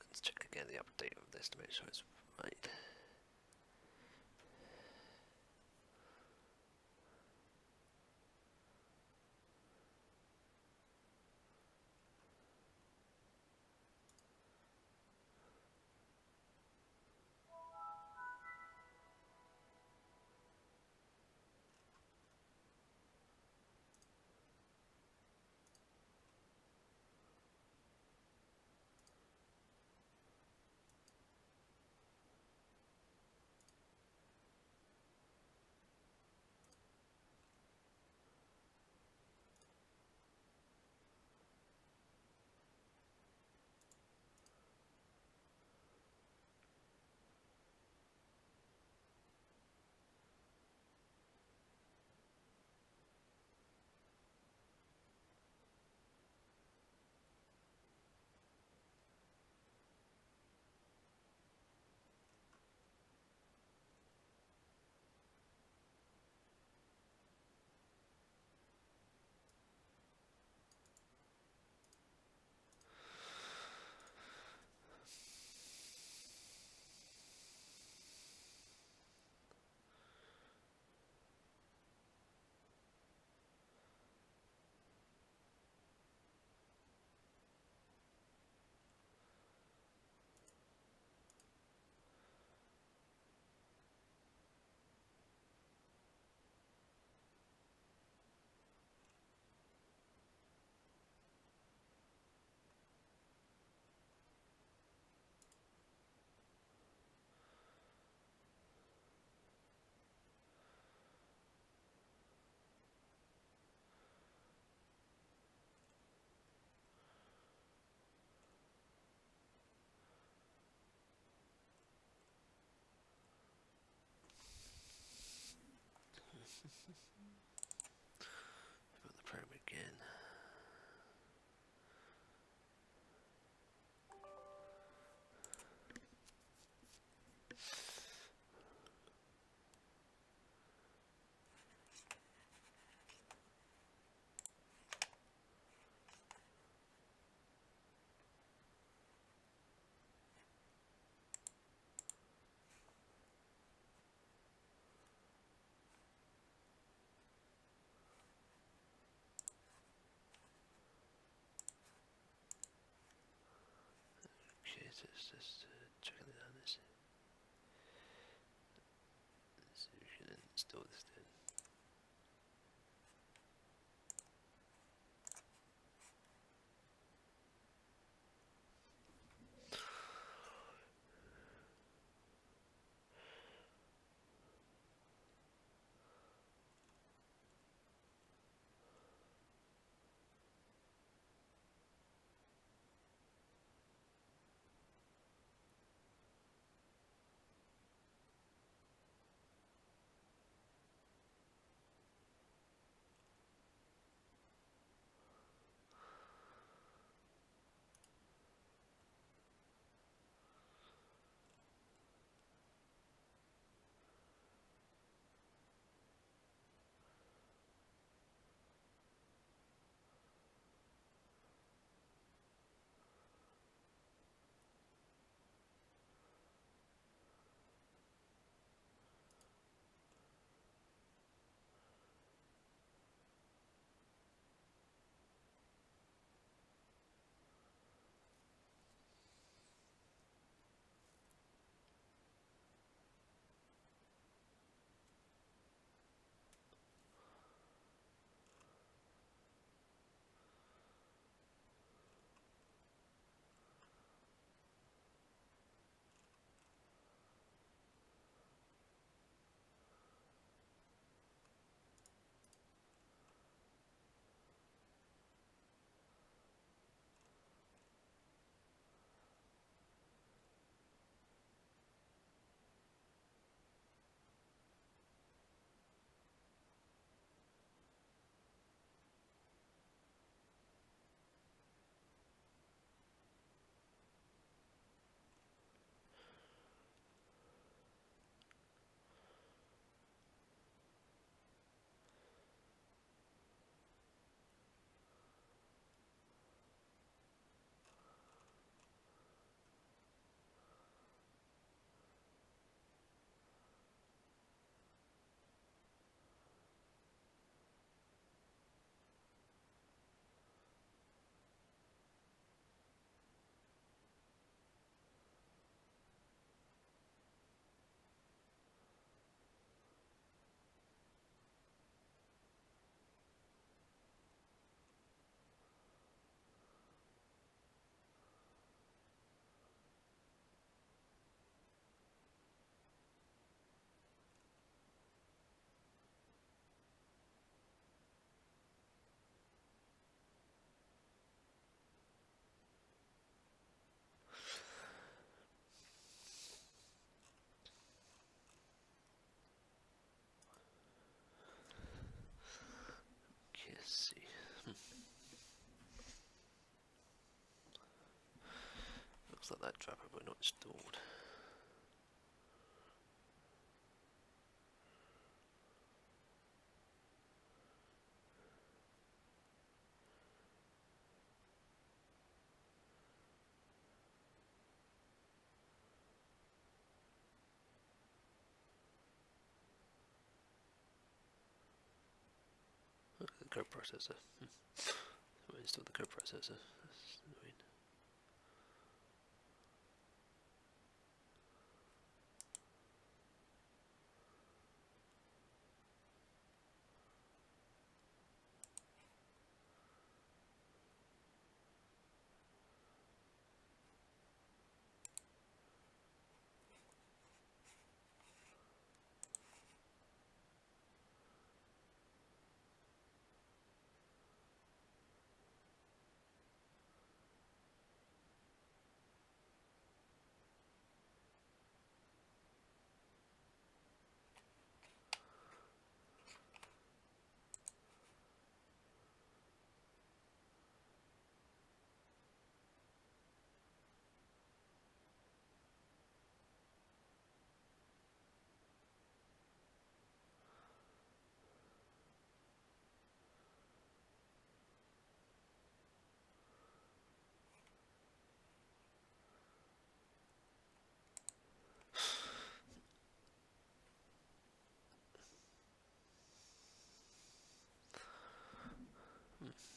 let's check again the update of this to make sure it's right. Put the probe again. Okay, so it's just checking it out. This. So we can install this then. that driver but not installed. The coprocessor. I installed the coprocessor. That's annoying.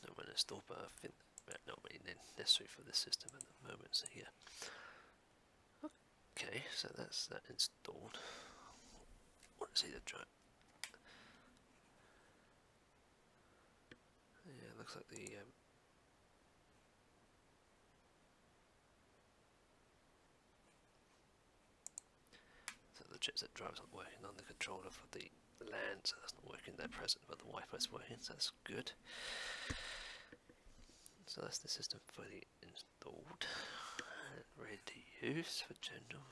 Not when installed, but I think that not really necessary for this system at the moment. So yeah. Okay, so that's that installed. Want to see the drive? Yeah, it looks like the so the chipset drive's not working on the controller for the LAN, so that's not working at present, but the Wi-Fi's working, so that's good. So that's the system fully installed and ready to use for general.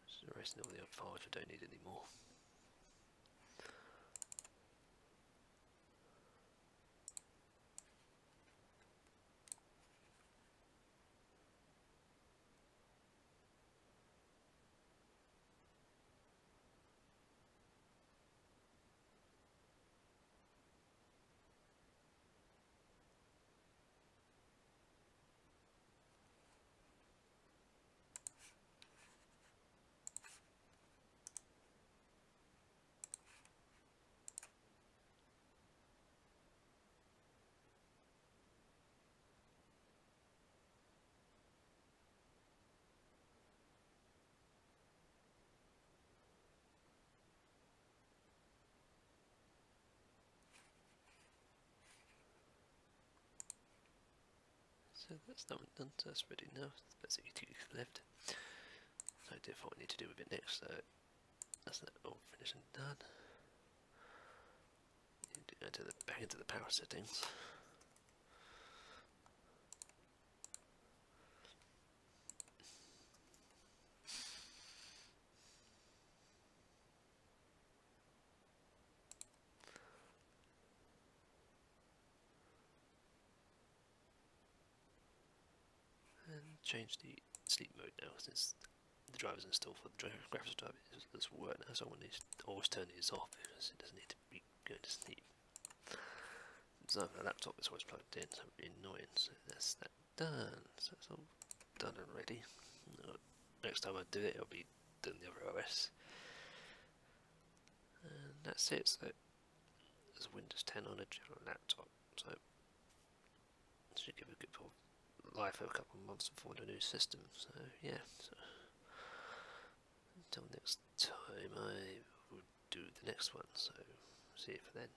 Just erasing all the old files we don't need anymore. So that's that one done, so that's ready now. There's basically 2 gigs left. So I do what I need to do with it next, so that's that all finished and done. Need to go to the back into the power settings. And change the sleep mode now since the driver's installed for the graphics driver. It does work now, so I want to always turn these off because it doesn't need to be going to sleep. So my laptop is always plugged in, so it's really annoying. So that's that done. So it's all done and ready. Next time I do it, it'll be done the other OS. And that's it. So there's Windows 10 on a general laptop. So it should give a good life for a couple of months before the new system. So yeah. So until next time, I will do the next one. So see you for then.